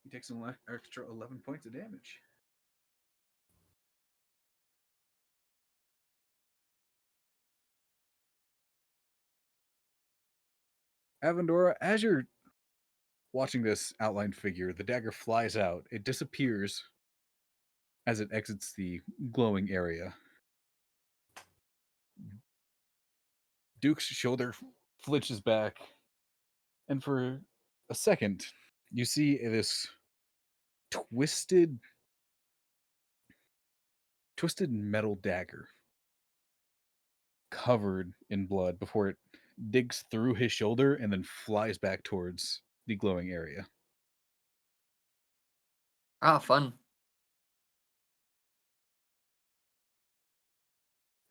[SPEAKER 2] He takes an extra 11 points of damage. Avendora, as you're watching this outlined figure, the dagger flies out. It disappears as it exits the glowing area. Duke's shoulder flinches back, and for a second, you see this twisted metal dagger covered in blood before it digs through his shoulder and then flies back towards the glowing area.
[SPEAKER 1] Ah, fun.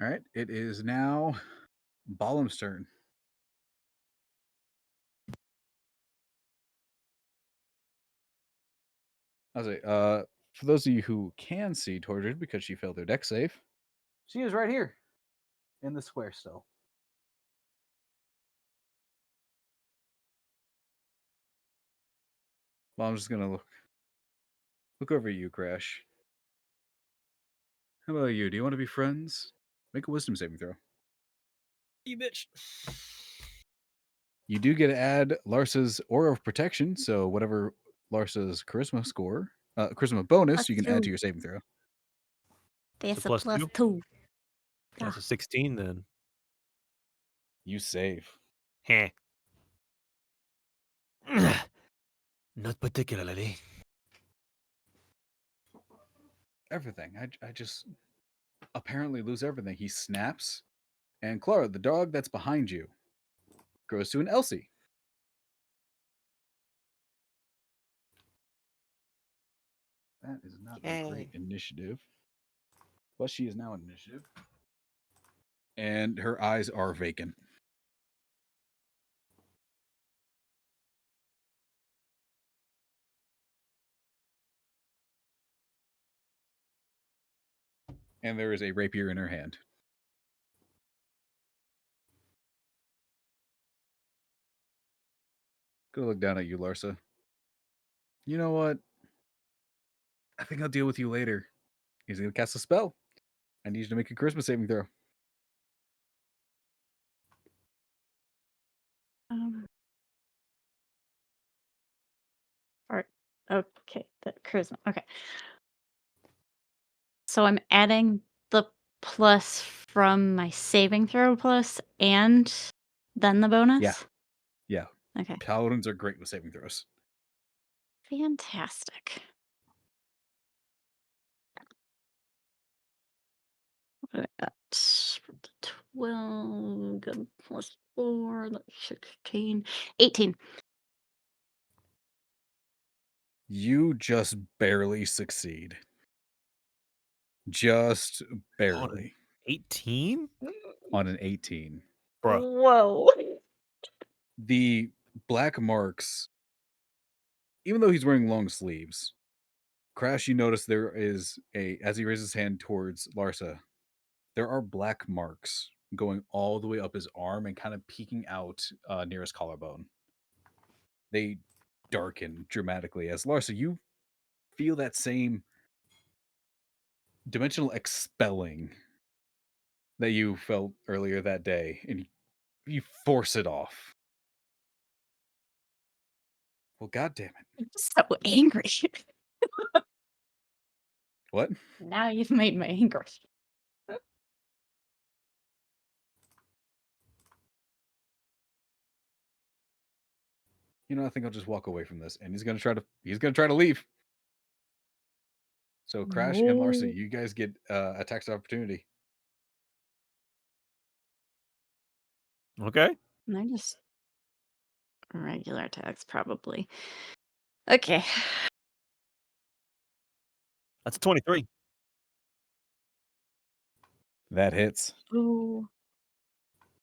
[SPEAKER 2] All right, it is now Balam's turn. I was like, for those of you who can see Tortured because she failed their deck save, she is right here in the square still. Well, I'm just gonna look over at you, Crash. How about you? Do you want to be friends? Make a wisdom saving throw.
[SPEAKER 6] You bitch.
[SPEAKER 2] You do get to add Larsa's Aura of Protection, so whatever Larsa's charisma score, charisma bonus,
[SPEAKER 3] Plus
[SPEAKER 2] you can add to
[SPEAKER 3] two.
[SPEAKER 2] your saving throw.
[SPEAKER 3] That's a
[SPEAKER 6] plus
[SPEAKER 3] plus
[SPEAKER 6] two?
[SPEAKER 3] 2.
[SPEAKER 6] That's a 16 then.
[SPEAKER 2] You save.
[SPEAKER 6] Heh. Not particularly.
[SPEAKER 2] Everything. I just apparently lose everything. He snaps, and Clara, the dog that's behind you, grows to an Elsie. That is not a great
[SPEAKER 5] Yay.
[SPEAKER 2] initiative. But she is now an initiative. And her eyes are vacant. And there is a rapier in her hand. Go look down at you, Larsa. You know what? I think I'll deal with you later. He's going to cast a spell. I need you to make a charisma saving throw.
[SPEAKER 3] Or okay, the charisma. Okay. So I'm adding the plus from my saving throw plus and then the bonus?
[SPEAKER 2] Yeah.
[SPEAKER 3] Okay.
[SPEAKER 2] Paladins are great with saving throws.
[SPEAKER 3] Fantastic. What do I got? 12 good plus 4, that's 16. 18.
[SPEAKER 2] You just barely succeed. Just barely.
[SPEAKER 6] 18?
[SPEAKER 2] On an 18.
[SPEAKER 6] Bruh.
[SPEAKER 3] Whoa.
[SPEAKER 2] The black marks, even though he's wearing long sleeves, Crash, you notice there is as he raises his hand towards Larsa, there are black marks going all the way up his arm and kind of peeking out near his collarbone. They darken dramatically as Larsa, you feel that same dimensional expelling that you felt earlier that day, and you force it off. Well, goddamn it!
[SPEAKER 3] I'm so angry.
[SPEAKER 2] What?
[SPEAKER 3] Now you've made me angry.
[SPEAKER 2] You know, I think I'll just walk away from this, and he's gonna try to leave. So Crash and Larsa,
[SPEAKER 3] No.
[SPEAKER 2] you guys get attacks of opportunity.
[SPEAKER 6] Okay.
[SPEAKER 3] And they're just regular attacks, probably. Okay.
[SPEAKER 6] That's a 23.
[SPEAKER 2] That hits.
[SPEAKER 3] Ooh.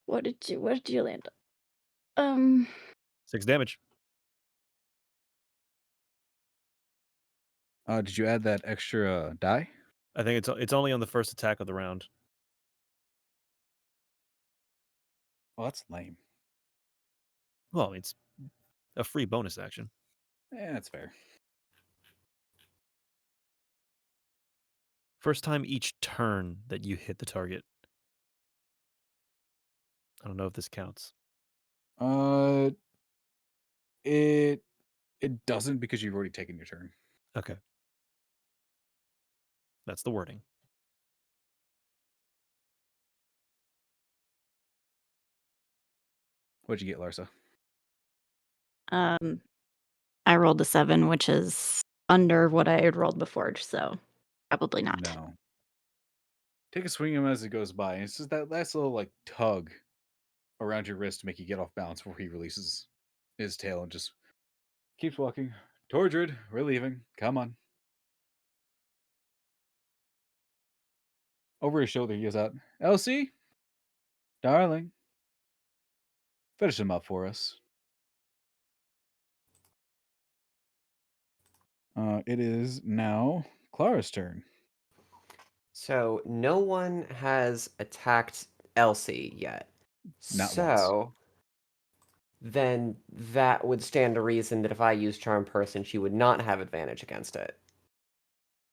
[SPEAKER 3] What did you land?
[SPEAKER 6] 6 damage.
[SPEAKER 2] Did you add that extra die?
[SPEAKER 6] I think it's only on the first attack of the round.
[SPEAKER 2] Oh, that's lame.
[SPEAKER 6] Well, it's a free bonus action.
[SPEAKER 2] Yeah, that's fair.
[SPEAKER 6] First time each turn that you hit the target. I don't know if this counts.
[SPEAKER 2] It doesn't because you've already taken your turn.
[SPEAKER 6] Okay. That's the wording.
[SPEAKER 2] What'd you get, Larsa?
[SPEAKER 3] I rolled a 7, which is under what I had rolled before, so probably not.
[SPEAKER 2] No. Take a swing at him as it goes by. And it's just that last little like tug around your wrist to make you get off balance before he releases his tail and just keeps walking. Tordred, we're leaving. Come on. Over his shoulder, he goes out. Elsie, darling, finish him up for us. It is now Clara's turn.
[SPEAKER 4] So no one has attacked Elsie yet.
[SPEAKER 2] Not
[SPEAKER 4] So then that would stand to reason that if I use Charm Person, she would not have advantage against it.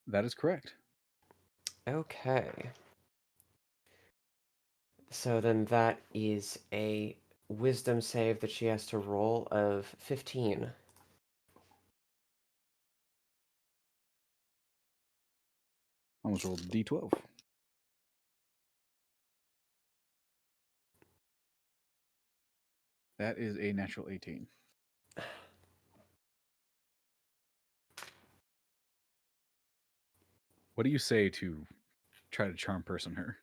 [SPEAKER 2] That is correct.
[SPEAKER 4] Okay. So then that is a wisdom save that she has to roll of 15.
[SPEAKER 2] Almost rolled a d12. That is a natural 18. What do you say to try to charm person her?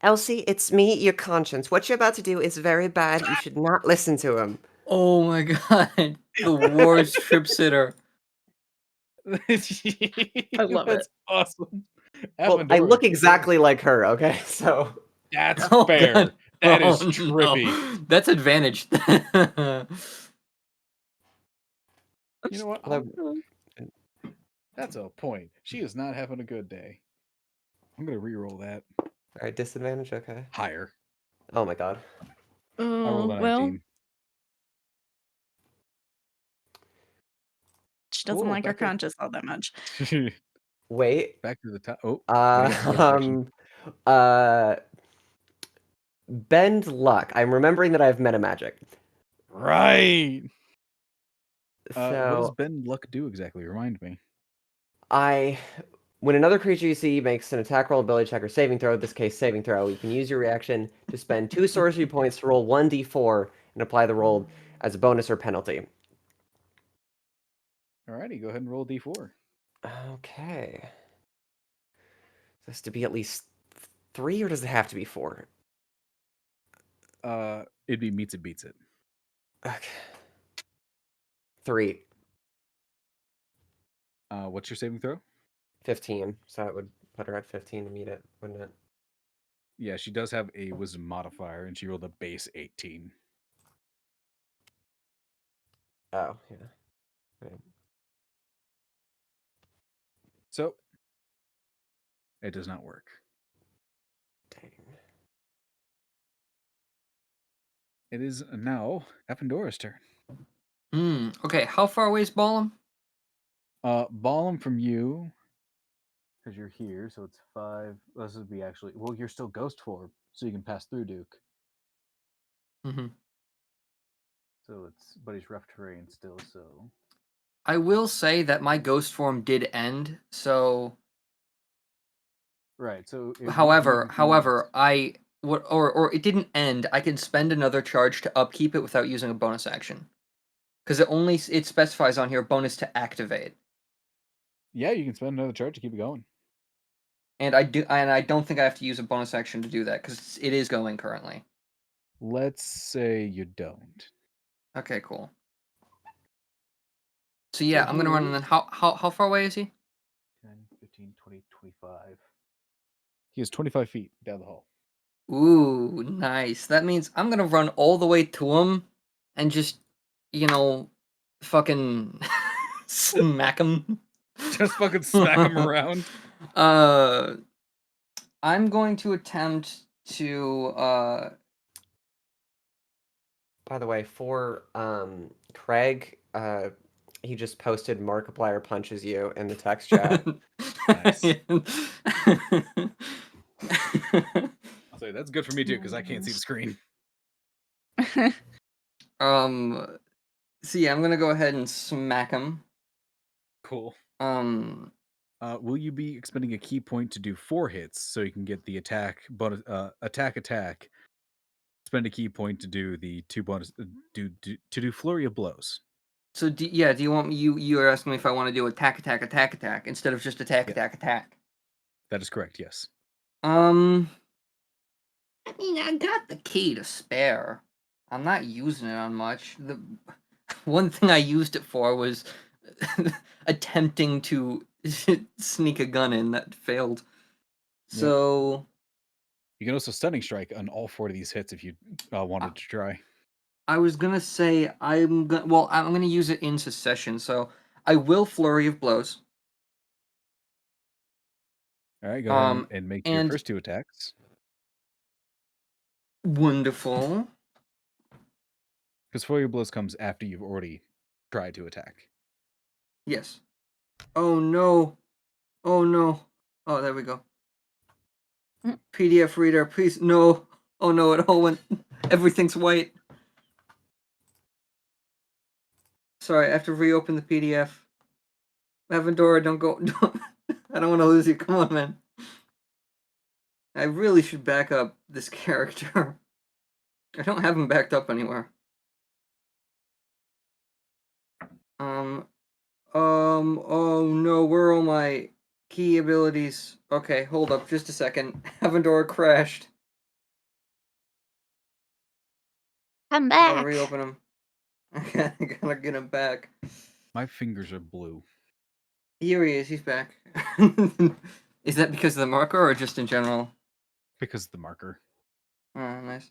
[SPEAKER 5] Elsie, it's me, your conscience. What you're about to do is very bad. You should not listen to him.
[SPEAKER 1] Oh my god. The worst trip sitter.
[SPEAKER 3] I love
[SPEAKER 2] That's
[SPEAKER 3] it.
[SPEAKER 2] awesome.
[SPEAKER 4] Well, I
[SPEAKER 2] Avendora,
[SPEAKER 4] look exactly like her, okay? So
[SPEAKER 2] that's
[SPEAKER 1] Oh,
[SPEAKER 2] fair.
[SPEAKER 1] God.
[SPEAKER 2] That is
[SPEAKER 1] Oh, no.
[SPEAKER 2] trippy.
[SPEAKER 1] That's advantage.
[SPEAKER 2] You know what?
[SPEAKER 4] Although-
[SPEAKER 2] That's a point. She is not having a good day. I'm gonna re-roll that
[SPEAKER 4] all right, disadvantage, okay.
[SPEAKER 2] higher.
[SPEAKER 4] Oh my god.
[SPEAKER 2] I rolled a
[SPEAKER 3] Well,
[SPEAKER 2] 19.
[SPEAKER 3] she doesn't
[SPEAKER 2] Cool,
[SPEAKER 3] like her
[SPEAKER 2] back to-
[SPEAKER 3] conscious all that much.
[SPEAKER 4] Wait.
[SPEAKER 2] Back to the top. Oh, what do you got for bonus action?
[SPEAKER 4] Bend luck. I'm remembering that I have meta magic.
[SPEAKER 2] Right. What does
[SPEAKER 4] So
[SPEAKER 2] bend luck do exactly? Remind me.
[SPEAKER 4] when another creature you see makes an attack roll, ability check, or saving throw, in this case saving throw, you can use your reaction to spend 2 sorcery points to roll 1d4 and apply the roll as a bonus or penalty.
[SPEAKER 2] Alrighty, go ahead and roll d4.
[SPEAKER 4] Okay. Does this to be at least 3 or does it have to be 4?
[SPEAKER 2] It'd be meets it beats it.
[SPEAKER 4] Okay. 3.
[SPEAKER 2] What's your saving throw?
[SPEAKER 4] 15. So that would put her at 15 to meet it, wouldn't it?
[SPEAKER 2] Yeah, she does have a wisdom modifier, and she rolled a base 18.
[SPEAKER 4] Oh, yeah. Right.
[SPEAKER 2] So it does not work.
[SPEAKER 4] Dang.
[SPEAKER 2] It is now Ependora's turn.
[SPEAKER 1] Okay, how far away is Ballum?
[SPEAKER 2] Ballum from you, because you're here, so it's 5. This would be actually, well, you're still ghost form, so you can pass through Duke.
[SPEAKER 1] Mm-hmm.
[SPEAKER 2] So but he's rough terrain still, so.
[SPEAKER 1] I will say that my ghost form did end, so.
[SPEAKER 2] Right, so.
[SPEAKER 1] However, I would, or it didn't end. I can spend another charge to upkeep it without using a bonus action, because it specifies on here bonus to activate.
[SPEAKER 2] Yeah, you can spend another charge to keep it going.
[SPEAKER 1] And I don't think I have to use a bonus action to do that because it is going currently.
[SPEAKER 2] Let's say you don't.
[SPEAKER 1] Okay, cool. So yeah, I'm gonna run. And then how far away is he?
[SPEAKER 2] 10, 15, 20, 25. He is 25 feet down the hall.
[SPEAKER 1] Ooh, nice. That means I'm gonna run all the way to him and just, fucking smack him.
[SPEAKER 2] Just fucking smack him around.
[SPEAKER 1] I'm going to attempt to
[SPEAKER 4] By the way, for Craig, he just posted Markiplier punches you in the text chat.
[SPEAKER 2] Nice. I'll say that's good for me too because I can't see the screen.
[SPEAKER 1] So yeah, I'm gonna go ahead and smack him.
[SPEAKER 2] Cool.
[SPEAKER 1] Will
[SPEAKER 2] Will you be expending a key point to do 4 hits so you can get the attack bonus attack? Spend a key point to do the 2 bonus to do flurry of blows.
[SPEAKER 1] So do you want me? You are asking me if I want to do attack instead of just attack
[SPEAKER 2] Yeah.
[SPEAKER 1] attack.
[SPEAKER 2] That is correct. Yes.
[SPEAKER 1] I mean, I got the key to spare. I'm not using it on much. The one thing I used it for was attempting to sneak a gun in that failed. So
[SPEAKER 2] You can also stunning strike on all 4 of these hits if you wanted to try.
[SPEAKER 1] I was gonna say I'm gonna use it in succession. So I will flurry of blows.
[SPEAKER 2] All right, go ahead and make your
[SPEAKER 1] and-
[SPEAKER 2] first 2 attacks.
[SPEAKER 1] Wonderful.
[SPEAKER 2] Because flurry of blows comes after you've already tried to attack.
[SPEAKER 1] Yes. Oh no. Oh no. Oh, there we go. PDF reader, please. No. Oh no, it all went. Everything's white. Sorry, I have to reopen the PDF. Avendora, don't go. I don't want to lose you. Come on, man. I really should back up this character. I don't have him backed up anywhere. Oh no, where are all my key abilities? Okay, hold up just a second. Avendora crashed.
[SPEAKER 3] I'm
[SPEAKER 1] Gotta
[SPEAKER 3] back.
[SPEAKER 1] reopen him. Okay, I gotta get him back.
[SPEAKER 2] My fingers are blue.
[SPEAKER 1] Here he is, he's back. Is that because of the marker or just in general?
[SPEAKER 2] Because of the marker.
[SPEAKER 1] Oh, nice.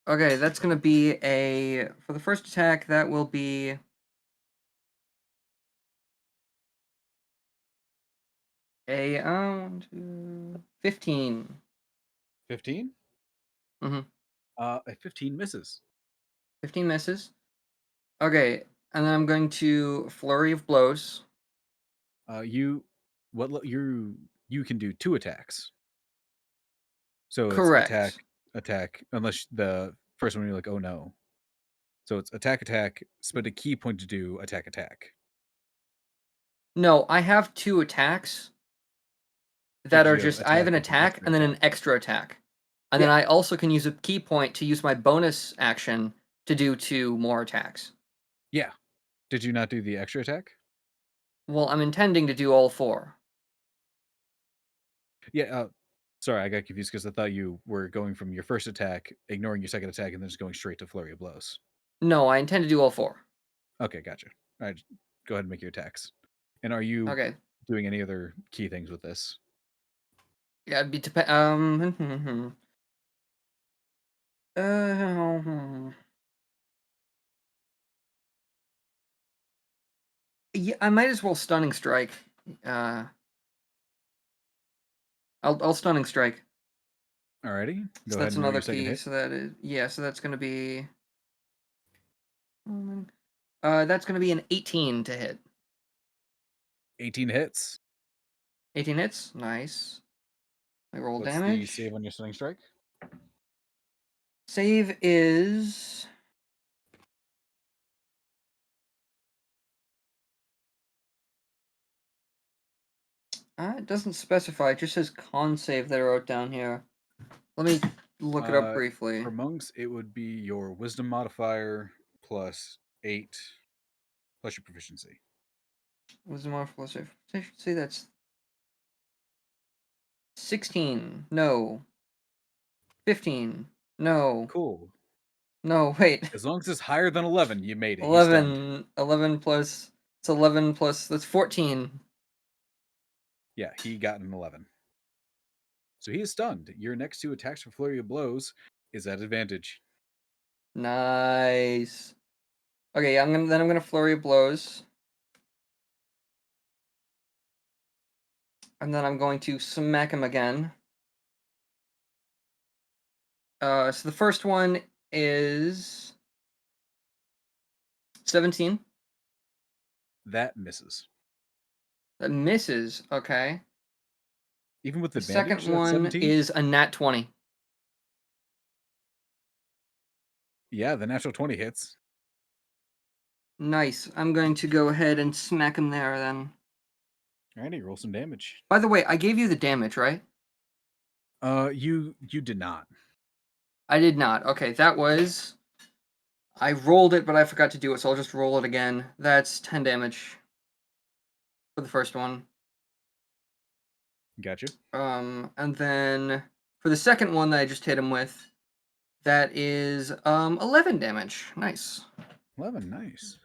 [SPEAKER 1] Okay, that's gonna be for the first attack, that will be a 15.
[SPEAKER 2] 15?
[SPEAKER 1] Mm-hmm.
[SPEAKER 2] A 15 misses.
[SPEAKER 1] 15 misses. Okay, and then I'm going to flurry of blows.
[SPEAKER 2] You can do 2 attacks. So it's
[SPEAKER 1] Correct.
[SPEAKER 2] attack, unless the first one you're like, oh no. So it's attack, spend a key point to do attack.
[SPEAKER 1] No, I have 2 attacks that are
[SPEAKER 2] you have
[SPEAKER 1] just I have an
[SPEAKER 2] attack
[SPEAKER 1] attack
[SPEAKER 2] and
[SPEAKER 1] and then an
[SPEAKER 2] attack.
[SPEAKER 1] extra attack. And then I also can use a key point to use my bonus action to do 2 more attacks.
[SPEAKER 2] Yeah. Did you not do the extra attack?
[SPEAKER 1] Well, I'm intending to do all 4.
[SPEAKER 2] Yeah, sorry, I got confused because I thought you were going from your first attack, ignoring your second attack, and then just going straight to flurry of blows.
[SPEAKER 1] No, I intend to do all 4.
[SPEAKER 2] Okay, gotcha. All right, go ahead and make your attacks. And are you doing any other key things with this?
[SPEAKER 1] Yeah, it'd be yeah, I might as well stunning strike. I'll stunning strike.
[SPEAKER 2] Alrighty.
[SPEAKER 1] So that's another key. So that is so that's gonna be that's gonna be an 18 to hit.
[SPEAKER 2] 18 hits.
[SPEAKER 1] 18 hits, nice. I roll
[SPEAKER 2] What's
[SPEAKER 1] damage.
[SPEAKER 2] the save on your stunning strike?
[SPEAKER 1] Save is it doesn't specify. It just says con save that I wrote down here. Let me look it up briefly.
[SPEAKER 2] For monks, it would be your wisdom modifier plus 8 plus your proficiency.
[SPEAKER 1] Wisdom off plus save. I should say that's 16. No. 15. No.
[SPEAKER 2] Cool.
[SPEAKER 1] No, wait.
[SPEAKER 2] As long as it's higher than 11, you made it. He's stunned.
[SPEAKER 1] 11 plus. It's 11 plus. That's 14.
[SPEAKER 2] Yeah, he got an 11. So he is stunned. Your next 2 attacks for flurry of blows is at advantage.
[SPEAKER 1] Nice. Okay, I'm gonna flurry of blows. And then I'm going to smack him again. So the first one is 17.
[SPEAKER 2] That misses.
[SPEAKER 1] That misses. Okay.
[SPEAKER 2] Even with
[SPEAKER 1] The
[SPEAKER 2] advantage,
[SPEAKER 1] second
[SPEAKER 2] that's
[SPEAKER 1] one
[SPEAKER 2] 17?
[SPEAKER 1] is a nat 20.
[SPEAKER 2] Yeah, the natural 20 hits.
[SPEAKER 1] Nice. I'm going to go ahead and smack him there then.
[SPEAKER 2] Alrighty, roll some damage.
[SPEAKER 1] By the way, I gave you the damage, right?
[SPEAKER 2] You did not.
[SPEAKER 1] I did not. Okay, that was... I rolled it, but I forgot to do it, so I'll just roll it again. That's 10 damage for the first one.
[SPEAKER 2] Gotcha.
[SPEAKER 1] And then for the second one that I just hit him with, that is 11 damage. Nice.
[SPEAKER 2] 11, nice.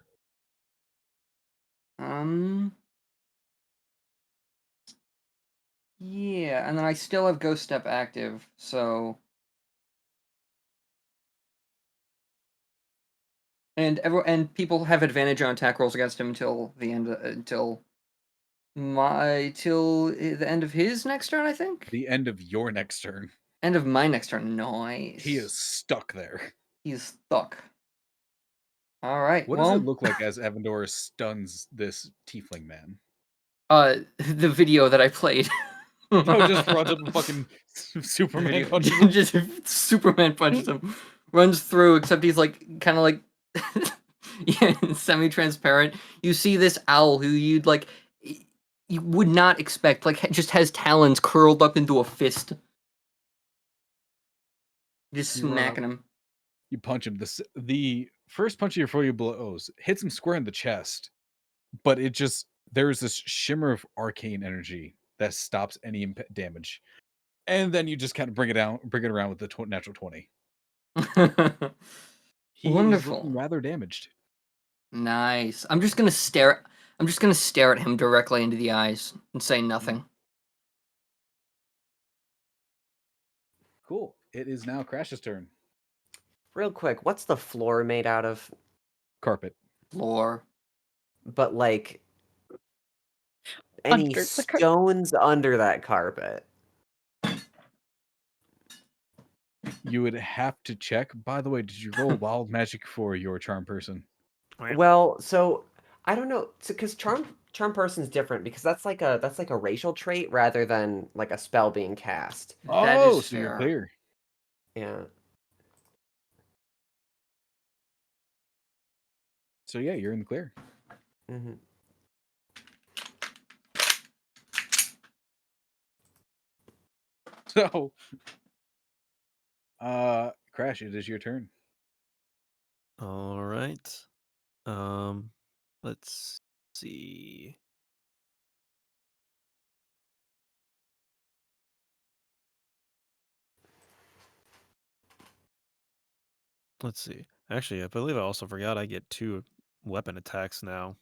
[SPEAKER 1] Yeah, and then I still have Ghost Step active, so and people have advantage on attack rolls against him until the end till the end of his next turn, I think.
[SPEAKER 2] The end of your next turn.
[SPEAKER 1] End of my next turn. Nice.
[SPEAKER 2] He is stuck there.
[SPEAKER 1] He's stuck. All right.
[SPEAKER 2] What does it look like as Avendor stuns this tiefling man?
[SPEAKER 1] The video that I played.
[SPEAKER 2] Oh, just runs up and fucking Superman punches him.
[SPEAKER 1] Just Superman punches him. Runs through, except he's like kind of like yeah, semi-transparent. You see this owl who you would not expect, like just has talons curled up into a fist. Just
[SPEAKER 2] You run
[SPEAKER 1] smacking
[SPEAKER 2] up.
[SPEAKER 1] him.
[SPEAKER 2] You punch him. The first punch of your flurry of blows hits him square in the chest, but there's this shimmer of arcane energy that stops any damage, and then you just kind of bring it around with the natural 20. He is looking rather damaged.
[SPEAKER 1] Nice. I'm just gonna stare at him directly into the eyes and say nothing.
[SPEAKER 2] Cool. It is now Crash's turn.
[SPEAKER 4] Real quick, what's the floor made out of?
[SPEAKER 2] Carpet.
[SPEAKER 1] Floor.
[SPEAKER 4] But like any
[SPEAKER 3] Under the
[SPEAKER 4] stones under that carpet?
[SPEAKER 2] You would have to check. By the way, did you roll wild magic for your charm person?
[SPEAKER 4] Well, so I don't know, because charm person's different because that's like a racial trait rather than like a spell being cast.
[SPEAKER 1] That
[SPEAKER 2] Oh,
[SPEAKER 1] is
[SPEAKER 2] so you're
[SPEAKER 1] fair.
[SPEAKER 2] clear.
[SPEAKER 4] Yeah.
[SPEAKER 2] So yeah, you're in the clear.
[SPEAKER 4] Mm-hmm.
[SPEAKER 2] So, Crash, it is your turn.
[SPEAKER 6] All right. Let's see. Let's see. Actually, I believe I also forgot I get 2 weapon attacks now.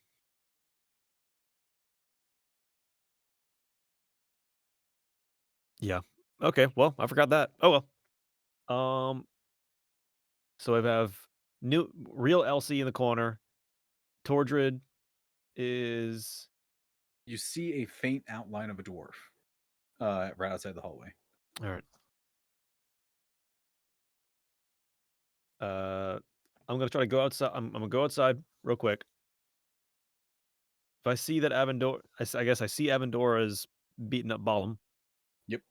[SPEAKER 6] Yeah. Okay. Well, I forgot that. Oh well. So I have real Elsie in the corner. Tordred is.
[SPEAKER 2] You see a faint outline of a dwarf, right outside the hallway.
[SPEAKER 6] All right. I'm gonna try to go outside. I'm gonna go outside real quick. If I see that Avendor, I guess I see Avendor is beating up Balam.
[SPEAKER 2] Yep.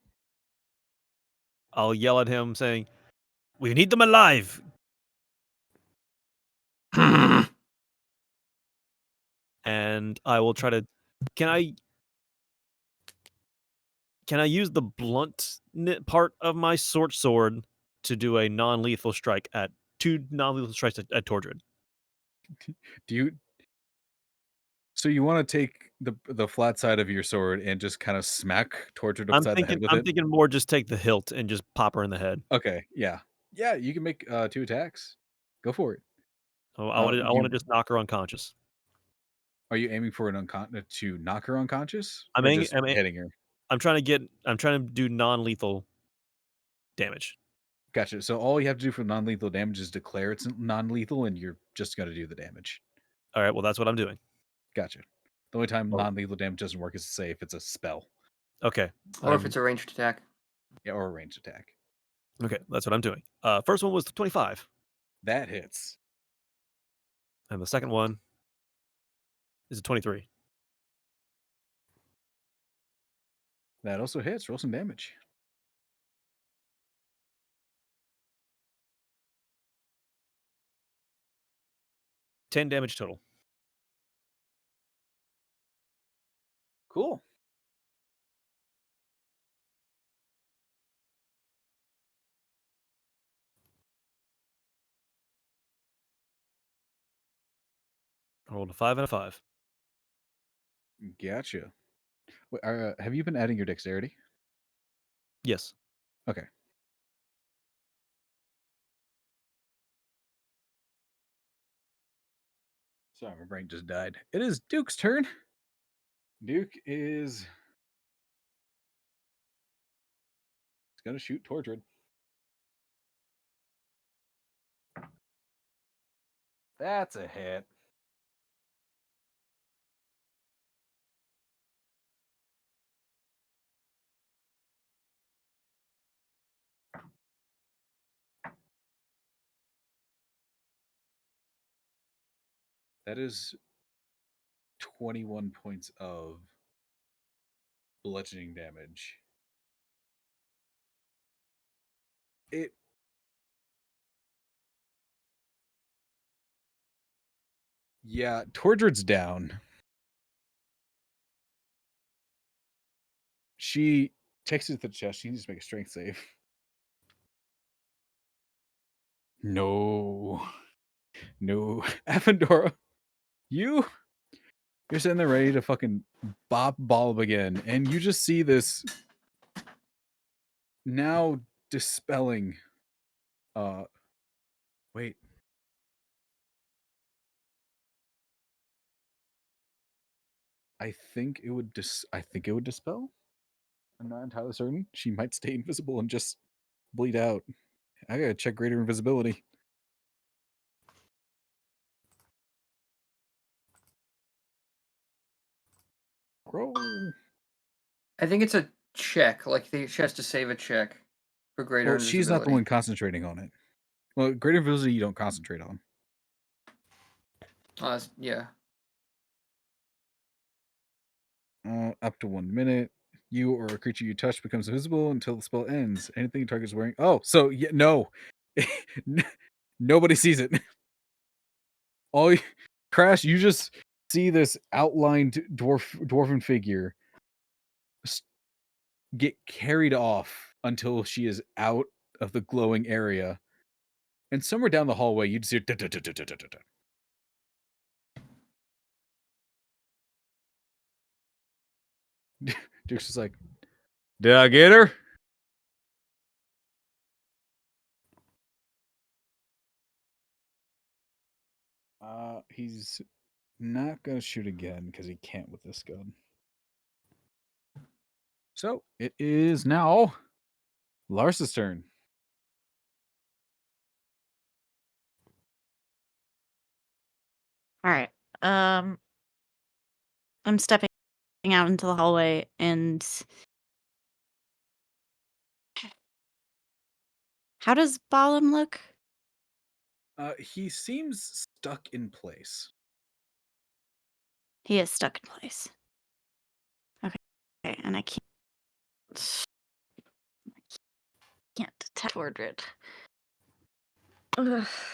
[SPEAKER 6] I'll yell at him saying, "We need them alive!" And I will try to. Can I use the blunt part of my short sword to do a non-lethal strike at 2 non-lethal strikes at Tordred?
[SPEAKER 2] Do So you want to take the flat side of your sword and just kind of smack Tortured
[SPEAKER 6] I'm
[SPEAKER 2] upside the head
[SPEAKER 6] thinking
[SPEAKER 2] with
[SPEAKER 6] I'm
[SPEAKER 2] it?
[SPEAKER 6] thinking more just take the hilt and just pop her in the head.
[SPEAKER 2] Okay, yeah. Yeah, you can make 2 attacks. Go for it.
[SPEAKER 6] Oh, I want to just knock her unconscious.
[SPEAKER 2] Are you aiming for to knock her unconscious
[SPEAKER 6] I'm
[SPEAKER 2] or
[SPEAKER 6] aiming,
[SPEAKER 2] just hitting her?
[SPEAKER 6] I'm trying to do non-lethal damage.
[SPEAKER 2] Gotcha. So all you have to do for non-lethal damage is declare it's non-lethal, and you're just going to do the damage.
[SPEAKER 6] All right, well that's what I'm doing.
[SPEAKER 2] Gotcha. The only time
[SPEAKER 6] Oh.
[SPEAKER 2] non-lethal damage doesn't work is to say if it's a spell.
[SPEAKER 6] Okay.
[SPEAKER 1] Or if it's a ranged attack.
[SPEAKER 2] Yeah, or a ranged attack.
[SPEAKER 6] Okay, that's what I'm doing. First one was 25,
[SPEAKER 2] That hits.
[SPEAKER 6] and the second one is a 23.
[SPEAKER 2] That also hits. Roll some damage.
[SPEAKER 6] $10 damage total.
[SPEAKER 2] Cool.
[SPEAKER 6] I rolled a 5 and a 5.
[SPEAKER 2] Gotcha. Wait, have you been adding your dexterity?
[SPEAKER 6] Yes.
[SPEAKER 2] Okay. Sorry, my brain just died. It is Duke's turn. Duke is going to shoot Tortured. That's a hit. That is 21 points of bludgeoning damage. Yeah, Tordred's down. She takes it to the chest. She needs to make a strength save. No. Avendora, you're sitting there ready to fucking bop Bulb again, and you just see this now dispelling. Wait. I think it would dispel. I'm not entirely certain. She might stay invisible and just bleed out. I gotta check greater invisibility. Roll.
[SPEAKER 1] I think it's a check. Like she has to save a check for greater
[SPEAKER 2] Well,
[SPEAKER 1] invisibility.
[SPEAKER 2] she's not the one concentrating on it. Well, greater invisibility you don't concentrate on.
[SPEAKER 1] Yeah.
[SPEAKER 2] Up to 1 minute. You or a creature you touch becomes invisible until the spell ends. Anything your target is wearing. Oh, so yeah, no. Nobody sees it. Crash, you just see this outlined dwarven figure get carried off until she is out of the glowing area. And somewhere down the hallway, you'd see Duke's just like, did I get her? He's not going to shoot again because he can't with this gun. So it is now Lars's turn.
[SPEAKER 3] All right. I'm stepping out into the hallway and how does Balam look?
[SPEAKER 2] He seems stuck in place.
[SPEAKER 3] He is stuck in place. Okay, and I can't detect Tordred.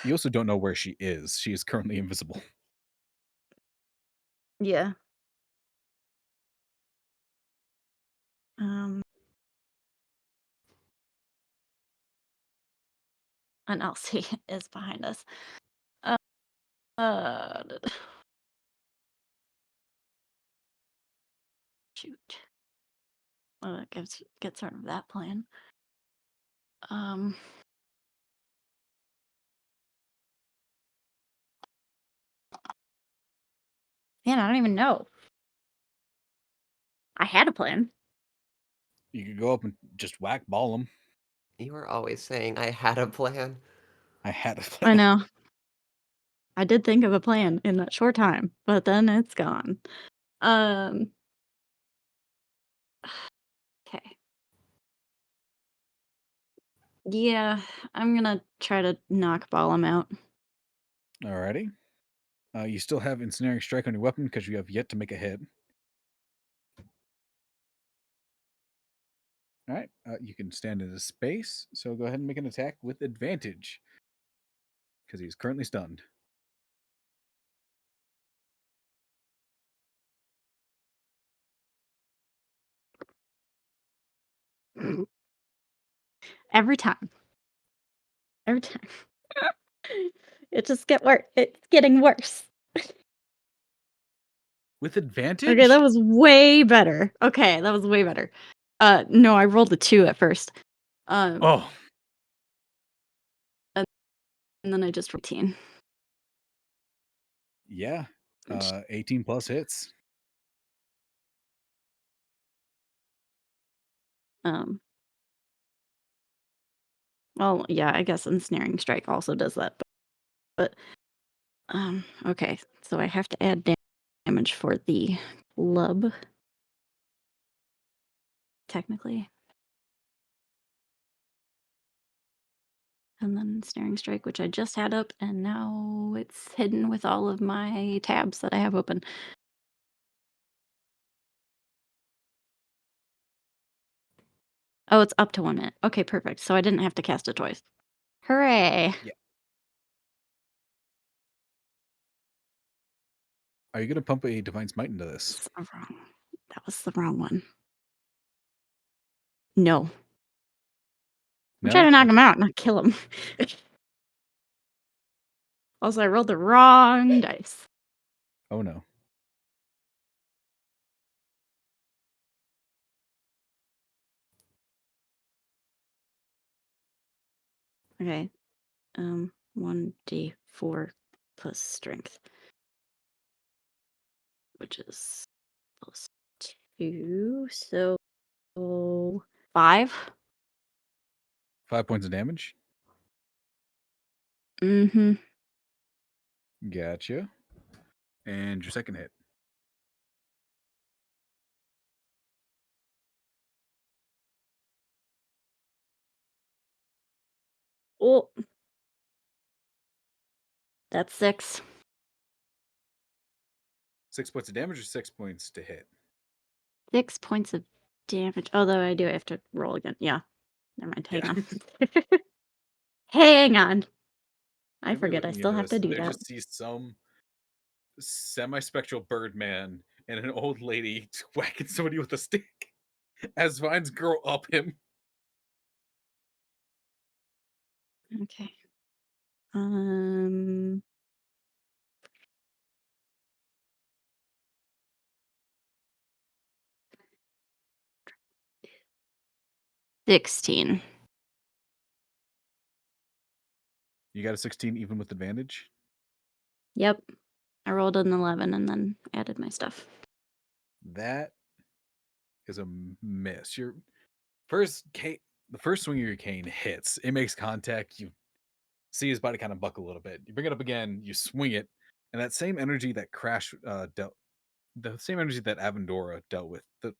[SPEAKER 2] You also don't know where she is. She is currently invisible.
[SPEAKER 3] Yeah. And Elsie is behind us. shoot. Well, that gets rid of that plan. Man, I don't even know. I had a plan.
[SPEAKER 2] You could go up and just whack ball him.
[SPEAKER 4] You were always saying I had a plan.
[SPEAKER 2] I had a
[SPEAKER 3] I
[SPEAKER 2] plan.
[SPEAKER 3] know. I did think of a plan in that short time, but then it's gone. Okay. Yeah, I'm gonna try to knock Ballum out.
[SPEAKER 2] Alrighty. You still have ensnaring strike on your weapon because you have yet to make a hit. All right. You can stand in his space, so go ahead and make an attack with advantage because he's currently stunned.
[SPEAKER 3] Every time. Every time. It just get worse. It's getting worse.
[SPEAKER 2] With advantage?
[SPEAKER 3] Okay, that was way better. Okay, that was way better. No, I rolled a 2 at first.
[SPEAKER 2] Oh,
[SPEAKER 3] And then I just rolled 18.
[SPEAKER 2] yeah. 18 plus hits.
[SPEAKER 3] Well, yeah, I guess ensnaring strike also does that. But okay, so I have to add damage for the club. Technically. And then ensnaring strike, which I just had up, and now it's hidden with all of my tabs that I have open. Oh, it's up to 1 minute. Okay, perfect. So I didn't have to cast it twice. Hooray!
[SPEAKER 2] Yeah. Are you going to pump a Divine Smite into this?
[SPEAKER 3] That was the wrong one. No. I'm trying
[SPEAKER 2] No?
[SPEAKER 3] to knock him
[SPEAKER 2] Okay.
[SPEAKER 3] out, not kill him. Also, I rolled the wrong dice.
[SPEAKER 2] Oh, no.
[SPEAKER 3] Okay. 1d4 plus strength, which is plus 2, so 5.
[SPEAKER 2] 5 points of damage.
[SPEAKER 3] Mm-hmm.
[SPEAKER 2] Gotcha. And your second hit.
[SPEAKER 3] Oh, that's 6.
[SPEAKER 2] 6 points of damage or 6 points to hit?
[SPEAKER 3] 6 points of damage. Although I do have to roll again. Yeah. Never mind. Hang
[SPEAKER 2] Yeah.
[SPEAKER 3] on. Hang on. I
[SPEAKER 2] Gonna be
[SPEAKER 3] forget I
[SPEAKER 2] looking
[SPEAKER 3] still
[SPEAKER 2] into
[SPEAKER 3] have
[SPEAKER 2] this,
[SPEAKER 3] to
[SPEAKER 2] and
[SPEAKER 3] do
[SPEAKER 2] there
[SPEAKER 3] that.
[SPEAKER 2] just sees some semi-spectral Birdman and an old lady whacking somebody with a stick as vines grow up him.
[SPEAKER 3] Okay. 16.
[SPEAKER 2] You got a 16 even with advantage?
[SPEAKER 3] Yep. I rolled an 11 and then added my stuff.
[SPEAKER 2] That is a miss. Your first cane, the first swing of your cane hits. It makes contact. You see his body kind of buckle a little bit. You bring it up again. You swing it, and that same energy that Crash dealt, the same energy that Avendora dealt with, the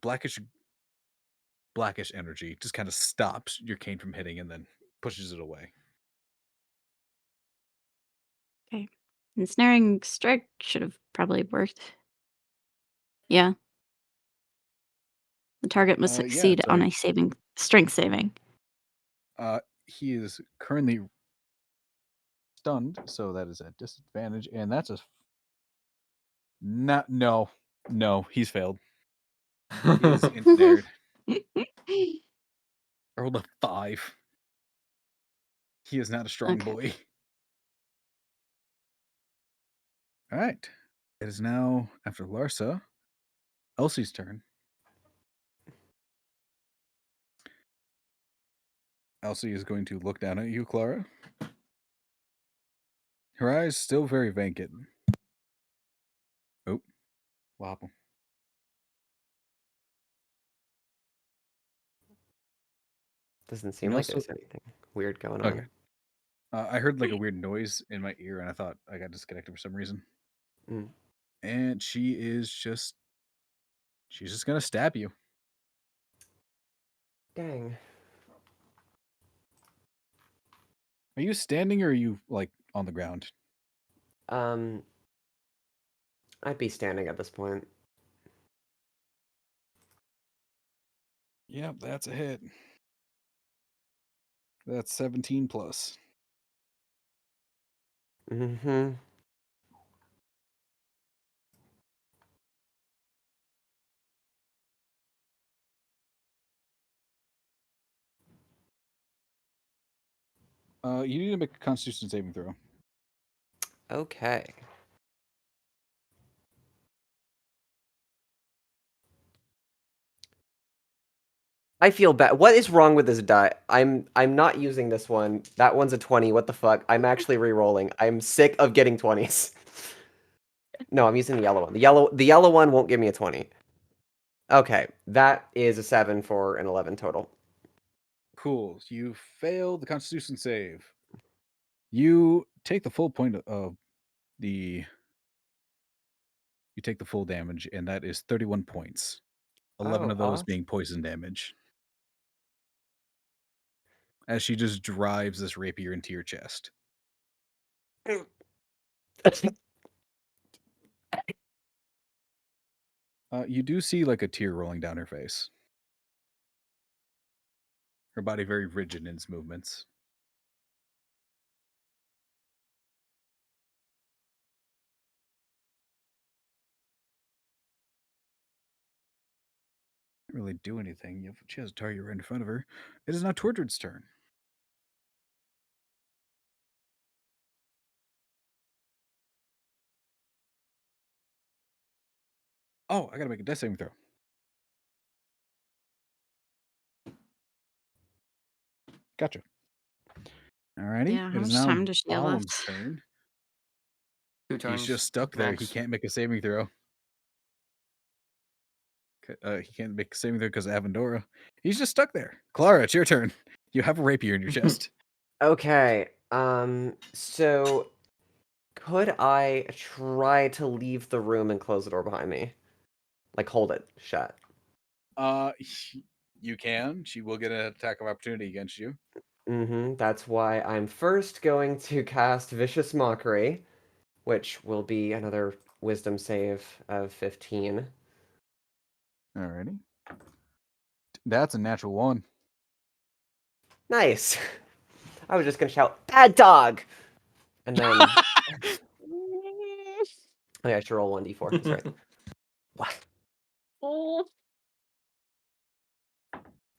[SPEAKER 2] blackish energy, just kind of stops your cane from hitting and then pushes it away.
[SPEAKER 3] Okay. Ensnaring strike should have probably worked. Yeah. The target must
[SPEAKER 2] Yeah,
[SPEAKER 3] succeed
[SPEAKER 2] it's
[SPEAKER 3] on a strength saving.
[SPEAKER 2] he is currently stunned, so that is at disadvantage, and that's a no, he's failed. He is ensnared. I rolled a 5. He is not a strong
[SPEAKER 3] Okay.
[SPEAKER 2] boy. All right. It is now after Larsa. Elsie's turn. Elsie is going to look down at you, Clara. Her eyes still very vacant. Oh, wobble.
[SPEAKER 4] Doesn't seem
[SPEAKER 2] And
[SPEAKER 4] like
[SPEAKER 2] also-
[SPEAKER 4] there's anything weird going on.
[SPEAKER 2] Okay. I heard like a weird noise in my ear, and I thought I got disconnected for some reason.
[SPEAKER 4] Mm.
[SPEAKER 2] And she's just gonna stab you.
[SPEAKER 4] Dang.
[SPEAKER 2] Are you standing or are you like on the ground?
[SPEAKER 4] I'd be standing at this point.
[SPEAKER 2] Yep, that's a hit. That's 17 plus.
[SPEAKER 4] Mm-hmm.
[SPEAKER 2] You need to make a Constitution saving throw.
[SPEAKER 4] Okay. I feel bad. What is wrong with this die? I'm not using this one. That one's a 20. What the fuck? I'm actually re-rolling. I'm sick of getting 20s. No, I'm using the yellow one. The yellow one won't give me a 20. Okay, that is a 7 for an 11 total.
[SPEAKER 2] Cool. You failed the Constitution save. You take the full point of the. You take the full damage, and that is 31 points. 11
[SPEAKER 4] Oh,
[SPEAKER 2] of those
[SPEAKER 4] awesome.
[SPEAKER 2] being poison damage. As she just drives this rapier into your chest. You do see like a tear rolling down her face. Her body very rigid in its movements. Can't really do anything. She has a target right in front of her. It is now Tordred's turn. Oh, I gotta make a death saving throw. Gotcha. Alrighty.
[SPEAKER 3] Yeah, how
[SPEAKER 2] It is
[SPEAKER 3] much
[SPEAKER 2] now
[SPEAKER 3] time does she have
[SPEAKER 2] Balam's
[SPEAKER 3] left?
[SPEAKER 2] turn.
[SPEAKER 1] 2 turns.
[SPEAKER 2] He's just stuck there. He
[SPEAKER 1] max.
[SPEAKER 2] can't make a saving throw. He can't make a saving throw because of Avendora. He's just stuck there. Clara, it's your turn. You have a rapier in your chest.
[SPEAKER 4] Okay. So could I try to leave the room and close the door behind me? Like hold it shut.
[SPEAKER 2] You can. She will get an attack of opportunity against you.
[SPEAKER 4] That's why I'm first going to cast Vicious Mockery, which will be another wisdom save of 15.
[SPEAKER 2] Alrighty. That's a natural 1.
[SPEAKER 4] Nice. I was just gonna shout, "Bad dog!" And then oh yeah, I should roll 1d4. That's right. What?
[SPEAKER 3] Oh.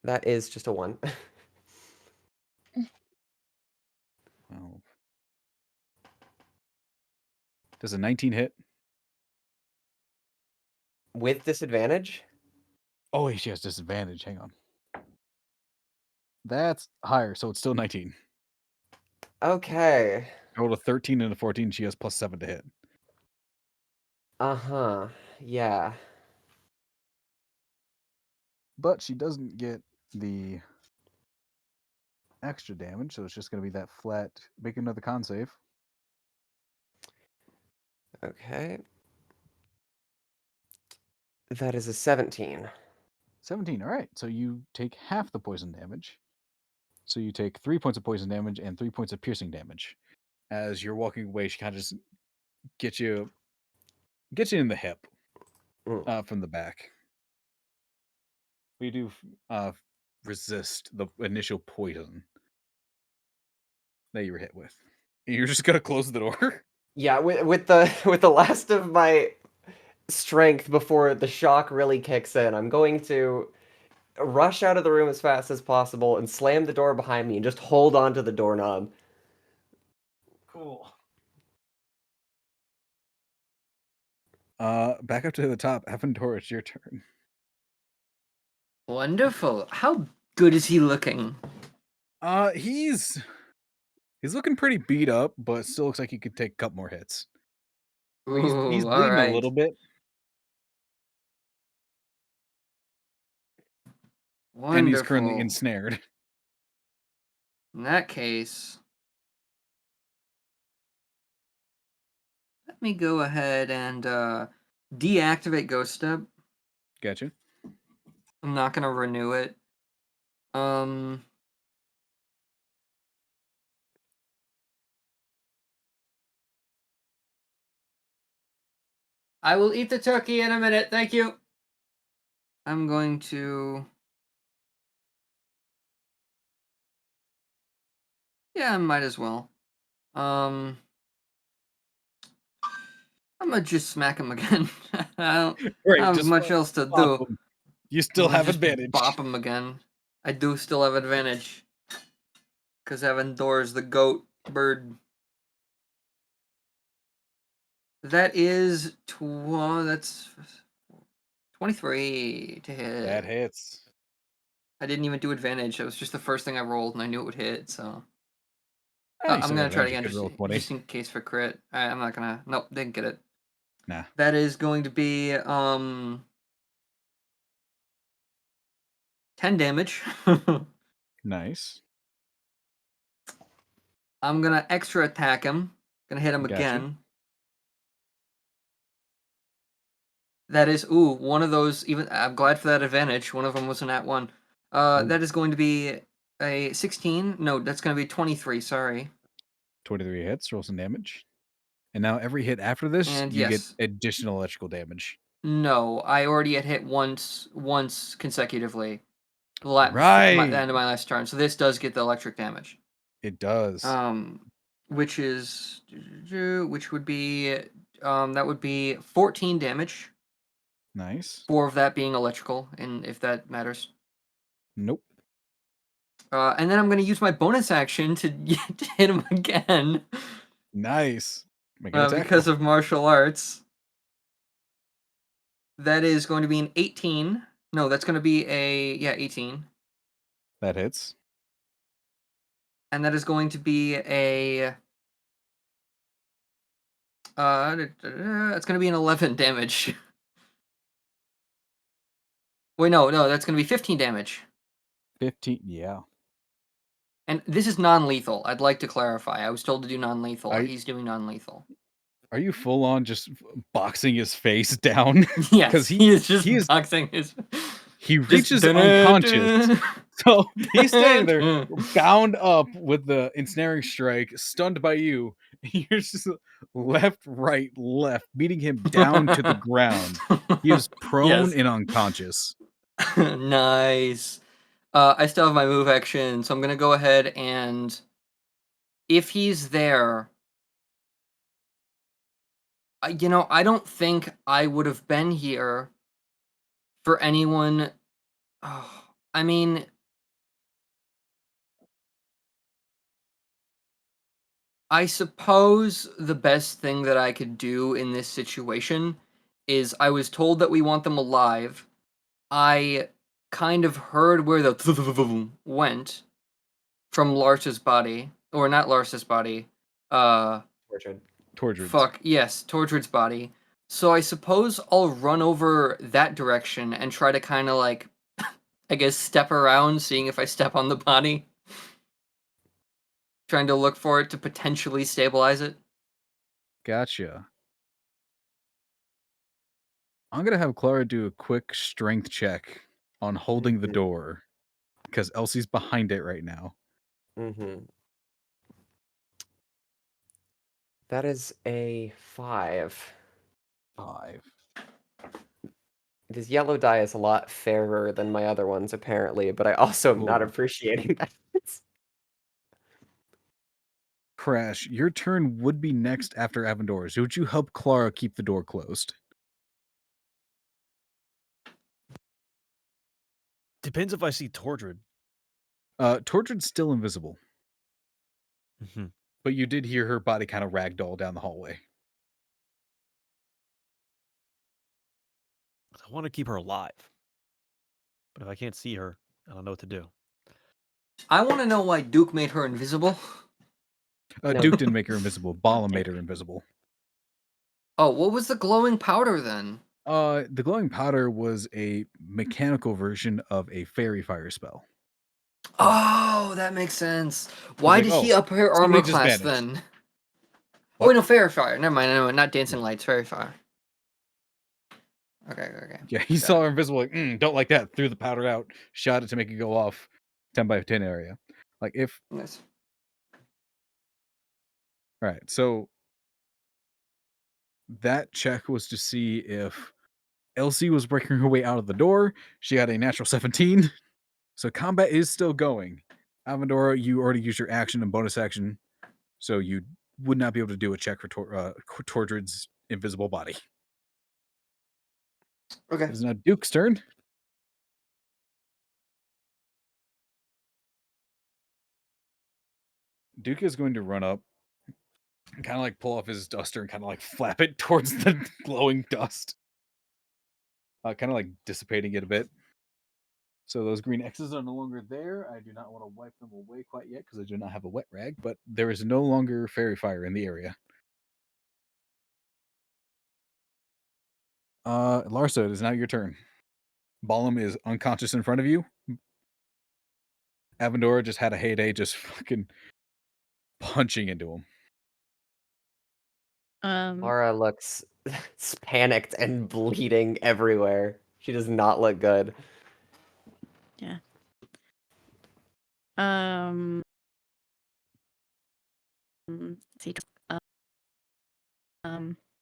[SPEAKER 4] That is just a 1.
[SPEAKER 2] Oh. Does a 19 hit?
[SPEAKER 4] With disadvantage?
[SPEAKER 2] Oh, she has disadvantage. Hang on. That's higher, so it's still 19.
[SPEAKER 4] Okay.
[SPEAKER 2] I rolled a 13 and a 14. She has +7 to hit.
[SPEAKER 4] Uh-huh. Yeah.
[SPEAKER 2] But she doesn't get the extra damage, so it's just going to be that flat. Make another con save.
[SPEAKER 4] Okay. That is a 17.
[SPEAKER 2] 17. All right. So you take half the poison damage. So you take 3 points of poison damage and 3 points of piercing damage. As you're walking away, she kind of just gets you in the hip from the back. We do resist the initial poison that you were hit with. You're just gonna close the door.
[SPEAKER 4] Yeah, with the last of my strength before the shock really kicks in, I'm going to rush out of the room as fast as possible and slam the door behind me and just hold on to the doorknob.
[SPEAKER 2] Cool. Back up to the top. Avendor, it's your turn.
[SPEAKER 1] Wonderful. How good is he looking?
[SPEAKER 2] He's looking pretty beat up, but still looks like he could take a couple more hits. He's
[SPEAKER 1] Ooh, all
[SPEAKER 2] bleeding a
[SPEAKER 1] right.
[SPEAKER 2] little bit,
[SPEAKER 1] Wonderful.
[SPEAKER 2] and he's currently ensnared.
[SPEAKER 1] In that case, let me go ahead and deactivate Ghost Step.
[SPEAKER 2] Gotcha.
[SPEAKER 1] I'm not gonna renew it. I will eat the turkey in a minute. Thank you. I'm going to. Yeah, I might as well. I'm gonna just smack him again. I don't
[SPEAKER 2] Great,
[SPEAKER 1] have
[SPEAKER 2] just
[SPEAKER 1] much else to
[SPEAKER 2] bop
[SPEAKER 1] do.
[SPEAKER 2] him. You still
[SPEAKER 1] I'm gonna
[SPEAKER 2] have
[SPEAKER 1] just
[SPEAKER 2] advantage.
[SPEAKER 1] Bop him again. I do still have advantage. Because Avendor's the goat bird. That is that's 23 to hit.
[SPEAKER 2] That hits.
[SPEAKER 1] I didn't even do advantage. That was just the first thing I rolled, and I knew it would hit. So
[SPEAKER 2] You
[SPEAKER 1] I'm
[SPEAKER 2] still
[SPEAKER 1] gonna
[SPEAKER 2] got
[SPEAKER 1] try it
[SPEAKER 2] advantage.
[SPEAKER 1] again,
[SPEAKER 2] You could roll 20.
[SPEAKER 1] just in case for crit. I'm not gonna. Nope, didn't get it.
[SPEAKER 2] Nah.
[SPEAKER 1] That is going to be 10 damage.
[SPEAKER 2] Nice.
[SPEAKER 1] I'm gonna extra attack him. Gonna hit him
[SPEAKER 2] Gotcha.
[SPEAKER 1] again. That is one of those. Even I'm glad for that advantage. One of them was an at one. That is going to be a 16. No, that's going to be 23. Sorry.
[SPEAKER 2] 23 hits. Roll some damage. And now every hit after this,
[SPEAKER 1] And
[SPEAKER 2] you
[SPEAKER 1] yes.
[SPEAKER 2] get additional electrical damage.
[SPEAKER 1] No, I already had hit once consecutively.
[SPEAKER 2] Right.
[SPEAKER 1] The end of my last turn. So this does get the electric damage.
[SPEAKER 2] It does.
[SPEAKER 1] Which would be that would be 14 damage.
[SPEAKER 2] Nice.
[SPEAKER 1] 4 of that being electrical, and if that matters.
[SPEAKER 2] Nope.
[SPEAKER 1] And then I'm going to use my bonus action to hit him again.
[SPEAKER 2] Nice. Make an attack
[SPEAKER 1] because
[SPEAKER 2] roll.
[SPEAKER 1] of martial arts. That is going to be an 18. No, that's going to be 18.
[SPEAKER 2] That hits.
[SPEAKER 1] And that is going to be a it's going to be an 11 damage. Wait, no, that's going to be 15 damage.
[SPEAKER 2] 15, yeah.
[SPEAKER 1] And this is non-lethal. I'd like to clarify. I was told to do non-lethal. He's doing non-lethal.
[SPEAKER 2] Are you full on just boxing his face down?
[SPEAKER 1] Yes,
[SPEAKER 2] because
[SPEAKER 1] he is just boxing his.
[SPEAKER 2] He reaches unconscious, so he's staying there, bound up with the ensnaring strike, stunned by you. You're just left, right, left, beating him down to the ground. He is prone and unconscious.
[SPEAKER 1] Nice. I still have my move action, so I'm gonna go ahead and, if he's there, I don't think I would have been here for anyone. Oh, I mean, I suppose the best thing that I could do in this situation is I was told that we want them alive. I kind of heard where the went from Lars's body, or not Lars's body.
[SPEAKER 2] Tortured's.
[SPEAKER 1] Fuck, yes, Tortured's body. So I suppose I'll run over that direction and try to kind of like, I guess, step around, seeing if I step on the body. Trying to look for it to potentially stabilize it.
[SPEAKER 2] Gotcha. I'm going to have Clara do a quick strength check on holding the door, because Elsie's behind it right now.
[SPEAKER 4] That is a 5.
[SPEAKER 2] 5.
[SPEAKER 4] This yellow die is a lot fairer than my other ones, apparently, but I also am not appreciating that.
[SPEAKER 2] Crash, your turn would be next after Avendor's. Would you help Clara keep the door closed?
[SPEAKER 6] Depends if I see Tortured.
[SPEAKER 2] Tortured's still invisible. But you did hear her body kind of ragdoll down the hallway.
[SPEAKER 6] I want to keep her alive. But if I can't see her, I don't know what to do.
[SPEAKER 1] I want to know why Duke made her invisible.
[SPEAKER 4] No.
[SPEAKER 2] Duke didn't make her invisible. Bala made
[SPEAKER 3] Duke.
[SPEAKER 2] her invisible.
[SPEAKER 1] Oh, what was the glowing powder then?
[SPEAKER 2] The glowing powder was a mechanical version of a fairy fire spell.
[SPEAKER 1] Oh, that makes sense. Why
[SPEAKER 2] like,
[SPEAKER 1] did
[SPEAKER 2] oh,
[SPEAKER 1] he up her
[SPEAKER 2] somebody
[SPEAKER 1] armor
[SPEAKER 2] just
[SPEAKER 1] class
[SPEAKER 2] vanished.
[SPEAKER 1] then? Oh,
[SPEAKER 2] What?
[SPEAKER 1] wait, no, fairy fire. Never mind, not dancing lights, fairy fire. Okay.
[SPEAKER 2] Yeah, he saw her invisible, like, don't like that. Threw the powder out, shot it to make it go off 10 by 10 area. Like, if.
[SPEAKER 1] Nice.
[SPEAKER 2] All right, so that check was to see if Elsie was breaking her way out of the door. She had a natural 17. So combat is still going. Avendora, you already used your action and bonus action, so you would not be able to do a check for Tordred's invisible body.
[SPEAKER 1] Okay.
[SPEAKER 2] It is now Duke's turn. Duke is going to run up and kind of like pull off his duster and kind of like flap it towards the glowing dust. Kind of like dissipating it a bit. So those green X's are no longer there. I do not want to wipe them away quite yet because I do not have a wet rag, but there is no longer fairy fire in the area. Larsa, it is now your turn. Balam is unconscious in front of you. Avendora just had a heyday just fucking punching into him.
[SPEAKER 4] Laura looks panicked and bleeding everywhere. She does not look good.
[SPEAKER 3] Yeah. Let's see.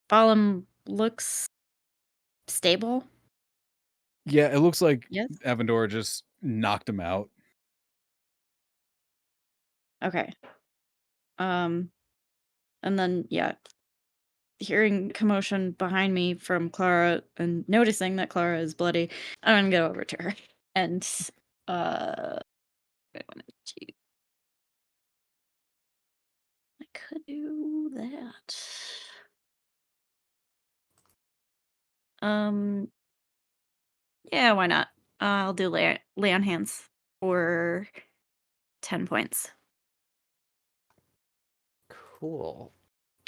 [SPEAKER 3] Balam looks stable.
[SPEAKER 2] Yeah, it looks like
[SPEAKER 3] Yes.
[SPEAKER 2] Avendora just knocked him out.
[SPEAKER 3] Okay. And then hearing commotion behind me from Clara and noticing that Clara is bloody, I'm gonna go over to her and wait, 1, 2. I could do that. Yeah, why not? I'll do lay on hands for 10 points.
[SPEAKER 4] Cool.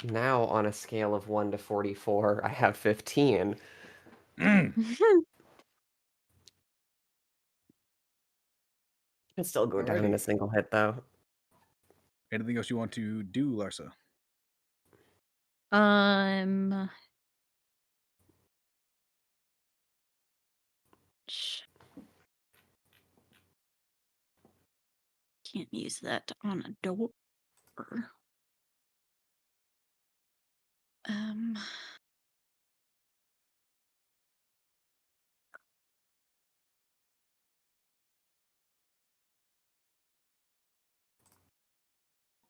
[SPEAKER 4] Now, on a scale of 1 to 44, I have 15. Can still go down in a
[SPEAKER 2] Alrighty.
[SPEAKER 4] single hit, though.
[SPEAKER 2] Anything else you want to do, Larsa?
[SPEAKER 3] Can't use that on a door.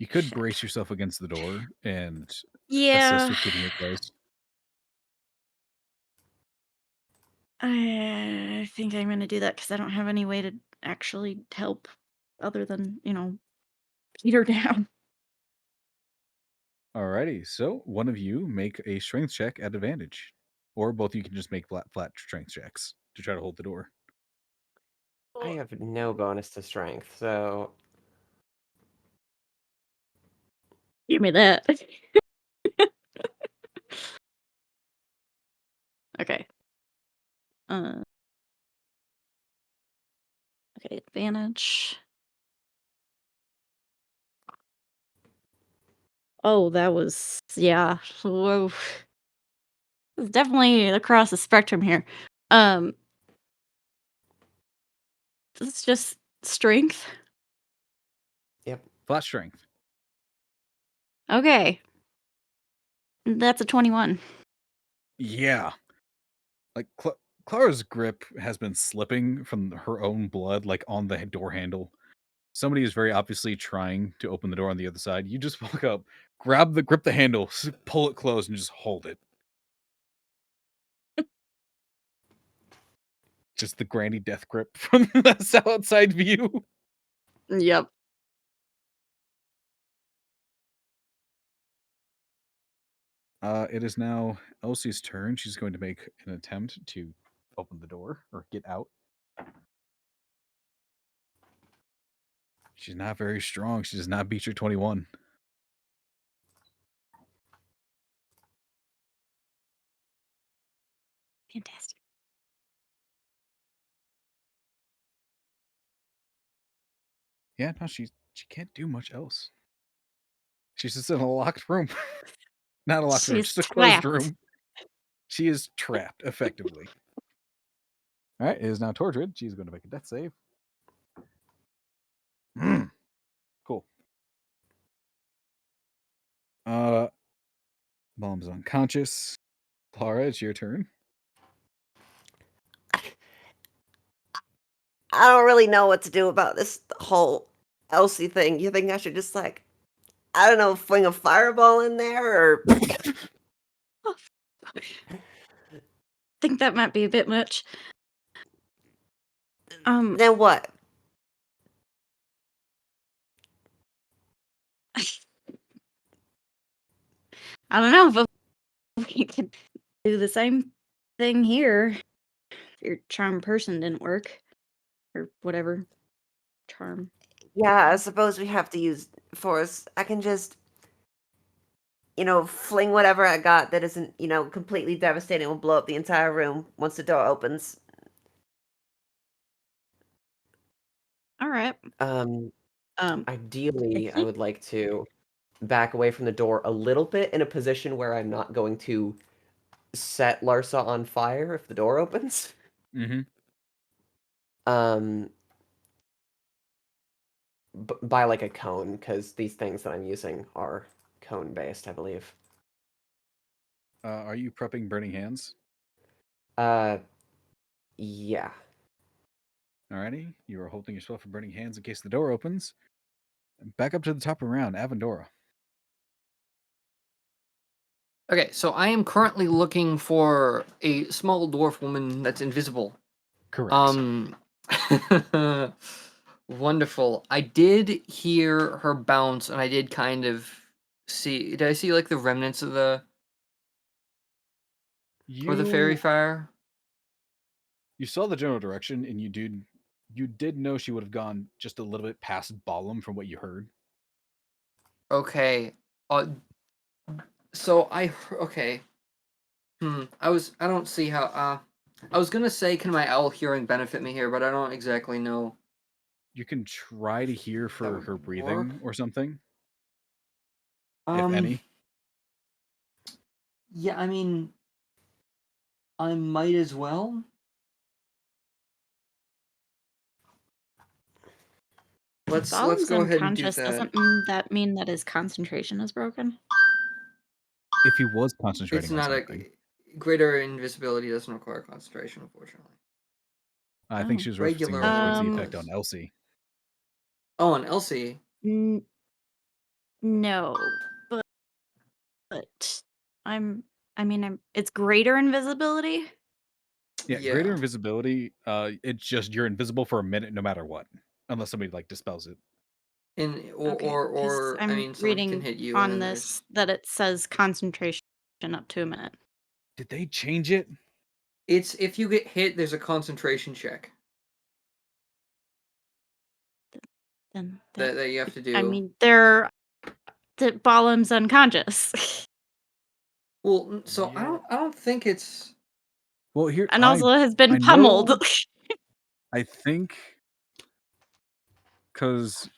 [SPEAKER 2] You could
[SPEAKER 3] Shit.
[SPEAKER 2] brace yourself against the door and assist
[SPEAKER 3] Yeah,
[SPEAKER 2] with keeping it closed.
[SPEAKER 3] I think I'm gonna do that because I don't have any way to actually help other than, beat her down.
[SPEAKER 2] Alrighty, so one of you make a strength check at advantage. Or both of you can just make flat strength checks to try to hold the door.
[SPEAKER 4] I have no bonus to strength, so
[SPEAKER 3] Give me that. Okay. Okay, advantage. Oh, that was Whoa. It's definitely across the spectrum here. It's just strength.
[SPEAKER 4] yep.
[SPEAKER 2] Flat strength.
[SPEAKER 3] Okay. That's a 21.
[SPEAKER 2] Yeah. Like Clara's grip has been slipping from her own blood, like on the door handle. Somebody is very obviously trying to open the door on the other side. You just walk up, grip the handle, pull it closed, and just hold it. Just the granny death grip from the outside view.
[SPEAKER 3] Yep.
[SPEAKER 2] It is now Elsie's turn. She's going to make an attempt to open the door or get out. She's not very strong. She does not beat your 21.
[SPEAKER 3] Fantastic.
[SPEAKER 2] Yeah, no, she can't do much else. She's just in a locked room. Not a locked room,
[SPEAKER 3] She's
[SPEAKER 2] just a closed
[SPEAKER 3] trapped.
[SPEAKER 2] room. She is trapped, effectively. All right, it is now Tortured. She's going to make a death save. Cool. Mom's unconscious. Clara, it's your turn.
[SPEAKER 5] I don't really know what to do about this whole Elsie thing. You think I should just like, I don't know, fling a fireball in there or
[SPEAKER 3] Think that might be a bit much.
[SPEAKER 5] then what?
[SPEAKER 3] I don't know, but we could do the same thing here. If your charm person didn't work. Or whatever. Charm.
[SPEAKER 5] Yeah, I suppose we have to use force. I can just, fling whatever I got that isn't, completely devastating. Will blow up the entire room once the door opens.
[SPEAKER 3] Alright.
[SPEAKER 5] Ideally, I
[SPEAKER 3] think-
[SPEAKER 5] would like to back away from the door a little bit in a position where I'm not going to set Larsa on fire if the door opens.
[SPEAKER 2] Mm-hmm.
[SPEAKER 5] By like a cone, because these things that I'm using are cone based, I believe.
[SPEAKER 2] Are you prepping Burning Hands?
[SPEAKER 5] Yeah.
[SPEAKER 2] Alrighty. You are holding yourself for Burning Hands in case the door opens. Back up to the top of the round, Avendora.
[SPEAKER 1] Okay, so I am currently looking for a small dwarf woman that's invisible.
[SPEAKER 2] Correct.
[SPEAKER 1] Wonderful. I did hear her bounce, and I did kind of see. Did I see like the remnants of the fairy fire?
[SPEAKER 2] You saw the general direction, and you did know she would have gone just a little bit past Balam from what you heard.
[SPEAKER 1] Okay. So okay. I don't see how. I was gonna say, can my owl hearing benefit me here, but I don't exactly know.
[SPEAKER 2] You can try to hear for
[SPEAKER 1] would
[SPEAKER 2] her breathing
[SPEAKER 1] work.
[SPEAKER 2] or something, if any.
[SPEAKER 1] Yeah, I mean, I might as well. Let's
[SPEAKER 3] Balam's
[SPEAKER 1] go ahead and do
[SPEAKER 3] unconscious.
[SPEAKER 1] that.
[SPEAKER 3] Doesn't that mean that his concentration is broken?
[SPEAKER 2] If he was concentrating
[SPEAKER 1] It's
[SPEAKER 2] on
[SPEAKER 1] not
[SPEAKER 2] something.
[SPEAKER 1] greater invisibility doesn't require concentration, unfortunately.
[SPEAKER 2] I think she was referencing
[SPEAKER 1] Regular
[SPEAKER 2] more towards the
[SPEAKER 3] one
[SPEAKER 2] effect on
[SPEAKER 1] does.
[SPEAKER 2] Elsie.
[SPEAKER 1] Oh, on Elsie.
[SPEAKER 3] No, but it's greater invisibility.
[SPEAKER 2] Yeah, greater invisibility. It's just you're invisible for a minute no matter what, unless somebody like dispels it.
[SPEAKER 1] Or I
[SPEAKER 3] I'm
[SPEAKER 1] mean, someone
[SPEAKER 3] reading
[SPEAKER 1] can hit you.
[SPEAKER 3] on
[SPEAKER 1] and then
[SPEAKER 3] this that it says concentration up to a minute.
[SPEAKER 2] Did they change it?
[SPEAKER 1] It's if you get hit, there's a concentration check
[SPEAKER 3] Then
[SPEAKER 1] that you have to do.
[SPEAKER 3] I mean, that Balam's unconscious.
[SPEAKER 1] Well, so
[SPEAKER 2] Yeah.
[SPEAKER 1] I don't think it's.
[SPEAKER 2] Well, here
[SPEAKER 3] And also has been
[SPEAKER 2] I
[SPEAKER 3] pummeled.
[SPEAKER 2] know- I think because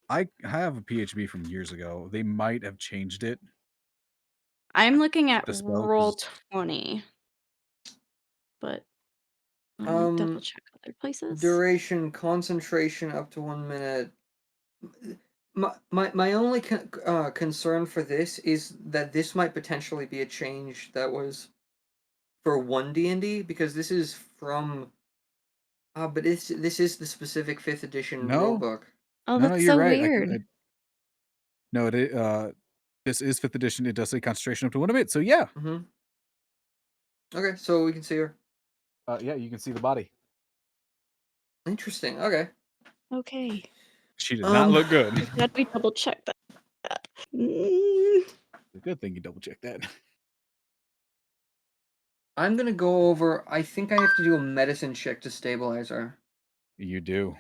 [SPEAKER 2] I have a PHB from years ago. They might have changed it.
[SPEAKER 3] I'm looking at
[SPEAKER 2] The spell,
[SPEAKER 3] roll
[SPEAKER 2] 'cause-
[SPEAKER 3] 20. But let me double check other places.
[SPEAKER 1] Duration, concentration up to 1 minute. My only concern for this is that this might potentially be a change that was for 1 D&D, because this is from but this is the specific 5th edition
[SPEAKER 2] No.
[SPEAKER 1] rulebook.
[SPEAKER 3] Oh,
[SPEAKER 2] No,
[SPEAKER 3] that's
[SPEAKER 2] you're
[SPEAKER 3] so
[SPEAKER 2] right.
[SPEAKER 3] weird.
[SPEAKER 2] No, this is 5th edition. It does say concentration up to 1 minute. So yeah.
[SPEAKER 1] Mm-hmm. Okay, so we can see her.
[SPEAKER 2] Yeah, you can see the body.
[SPEAKER 1] Interesting. Okay.
[SPEAKER 3] Okay.
[SPEAKER 2] She did not look good.
[SPEAKER 3] Glad we double checked that.
[SPEAKER 2] It's a good thing you double check that.
[SPEAKER 1] I'm gonna go over. I think I have to do a medicine check to stabilize her.
[SPEAKER 2] You do.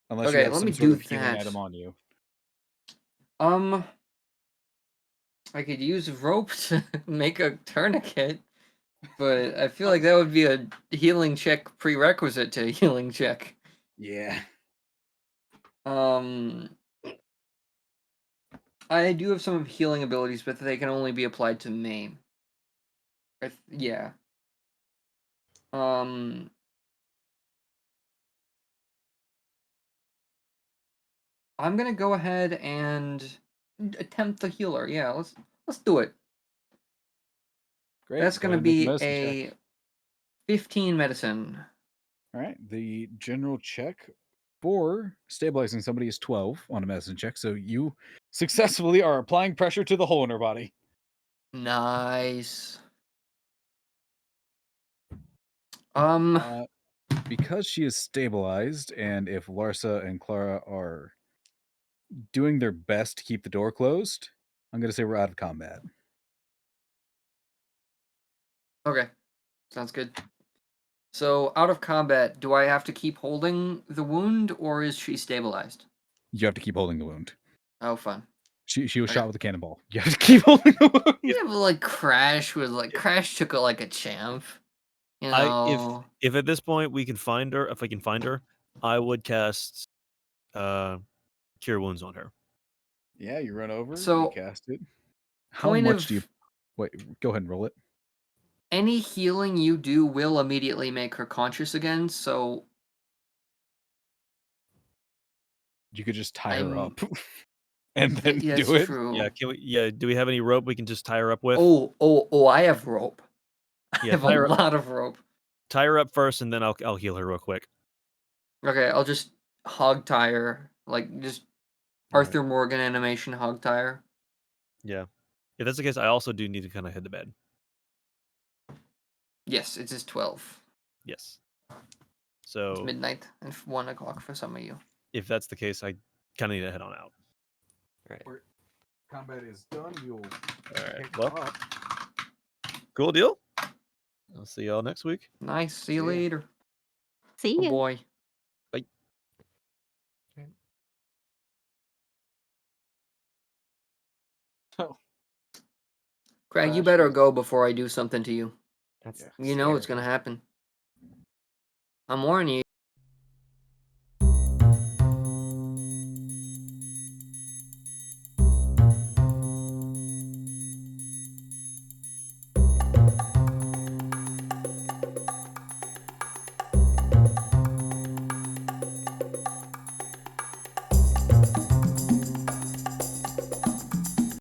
[SPEAKER 2] Unless you
[SPEAKER 1] Okay,
[SPEAKER 2] have
[SPEAKER 1] let
[SPEAKER 2] some
[SPEAKER 1] me
[SPEAKER 2] sort
[SPEAKER 1] do
[SPEAKER 2] of healing
[SPEAKER 1] that.
[SPEAKER 2] item on you.
[SPEAKER 1] I could use rope to make a tourniquet, but I feel like that would be a healing check prerequisite to a healing check.
[SPEAKER 2] Yeah.
[SPEAKER 1] I do have some healing abilities, but they can only be applied to me. Yeah. I'm gonna go ahead and attempt the healer. Yeah, let's do it.
[SPEAKER 2] Great.
[SPEAKER 1] That's
[SPEAKER 2] Go
[SPEAKER 1] gonna
[SPEAKER 2] ahead and make a
[SPEAKER 1] be
[SPEAKER 2] medicine
[SPEAKER 1] a
[SPEAKER 2] check.
[SPEAKER 1] 15 medicine.
[SPEAKER 2] All right. The general check for stabilizing somebody is 12 on a medicine check. So you successfully are applying pressure to the hole in her body.
[SPEAKER 1] Nice.
[SPEAKER 2] Because she is stabilized, and if Larsa and Clara are doing their best to keep the door closed, I'm going to say we're out of combat.
[SPEAKER 1] Okay. Sounds good. So, out of combat, do I have to keep holding the wound, or is she stabilized?
[SPEAKER 2] You have to keep holding the wound.
[SPEAKER 1] Oh, fun.
[SPEAKER 2] She was
[SPEAKER 1] Okay.
[SPEAKER 2] shot with a cannonball. You have to keep holding the wound.
[SPEAKER 1] Yeah, but like Crash took it like a champ. You know.
[SPEAKER 6] If at this point we can find her, if I can find her, I would cast Cure Wounds on her.
[SPEAKER 2] Yeah, you run over, you
[SPEAKER 1] So,
[SPEAKER 2] cast it. How
[SPEAKER 1] point
[SPEAKER 2] much do you...
[SPEAKER 1] of
[SPEAKER 2] Wait, go ahead and roll it.
[SPEAKER 1] any healing you do will immediately make her conscious again, so
[SPEAKER 2] You could just tie her
[SPEAKER 1] I'm
[SPEAKER 2] up and then
[SPEAKER 1] yeah,
[SPEAKER 2] do
[SPEAKER 1] it's
[SPEAKER 2] it.
[SPEAKER 1] true.
[SPEAKER 6] Yeah, can we? Yeah, do we have any rope we can just tie her up with?
[SPEAKER 1] Oh, I have rope. I
[SPEAKER 6] Yeah,
[SPEAKER 1] have a lot of rope.
[SPEAKER 6] tie her up first, and then I'll heal her real quick.
[SPEAKER 1] Okay, I'll just hog tie her, like just Arthur Morgan animation hog tie her.
[SPEAKER 6] Yeah, if that's the case, I also do need to kind of head to bed.
[SPEAKER 1] Yes, it is 12.
[SPEAKER 6] Yes.
[SPEAKER 1] It's
[SPEAKER 6] So
[SPEAKER 1] midnight and 1 o'clock for some of you.
[SPEAKER 6] if that's the case, I kind of need to head on out.
[SPEAKER 4] Right.
[SPEAKER 2] Combat is done. You'll
[SPEAKER 6] All right. Well, cool deal. I'll see y'all next week.
[SPEAKER 1] Nice. See you
[SPEAKER 2] See ya.
[SPEAKER 1] later.
[SPEAKER 3] See
[SPEAKER 1] Oh
[SPEAKER 3] ya.
[SPEAKER 1] boy.
[SPEAKER 6] Bye.
[SPEAKER 2] Oh.
[SPEAKER 1] Craig, you
[SPEAKER 2] Crash
[SPEAKER 1] better
[SPEAKER 2] is-
[SPEAKER 1] go before I do something to you.
[SPEAKER 4] That's
[SPEAKER 1] You know what's
[SPEAKER 4] scary.
[SPEAKER 1] gonna happen. I'm warning you.